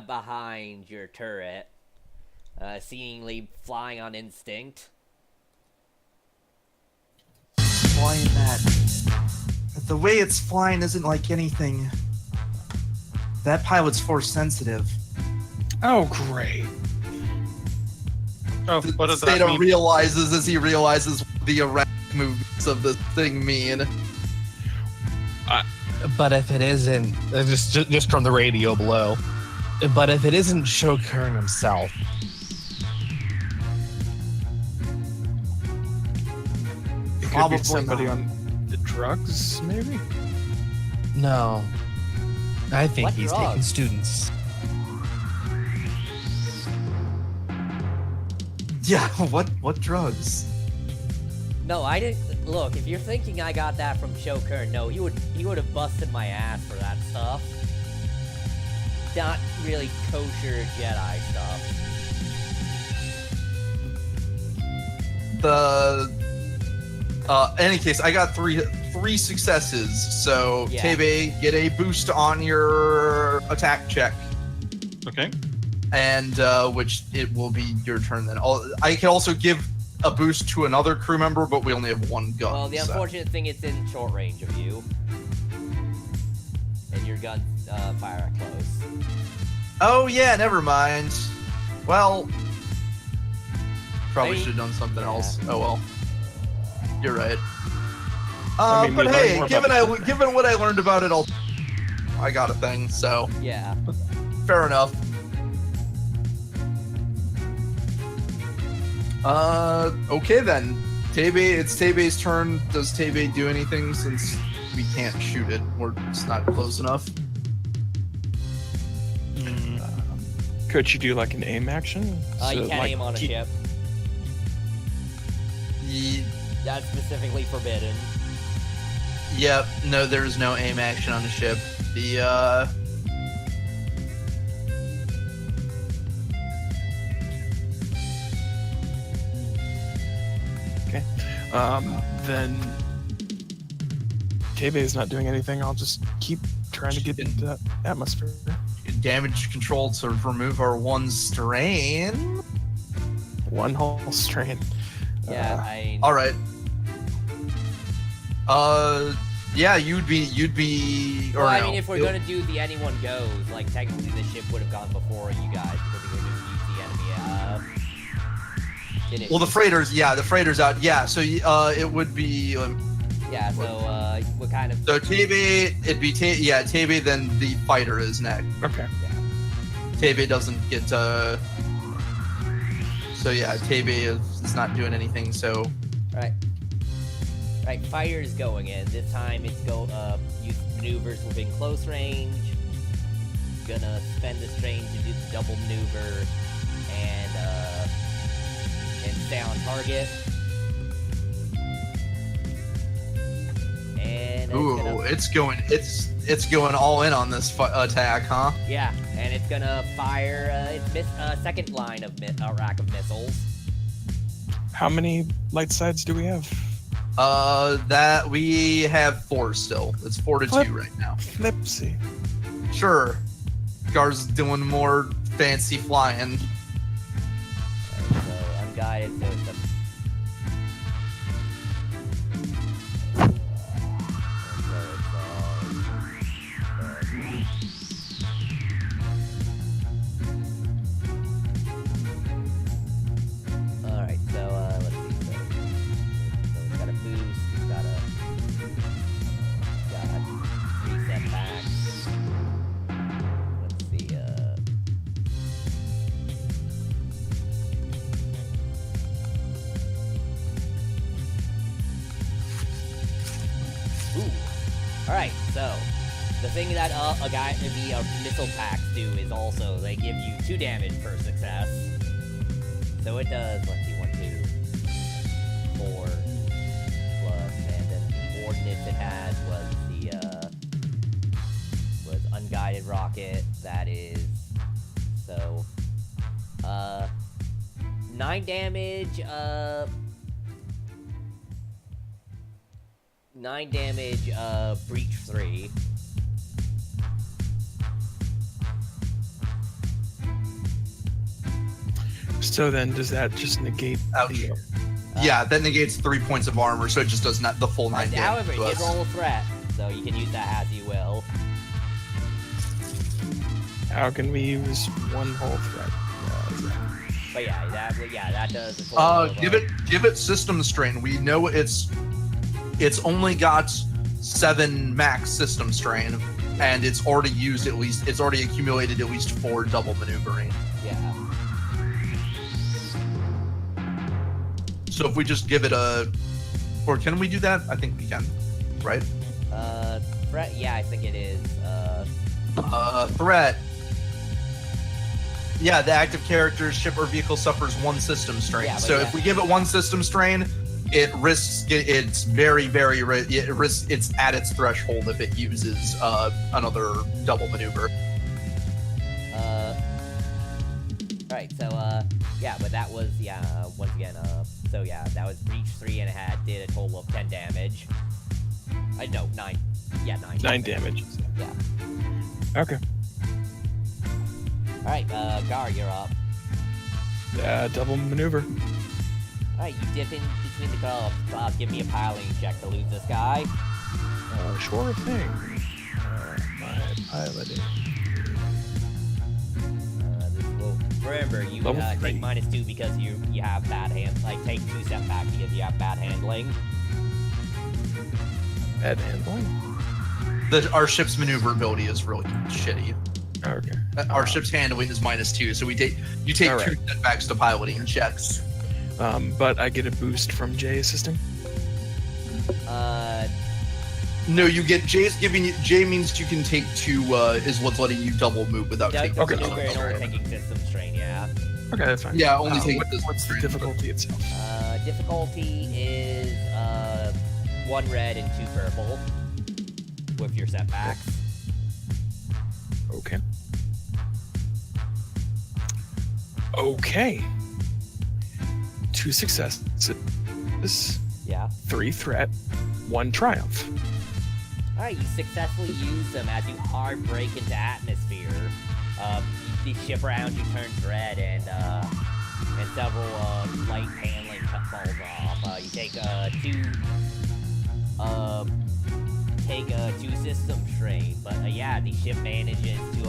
behind your turret, seemingly flying on instinct. Flying that The way it's flying isn't like anything. That pilot's force sensitive. Oh, great. Oh, what does that Stato mean? realizes as he realizes what the erratic movements of this thing mean. But if it isn't, just from the radio below. But if it isn't Shokern himself, It could Probably be somebody not. on the drugs, maybe? no. I think What he's drugs? taking students. Yeah, what drugs? No, I didn't. Look, if you're thinking I got that from Shokern, no, he would have busted my ass for that stuff. Not really kosher Jedi stuff. Any case, I got three successes. So Yeah. Tebe, get a boost on your attack check, Okay. and which it will be your turn then. I can also give a boost to another crew member, but we only have one gun. Well, the so. unfortunate thing, it's in short range of you. And your guns fire at close. Oh yeah, never mind. Well, probably I- should have done something yeah. else. Oh well. You're right. I mean, But we learned hey, more given about the- given what I learned about it, I got a thing. So Yeah. fair enough. Okay then. It's Tebe's turn. Does Tebe do anything since we can't shoot it? It's not close enough. Could you do like an aim action? You So, can't like, aim on a keep- ship. That's specifically forbidden. Yep. No, there's no aim action on the ship. Then Tebe is not doing anything. I'll just keep trying to get into that atmosphere. Damage control to remove our one strain. One whole strain. Yeah, I. All right. Yeah, you'd be. Or Well, I no. mean, if we're gonna do the anyone goes, like technically the ship would have gone before you guys because we would have used the enemy. Well, the freighter's out. Yeah, so it would be. Yeah, so what kind of? So Tebe, it'd be Tebe. Then the fighter is next. Okay. Tebe doesn't get. So yeah, Tebe is not doing anything. So Right, fire's going in. This time it's use maneuvers within close range. Gonna spend the strain to do the double maneuver and stay on target. And it's going all in on this attack, huh? yeah, and it's gonna fire its second line of rack of missiles. How many light sides do we have? That we have 4 still. It's 4-2 What? right now. Flipsy. Sure. Gar's doing more fancy flying. So unguided, so it's a Alright, so let's see. So it's got a boost, it's got 3 setbacks. Let's see, Ooh. Alright, so the thing that the missile packs do is also they give you 2 damage per success. So it does, let's see, 1, 2, 4 plus, and then the ordnance it has was unguided rocket. That is, so 9 damage. 9 damage. Breach 3. So then, does that just negate Ouch. the? Yeah, that negates 3 points of armor, so it just does not the full 9 damage. However, it to did us. roll a threat. so you can use that as you will. How can we use one whole threat? But yeah, that does a total give it system strain. We know it's only got 7 max system strain, and it's already accumulated at least 4 double maneuvering. Yeah. So if we just give it or can we do that? I think we can, right? Threat. Yeah, I think it is. Threat. Yeah, the active character's ship or vehicle suffers 1 system strain. Yeah, so if we give it 1 system strain, it risks it's at its threshold if it uses another double maneuver. Right. So yeah, but that was once again so yeah, that was breach 3 and it did a total of 10 damage. No, 9. Yeah, 9. 9 damage. Yeah. Okay. Alright, Gar, you're up. Double maneuver. Alright, you dip in between the gloves. Give me a piloting check to lose this guy. Sure thing. My piloting. Remember, you Level take 3. -2 because you have bad hands. Like, take 2 setback because you have bad handling. Bad handling. Our ship's maneuverability is really shitty. Okay. Our ship's handling is -2, so you take All 2 right. setbacks to piloting checks. But I get a boost from Jay assisting. No, you get Jay's giving you. Jay means you can take 2. Is what's letting you double move without taking. Okay. Maneuver and only taking system strain, yeah. Okay, that's fine. Yeah, only taking. What's the difficulty itself? Difficulty is 1 red and 2 purple with your setbacks. Okay. Okay. 2 successes, Yeah. 3 threat, 1 triumph. Alright, you successfully use them as you hard break into atmosphere. The ship around you turns red and several light handling falls off. You take 2 system strain, but yeah, the ship manages to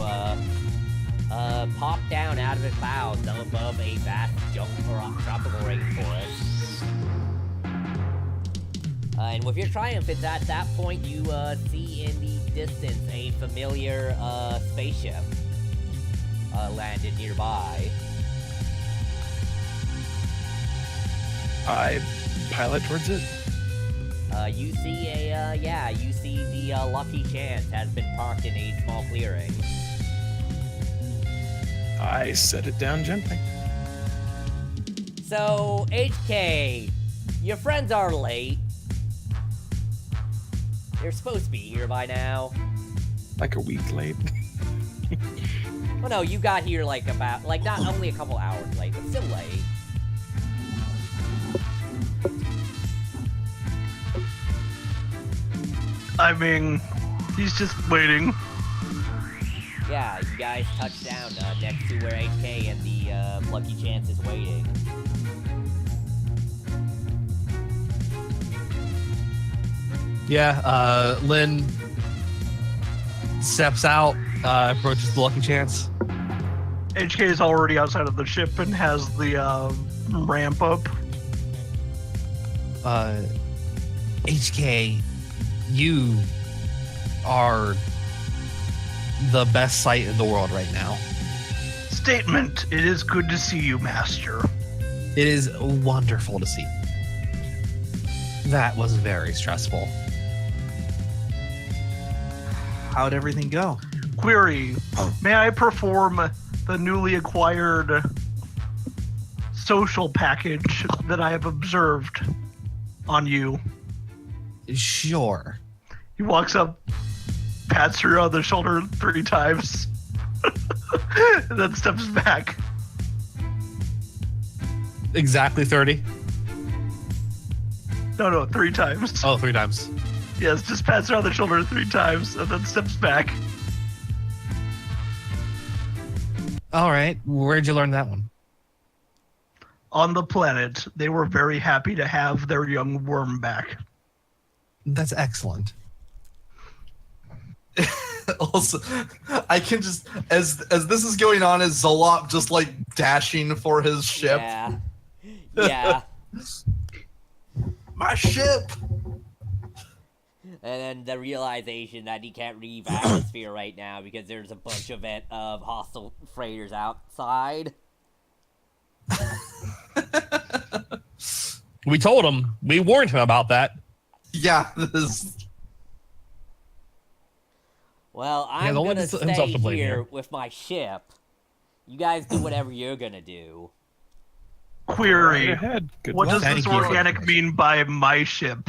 pop down out of the clouds above a vast tropical rainforest. And with your triumph, it's at that point you see in the distance a familiar spaceship landed nearby. I pilot towards it. You see the Lucky Chance has been parked in a small clearing. I set it down gently. So, HK, your friends are late. They're supposed to be here by now. Like a week late. Well, no, you got here not only a couple hours late, but still late. I mean, he's just waiting. Yeah, you guys touched down next to where HK and the Lucky Chance is waiting. Yeah, Lynn steps out, approaches the Lucky Chance. HK is already outside of the ship and has the ramp up. HK, you are the best sight in the world right now. Statement. It is good to see you, Master. It is wonderful to see. That was very stressful. How'd everything go? Query. May I perform the newly acquired social package that I have observed on you? Sure. He walks up, pats her on the shoulder 3 times, and then steps back. Exactly 30? No, 3 times. Oh, 3 times. Yes, just pats her on the shoulder 3 times, and then steps back. All right. Where'd you learn that one? On the planet, they were very happy to have their young worm back. That's excellent. Also, I can just as this is going on, is Zolop just like dashing for his ship? Yeah. Yeah. My ship. And then the realization that he can't leave atmosphere right now because there's a bunch of hostile freighters outside. We told him. We warned him about that. Yeah, this. Well, Yeah, I'm the one gonna that's himself stay to blame here here. with my ship. You guys do whatever you're gonna do. Query. Right ahead. Good What luck. does this Thank you. organic mean by my ship?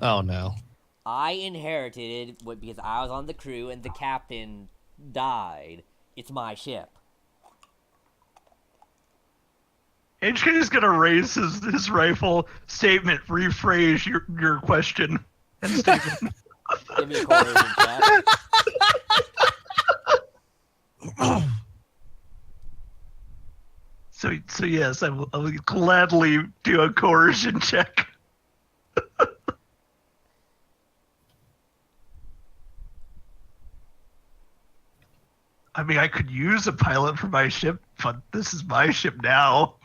Oh no. I inherited it because I was on the crew and the captain died. It's my ship. HK is gonna raise his rifle. Statement. Rephrase your question and statement. Give me a coercion check. So yes, I will gladly do a coercion check. I mean, I could use a pilot for my ship, but this is my ship now.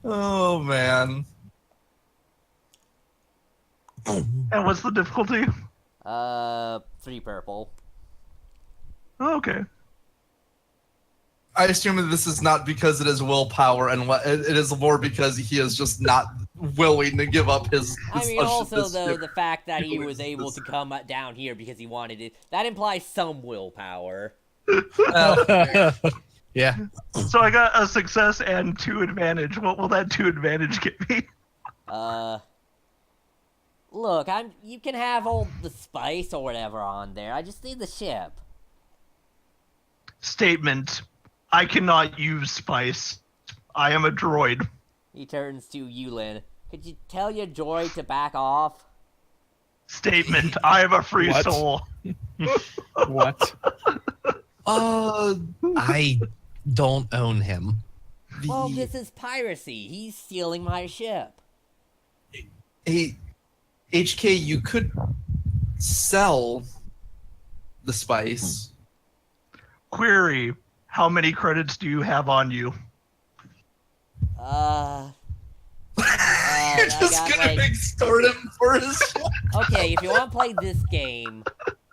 Oh man. And what's the difficulty? 3 purple. Oh, okay. I assume that this is not because it is willpower, and it is more because he is just not willing to give up his. I mean, also, though, ship. the fact that he was able to come down here because he wanted it, that implies some willpower. Yeah. So I got a success and 2 advantage. What will that 2 advantage get me? Look, you can have all the spice or whatever on there. I just need the ship. Statement. I cannot use spice. I am a droid. He turns to Yulin. Could you tell your droid to back off? Statement. I am a free What? soul. What? I don't own him. Well, this is piracy. He's stealing my ship. Hey, HK, you could sell the spice. Query. How many credits do you have on you? You're just I got, gonna like- extort him for his. Okay, if you want to play this game,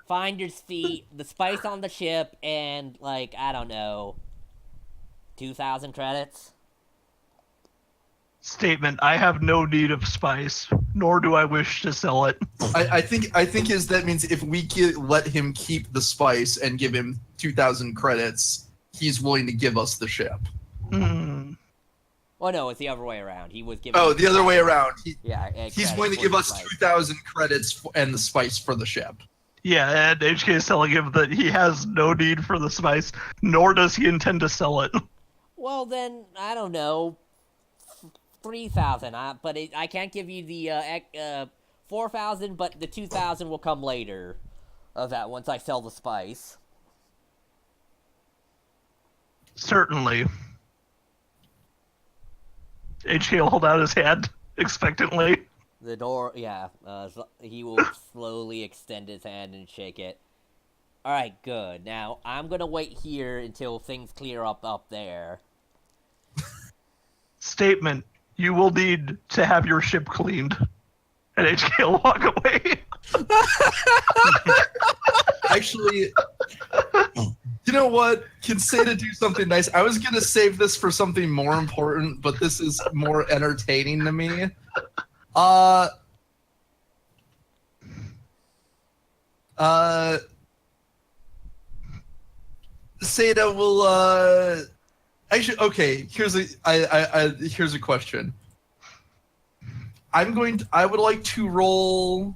find your the spice on the ship, and, like, I don't know, 2,000 credits? Statement. I have no need of spice, nor do I wish to sell it. I think that means if we let him keep the spice and give him 2,000 credits, he's willing to give us the ship. Hmm. Well, no, it's the other way around. He was giving. Oh, the other way around. Yeah, He's credits willing to for give the us spice. 2,000 credits and the spice for the ship. Yeah, and HK is telling him that he has no need for the spice, nor does he intend to sell it. Well, then, I don't know, 3,000. But I can't give you the 4,000, but the 2,000 will come later. Of that, once I sell the spice. Certainly. HK will hold out his hand expectantly. The door, yeah. He will slowly extend his hand and shake it. Alright, good. Now, I'm gonna wait here until things clear up there. Statement. You will need to have your ship cleaned. And HK will walk away. Actually, you know what? Can Seda do something nice? I was gonna save this for something more important, but this is more entertaining to me. Seda will actually, okay, here's a question. I would like to roll.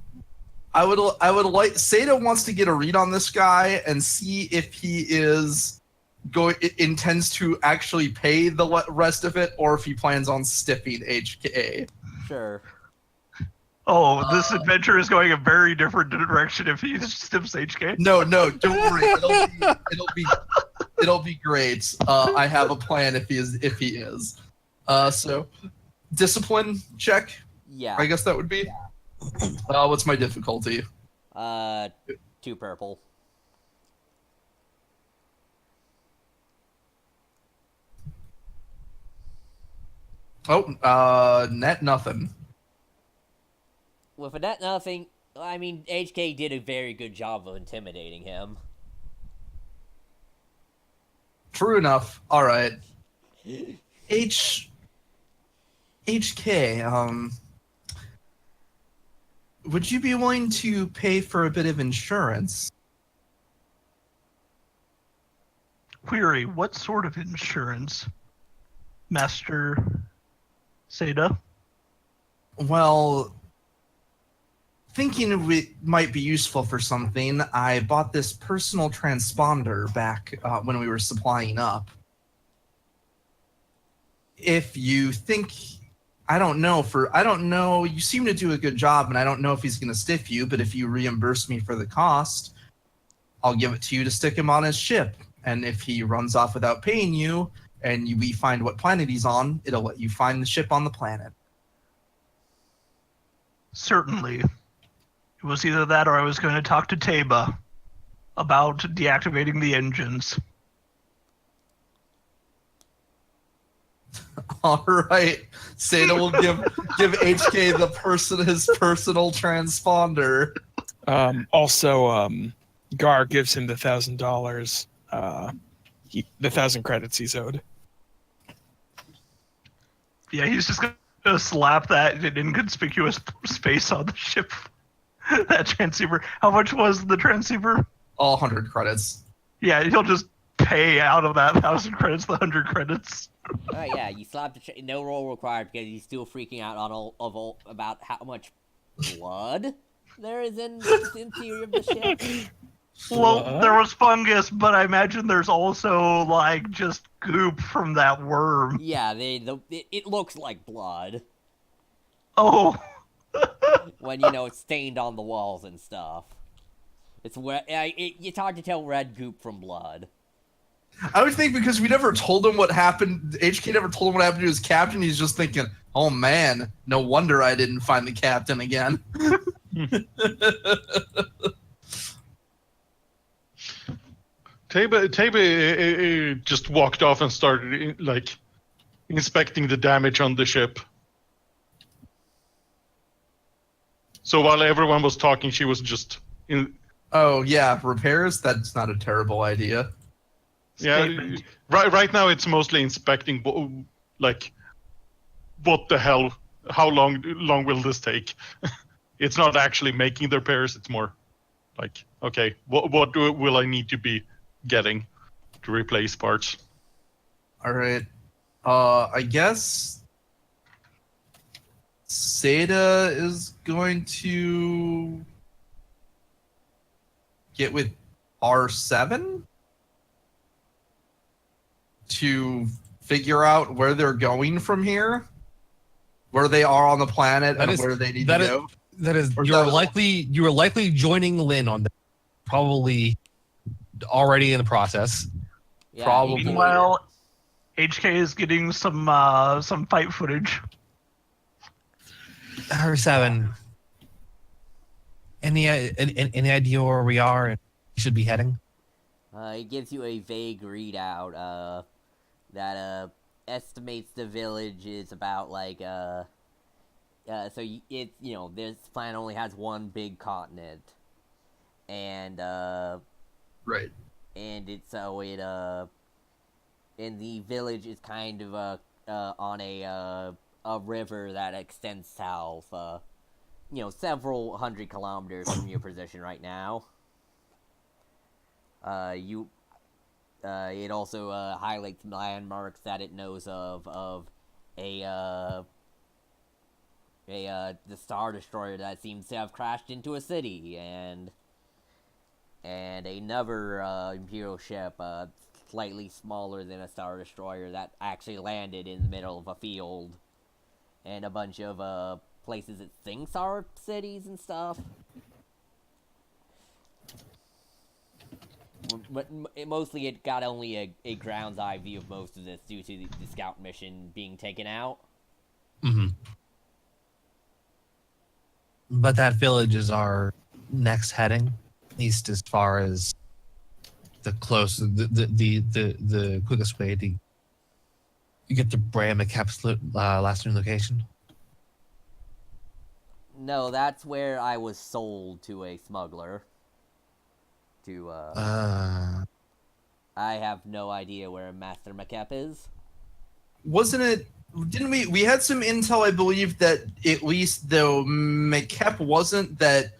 I would like Seda wants to get a read on this guy and see if he intends to actually pay the rest of it, or if he plans on stiffing HK. Sure. Oh, this adventure is going a very different direction if he stiffs HK. No, don't worry. It'll be great. I have a plan if he is. So discipline check. Yeah. I guess that would be. What's my difficulty? 2 purple. Oh, net nothing. With a net nothing, I mean, HK did a very good job of intimidating him. True enough. All right. HK. Would you be willing to pay for a bit of insurance? Query, what sort of insurance, Master Seda? Well, thinking it might be useful for something, I bought this personal transponder back when we were supplying up. If you think, I don't know, you seem to do a good job, and I don't know if he's going to stiff you, but if you reimburse me for the cost, I'll give it to you to stick him on his ship. And if he runs off without paying you, and we find what planet he's on, it'll let you find the ship on the planet. Certainly. It was either that or I was going to talk to Taba about deactivating the engines. All right, Seda will give HK his personal transponder. Also, Gar gives him the $1,000, the 1,000 credits he's owed. Yeah, he's just going to slap that in inconspicuous space on the ship. That transceiver. How much was the transceiver? All 100 credits. Yeah, he'll just pay out of that 1,000 credits the 100 credits. Oh yeah, you slapped no roll required because he's still freaking out on about how much blood there is in the interior of the ship. Well, there was fungus, but I imagine there's also like just goop from that worm. Yeah, it looks like blood. Oh. When it's stained on the walls and stuff. It's hard to tell red goop from blood. I would think because we never told him what happened, HK never told him what happened to his captain, he's just thinking, oh man, no wonder I didn't find the captain again. Taba just walked off and started inspecting the damage on the ship. So while everyone was talking, she was just in. Oh yeah, repairs. That's not a terrible idea. Yeah, right now it's mostly inspecting, what the hell? How long will this take? It's not actually making the repairs. It's more like, okay, what will I need to be getting to replace parts? All right. I guess Seda is going to get with R7 to figure out where they're going from here, where they are on the planet, and where they need to go. That is, you are likely joining Lynn on that. Probably already in the process. Yeah, Probably. Meanwhile, HK is getting some fight footage. R7. Any idea where we are and should be heading? It gives you a vague readout that estimates the village is about so this planet only has one big continent, and Right. and and the village is kind of on a river that extends south, several hundred kilometers from your position right now. It also highlights landmarks that it knows of the Star Destroyer that seems to have crashed into a city, and another Imperial ship, slightly smaller than a Star Destroyer, that actually landed in the middle of a field, and a bunch of places it thinks are cities and stuff. But mostly it got only a ground's eye view of most of this due to the scout mission being taken out. Mm-hmm. But that village is our next heading, at least as far as the quickest way to get to Bram McCap's last known location. No, that's where I was sold to a smuggler. I have no idea where Master McCap is. Wasn't it? Didn't we? We had some intel, I believe, that at least though McCap wasn't that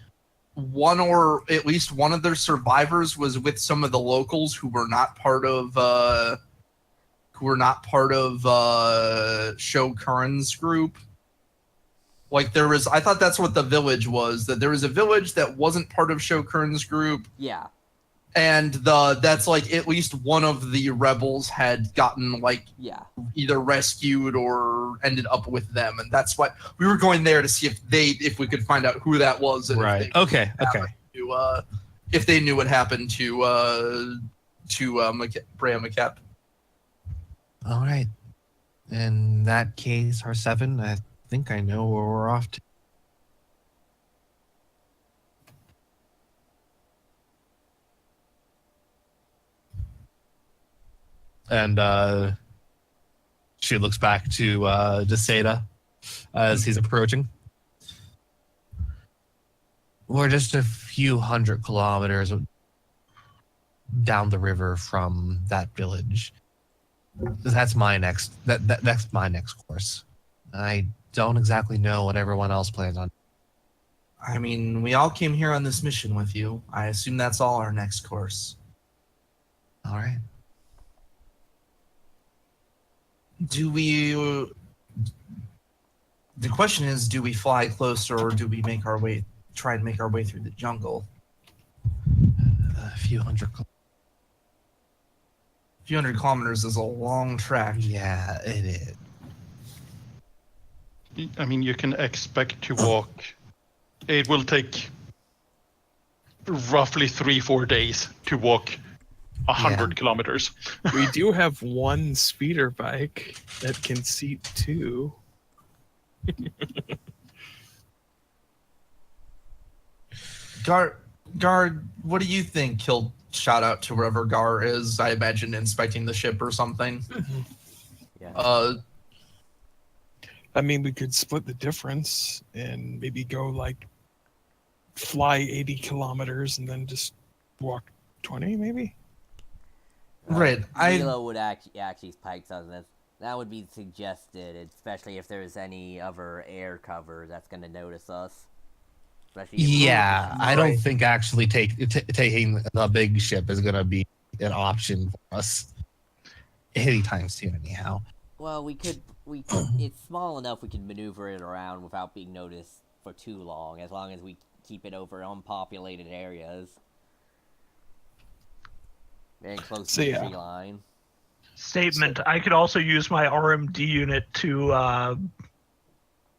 one, or at least one of their survivors was with some of the locals who were not part of Sho Curran's group. Like there was, I thought that's what the village was. That there was a village that wasn't part of Sho Curran's group. Yeah. And that's like at least one of the rebels had gotten like either rescued or ended up with them, and that's what we were going there to see if we could find out who that was. And right. If they knew what happened to Bram McCap. All right. In that case, R7, I think I know where we're off to. And she looks back to Seda as he's approaching. We're just a few 100 kilometers down the river from that village. That's my next. That's my next course. I don't exactly know what everyone else plans on. I mean, we all came here on this mission with you. I assume that's all our next course. All right. Do we? The question is, do we fly closer or do we try and make our way through the jungle? A few hundred kilometers is a long track. Yeah, it is. I mean, you can expect to walk. It will take roughly 3-4 days to walk 100 kilometers. We do have one speeder bike that can seat 2. Gar, what do you think? He'll shout out to wherever Gar is. I imagine inspecting the ship or something. Yeah. I mean, we could split the difference and maybe go like fly 80 kilometers and then just walk 20, maybe. Right. Milo would actually spike on this. That would be suggested, especially if there's any other air cover that's going to notice us. Yeah, I don't think actually taking the big ship is going to be an option for us anytime soon, anyhow. Well, we could. It's small enough we can maneuver it around without being noticed for too long, as long as we keep it over unpopulated areas. Very close to the tree line. Statement. I could also use my RMD unit to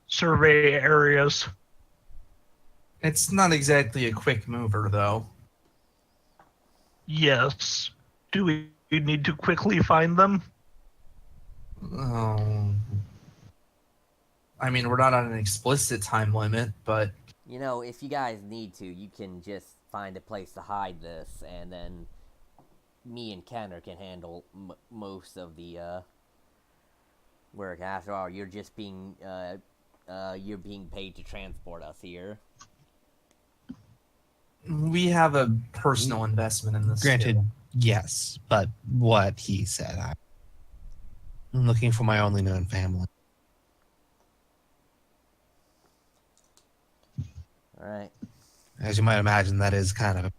survey areas. It's not exactly a quick mover, though. Yes. Do we need to quickly find them? Oh. I mean, we're not on an explicit time limit, but... You know, if you guys need to, you can just find a place to hide this, and then me and Kenner can handle most of the work. After all, you're just being you're being paid to transport us here. We have a personal investment in this. Granted, yes, but what he said, I'm looking for my only known family. All right. As you might imagine, that is kind of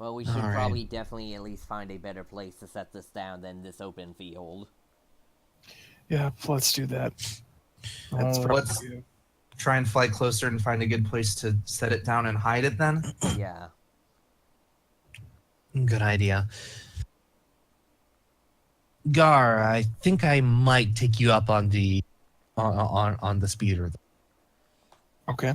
Well, we should probably definitely at least find a better place to set this down than this open field. Yeah, let's do that. Let's try and fly closer and find a good place to set it down and hide it then. Yeah. Good idea. Gar, I think I might take you up on the on the speeder. Okay.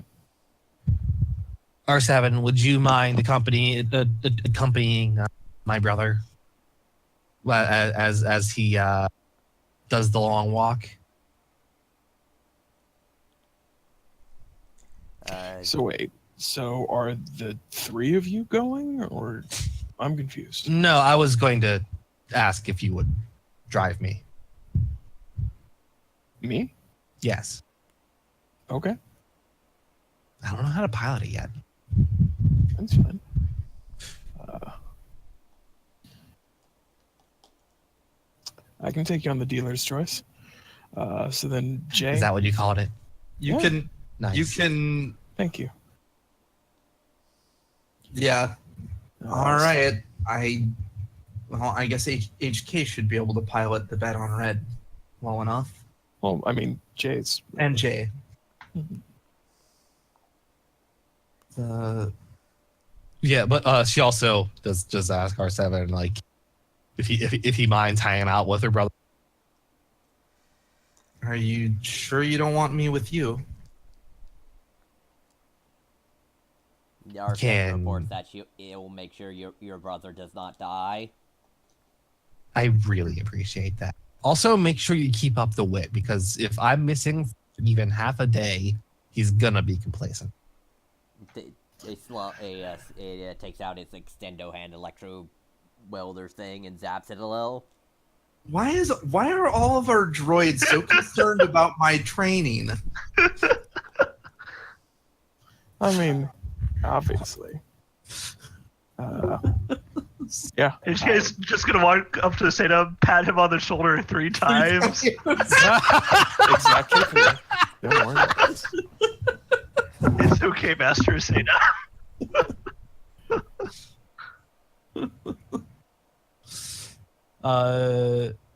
R7, would you mind accompanying my brother as he does the long walk? So wait. So are the three of you going, or I'm confused? No, I was going to ask if you would drive me. Me? Yes. Okay, I don't know how to pilot it yet. that's fine. I can take you on the dealer's choice. So then, Jay. Is that what you called it? You Yeah. can. Nice. You can. Thank you. Yeah. All right. I guess HK should be able to pilot the Bet on Red well enough. Well, I mean, Jay's. And Jay. Mhm. Yeah, but she also does just ask R7 like if he minds hanging out with her brother. Are you sure you don't want me with you? Our Can- reports that it will make sure your brother does not die. I really appreciate that. Also, make sure you keep up the wit, because if I'm missing even half a day, he's gonna be complacent. It takes out its extendo hand electro welder thing and zaps it a little. Why are all of our droids so concerned about my training? I mean, obviously. Yeah. HK's just gonna walk up to Seda, pat him on the shoulder 3 times. Exactly. Don't worry about this. It's okay, Master Seda.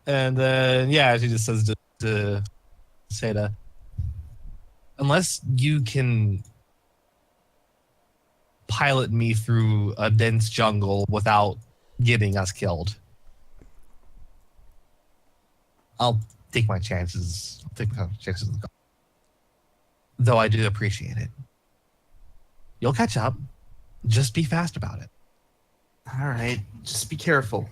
And then yeah, she just says to Seda, unless you can pilot me through a dense jungle without getting us killed, I'll take my chances. Though I do appreciate it. You'll catch up. Just be fast about it. All right, just be careful.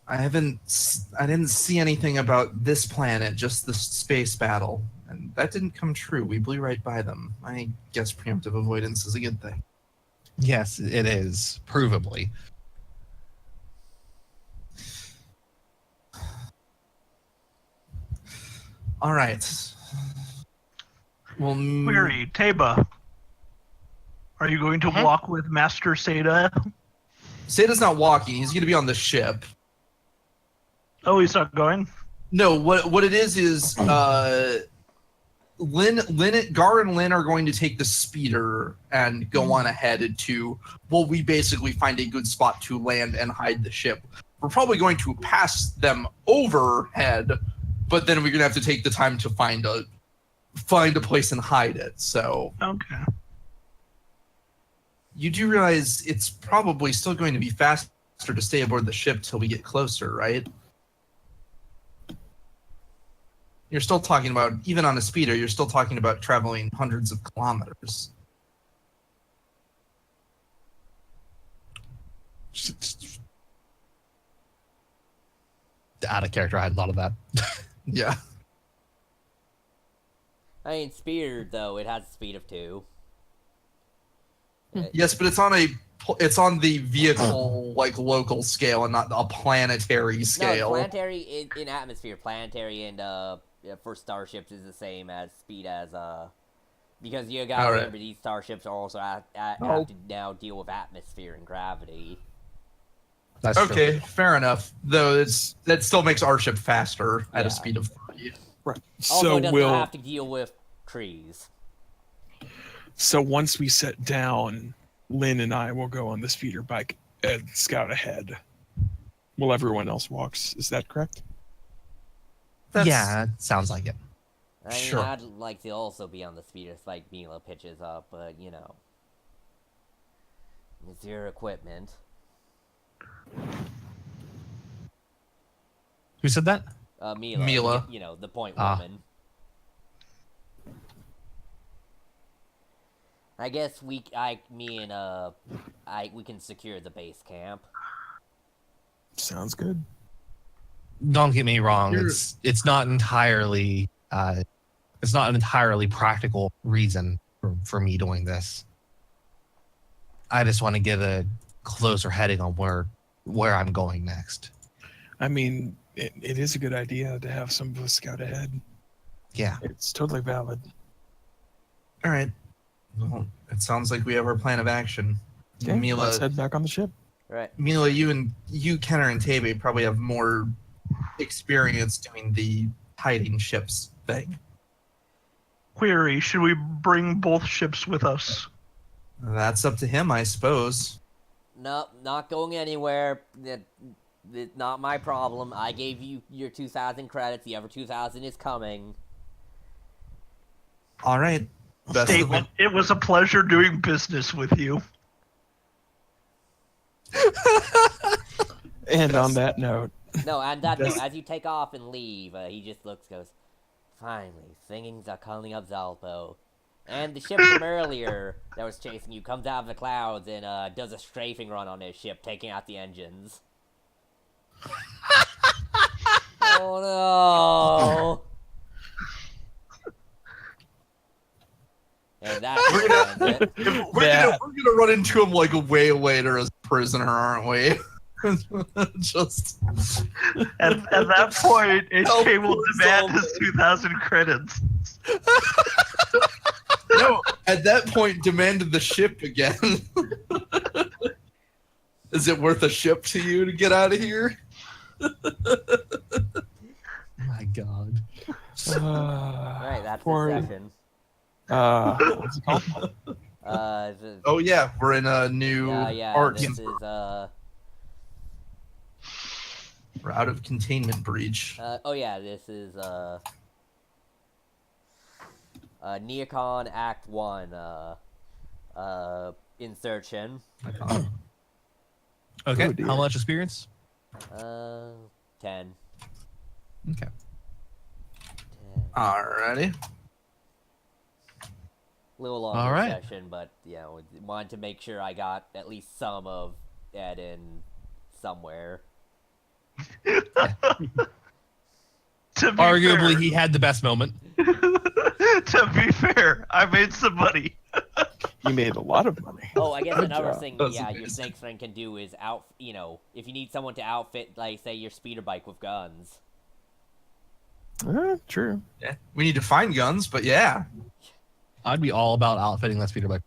I didn't see anything about this planet, just the space battle, and that didn't come true. We blew right by them. I guess preemptive avoidance is a good thing. Yes, it is, provably. All right. Well, Query, Taba. Are you going to walk with Master Seda? Seda's not walking. He's going to be on the ship. Oh, he's not going? No, what it is Gar and Lynn are going to take the speeder and go on ahead to, well, we basically find a good spot to land and hide the ship. We're probably going to pass them overhead, but then we're going to have to take the time to find a place and hide it. So Okay. you do realize it's probably still going to be faster to stay aboard the ship till we get closer, right? You're still talking about, even on a speeder, you're still talking about traveling hundreds of kilometers. Out of character, I hadn't thought of that. Yeah. I mean, speeder though, it has a speed of 2. Yes, but it's on the vehicle like local scale and not a planetary No, scale. planetary in atmosphere. Planetary and for starships is the same as speed as because you gotta Alright. remember these starships are also have Oh. to now deal with atmosphere and gravity. That's true. Okay, fair enough. Though that still makes our ship faster at Yeah. a speed of 3. Right. Also, So it doesn't we'll. have to deal with trees. So once we set down, Lynn and I will go on the speeder bike and scout ahead, while everyone else walks. Is that correct? Yeah, it sounds like it. I mean, Sure. I'd like to also be on the speeder like Mila pitches up, but you know, it's your equipment. Who said that? Mila. You know, the point Ah. woman. I guess we can secure the base camp. Sounds good. Don't get me wrong. You're- It's not entirely an entirely practical reason for me doing this. I just want to get a closer heading on where I'm going next. I mean, it is a good idea to have some of us scout ahead. Yeah. It's totally valid. All right. Well, it sounds like we have our plan of action. Okay, let's head back on the ship. Right. Mila, you, Kenner, and Tabe probably have more experience doing the hiding ships thing. Query: should we bring both ships with us? That's up to him, I suppose. Nope, not going anywhere. Not my problem. I gave you your 2,000 credits. The other 2,000 is coming. All right. Best of Statement: it was a pleasure doing business with you. And on that note, No, and that note, as you take off and leave, he just goes, finally, things are calling up Zalpo. And the ship from earlier that was chasing you comes out of the clouds and does a strafing run on his ship, taking out the engines. Oh no! And that's We're gonna run into him like way later as a prisoner, aren't we? Just At that point, HK will please demand don't. his 2,000 credits. no. At that point, demanded the ship again. Is it worth a ship to you to get out of here? My God. Right, that's poor- the session. what's it called? Oh yeah, we're in a new arc. This is We're out of containment breach. this is Neocon Act 1 insertion. Okay. Oh, dear. How much experience? 10. Okay. 10. Alrighty. Little longer All right. session, but wanted to make sure I got at least some of Ed in somewhere. To be Arguably, fair, he had the best moment. to be fair, I made some money. You made a lot of money. Oh, I guess Good another job. thing, That's your amazing. snake friend can do is if you need someone to outfit, like, say, your speeder bike with guns. True. Yeah. We need to find guns, but yeah. I'd be all about outfitting that speeder bike.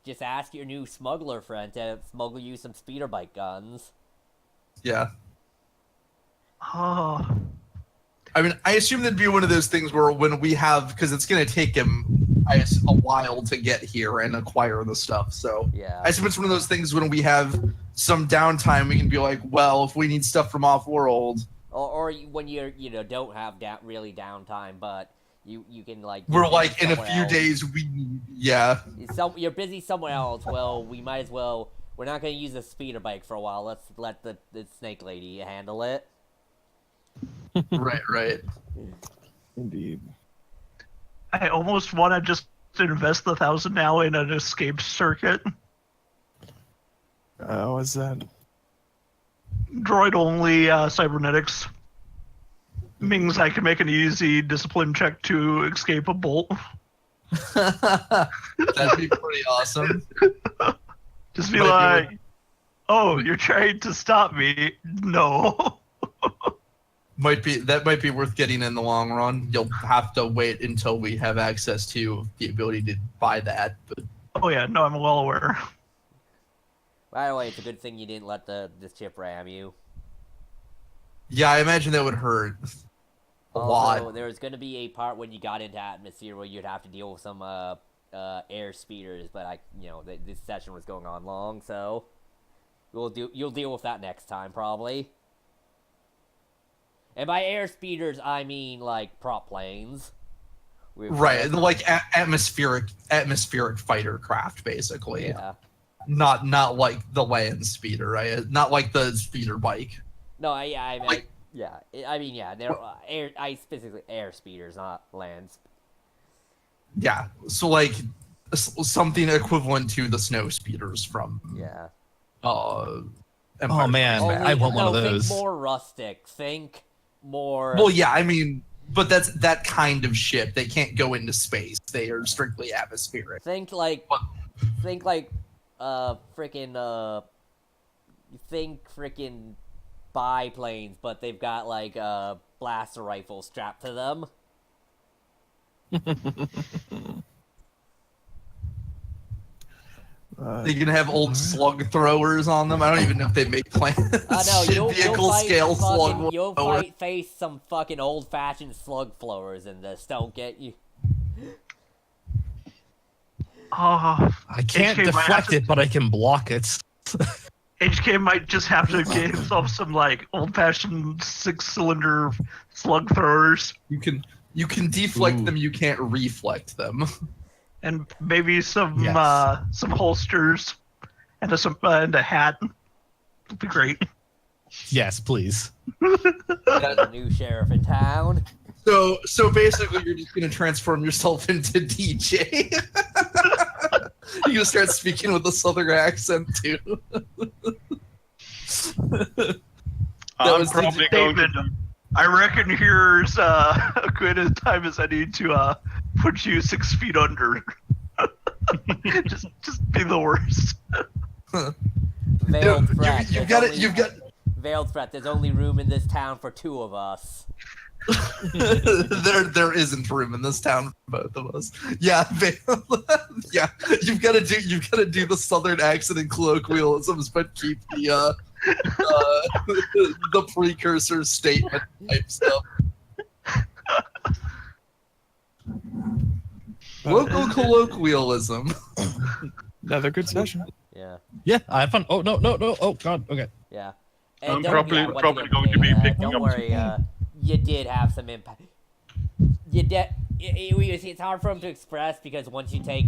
Just ask your new smuggler friend to smuggle you some speeder bike guns. Yeah. Oh, I mean, I assume that'd be one of those things where when we have, because it's going to take him a while to get here and acquire the stuff. So Yeah. I assume it's one of those things when we have some downtime, we can be like, well, if we need stuff from off-world, Or when you're, don't have really downtime, but you can, like... we're you're like, busy in a somewhere few else. days, we need, yeah. You're busy somewhere else. Well, we might as well... We're not going to use the speeder bike for a while. Let's let the snake lady handle it. Right. Indeed. I almost want to just invest the 1,000 now in an escape circuit. What's that? Droid only cybernetics means I can make an easy discipline check to escape a bolt. That'd be pretty awesome. Just be Might be like, oh, you're trying to stop me? No. That might be worth getting in the long run. You'll have to wait until we have access to the ability to buy that. But Oh yeah, no, I'm well aware. By the way, it's a good thing you didn't let the ship ram you. yeah, I imagine that would hurt a lot. There was going to be a part when you got into atmosphere where you'd have to deal with some air speeders, but this session was going on long, so you'll deal with that next time probably. And by air speeders, I mean like prop planes. Right, like atmospheric fighter craft, basically. Yeah. Not like the land speeder, right? Not like the speeder bike. No, I mean, Like- they're specifically air speeders, not lands. Yeah. So like something equivalent to the snow speeders from Yeah. Empire man. Strikes Back. I want one of those. Think more rustic. Think more. Well, yeah, I mean, but that's that kind of ship. They can't go into space. They are strictly atmospheric. Think like freaking biplanes, but they've got like blaster rifles strapped to them. They can have old slug throwers on them. I don't even know if they make planes. No, Vehicle scale slug. You'll face some fucking old-fashioned slug throwers in this. Don't get you. Oh, I can't HK deflect it, but I can block it. HK might just have to get himself some like old-fashioned 6-cylinder slug throwers. You can deflect them. You can't reflect them. And maybe some Yes. holsters and a hat. It'd be great. Yes, please. The new sheriff in town. So basically, you're just gonna transform yourself into DJ. You're gonna start speaking with a southern accent too. I'm probably going David, to. I reckon here's a good as time as I need to put you 6 feet under. just be the worst. Veiled threat. You've got Veiled threat. There's only room in this town for 2 of us. there isn't room in this town for both of us. Yeah, yeah. You've got to do the southern accent and colloquialisms, but keep the the precursor statement type stuff. Local colloquialism. Another good session. Yeah. Yeah, I have fun. Oh, no. Oh, God. Okay. Yeah. I'm don't- probably once going again, to be Dave, picking don't up worry, you did have some impact. It's hard for him to express because once you take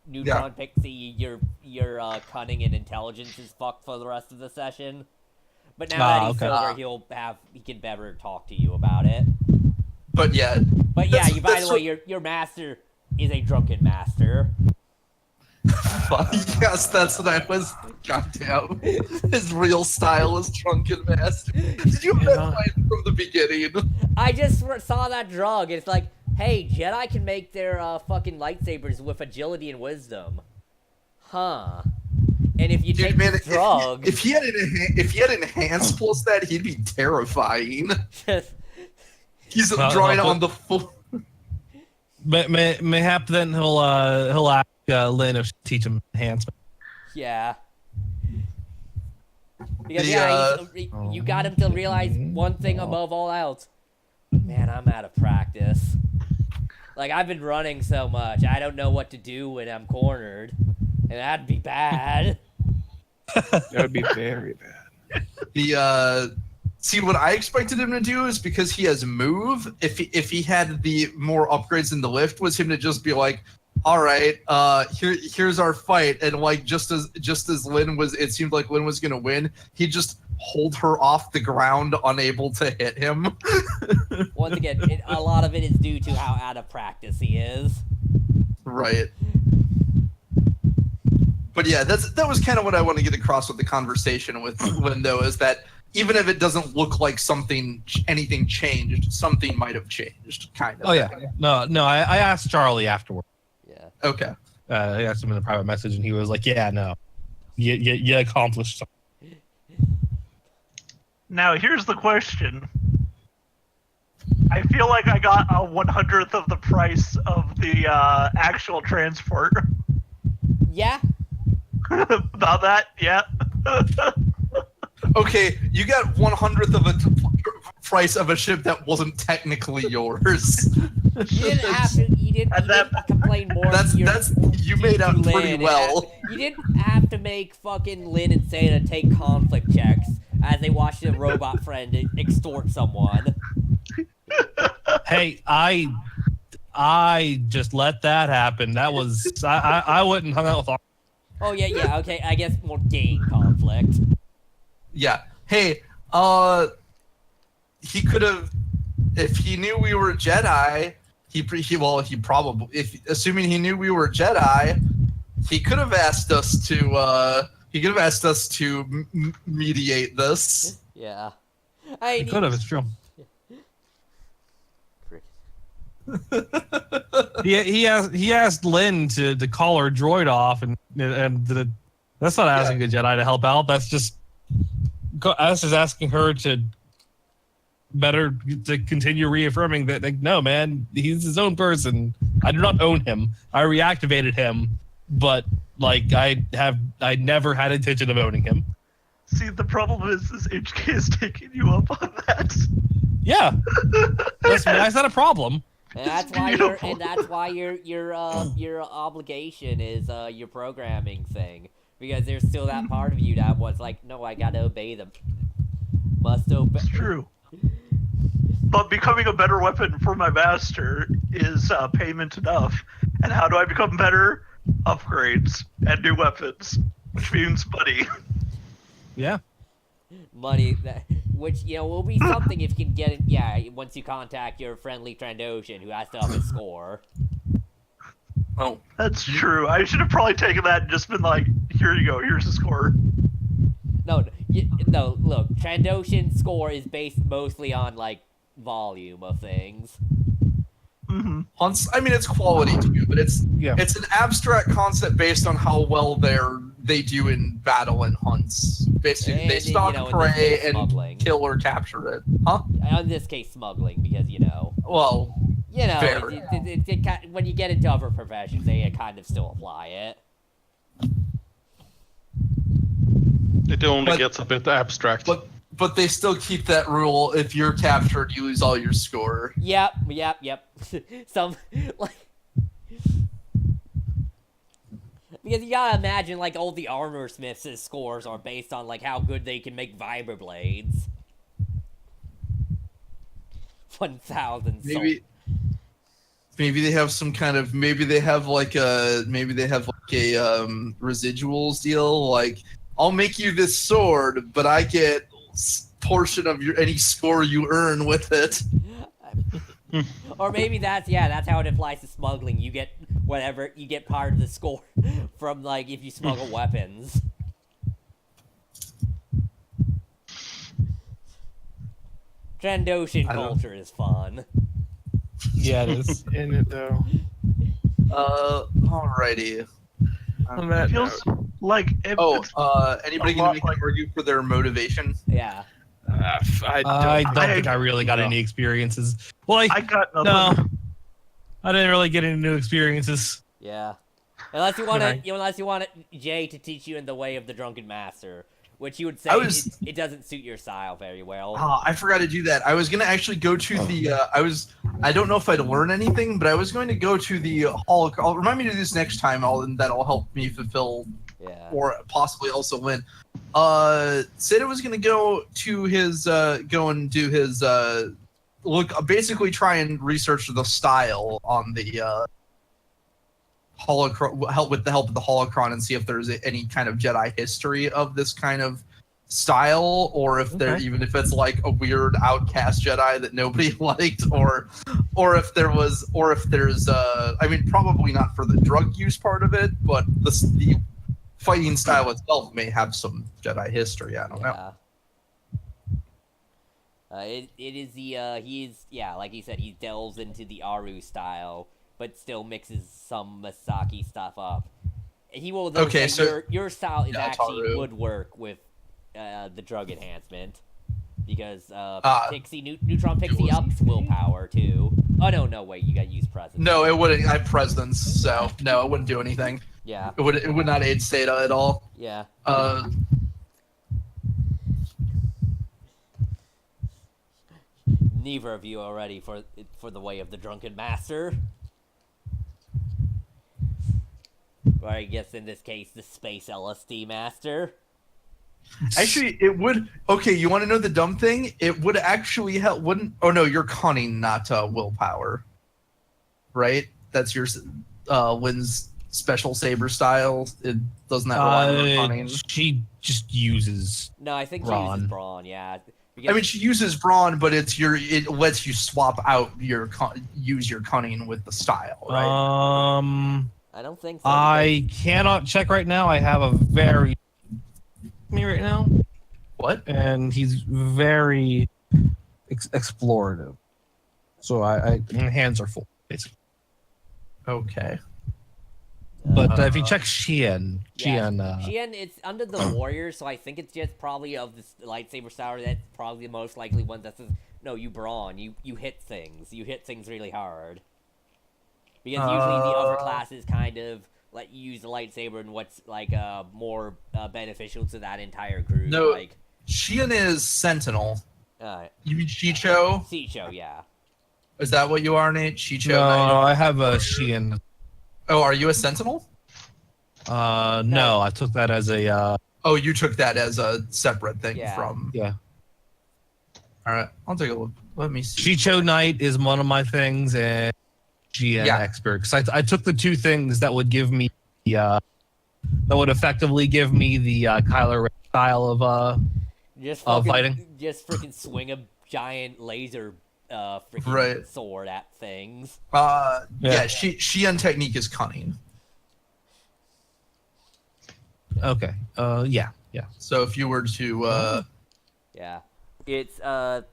Neutron Pixie, your cunning and intelligence is fucked for the rest of the session. But now that he's sober, he can better talk to you about it. But yeah. By the way, your master is a drunken master. Yes, that's what I was. Goddamn. His real style is drunken master. Did you realize from the beginning? I just saw that drug. It's like, hey, Jedi can make their fucking lightsabers with agility and wisdom. Huh. And if you take this drug... If he had enhanced plus that, he'd be terrifying. He's drawing on the full... Mayhap then he'll ask Lynn if she teach him enhancement. Yeah. Because you got him to realize one thing above all else. Man, I'm out of practice. Like, I've been running so much, I don't know what to do when I'm cornered. And that'd be bad. That would be very bad. See, what I expected him to do is because he has move. If he had the more upgrades in the lift, was him to just be like, all right, here's our fight, and like just as Lynn was, it seemed like Lynn was gonna win. He'd just hold her off the ground, unable to hit him. Once again, a lot of it is due to how out of practice he is. Right. But yeah, that was kind of what I want to get across with the conversation with Lynn, though, is that even if it doesn't look like anything changed, something might have changed, kind of. Oh yeah, no. I asked Charlie afterward. Yeah. Okay. I asked him in a private message, and he was like, "Yeah, no, you accomplished something." Now here's the question. I feel like I got a 100th of the price of the actual transport. Yeah. About that, yeah. Okay, you got 100th of a price of a ship that wasn't technically yours. You didn't have to. You didn't complain more. You made out pretty well. You didn't have to make fucking Lynn and Seda take conflict checks as they watch their robot friend extort someone. Hey, I just let that happen. That was I wouldn't hung out with. Oh yeah. Okay, I guess more game conflict. Yeah. Hey, he could have. if he knew we were Jedi, he probably, if assuming he knew we were Jedi, he could have asked us to mediate this. Yeah. He could have. It's true. he asked Lynn to call her droid off, and that's not asking a Jedi to help out. That's just asking her to continue reaffirming that, like, no, man, he's his own person. I do not own him. I reactivated him, but like I never had intention of owning him. See, the problem is HK is taking you up on that. Yeah, that's not a problem. And that's why your obligation is your programming thing, because there's still that part of you that was like, no, I gotta obey them. Must obey. It's true. But becoming a better weapon for my master is payment enough. And how do I become better? Upgrades and new weapons, which means money. Yeah. Money, which, you know, will be something if you can get it. Yeah, once you contact your friendly Trandoshan who has to up his score. Oh, that's true. I should have probably taken that and just been like, here you go, here's the score. No, look, Trandoshan's score is based mostly on, like, volume of things. Mm-hmm. Hunts, I mean, it's quality too, but it's an abstract concept based on how well they do in battle and hunts. Basically, they stalk prey and smuggling. Kill or capture it. Huh? In this case, smuggling, because, you know. Well, you know, fair. when you get into other professions, they kind of still apply it. It only gets a bit abstract. But they still keep that rule: if you're captured, you lose all your score. Yep. Some, like, because you gotta imagine, like, all the armor smiths' scores are based on, like, how good they can make vibroblades. 1,000. Maybe they have some kind of residuals deal. Like, I'll make you this sword, but I get portion of any score you earn with it. Or maybe that's how it applies to smuggling. You get part of the score from, like, if you smuggle weapons. Trandoshan culture is fun. Yeah, it is. In it though. Alrighty. On that Feels note. like anybody gonna argue for their motivation? Yeah. I don't think I really got any experiences. Well, I got nothing. No, I didn't really get any new experiences. Yeah. Unless you want Jay to teach you in the way of the Drunken Master, which you would say it doesn't suit your style very well. I forgot to do that. I was gonna actually go to the. I don't know if I'd learn anything, but I was going to go to the holocron. Remind me to do this next time, and that'll help me fulfill, or possibly also win. Seda was gonna go to his, basically try and research the style on the holocron, with the help of the holocron, and see if there's any kind of Jedi history of this kind of style, or if even if it's like a weird outcast Jedi that nobody liked, or if there's I mean, probably not for the drug use part of it, but the fighting style itself may have some Jedi history. I don't know. It is like he said, he delves into the Aru style, but still mixes some Masaki stuff up. He will say your style is actually would work with the drug enhancement, because Neutron Pixie ups willpower too. Oh no, wait, you got to use presence. No, it wouldn't. I have presence, so no, it wouldn't do anything. Yeah. It would not aid Seda at all. Yeah. Neither of you are ready for the way of the Drunken Master. Or I guess in this case, the Space LSD Master. Actually, it would. Okay, you want to know the dumb thing? It would actually help. Wouldn't? Oh no, you're cunning, not willpower. Right? That's your Lynn's special saber style. It doesn't that rely on cunning? She just uses. No, I think brawn. she uses brawn. Yeah, I mean, she uses brawn, but it lets you swap out use your cunning with the style, right? I don't think so. I cannot check right now. I have a very me right now, What? and he's very explorative. So my hands are full, basically. Okay. But if you check Xian, Xian, it's under the warrior, so I think it's just probably of this lightsaber style. That's probably the most likely one. That says, no, you brawn. You hit things. You hit things really hard. Because usually the other classes kind of let you use the lightsaber in what's like more beneficial to that entire group. No, like Xian is Sentinel. You mean Chicho? Chicho, yeah. Is that what you are, Nate? Chicho? No, I have a Xian. Oh, are you a Sentinel? No, I took that as a. Oh, you took that as a separate thing from. Yeah. All right, I'll take a look. Let me see. Chicho Knight is one of my things, and GN Expert. Because I took the two things that would give me that would effectively give me the Kylo Ren style of fighting. Just freaking swing a giant laser freaking sword at things. Xian technique is cunning. Okay. Yeah. So if you were to it's the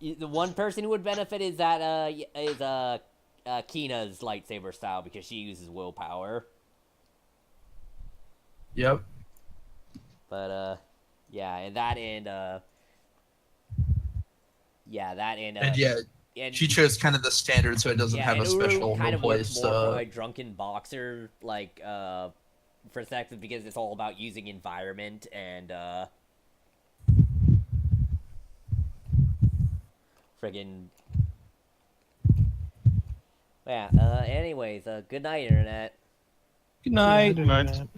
one person who would benefit is Kina's lightsaber style because she uses willpower. Yep. But and she chose kind of the standard, so it doesn't have a special kind of place. More for a drunken boxer perspective because it's all about using environment and friggin' anyways, good night, internet. Good night. Good night.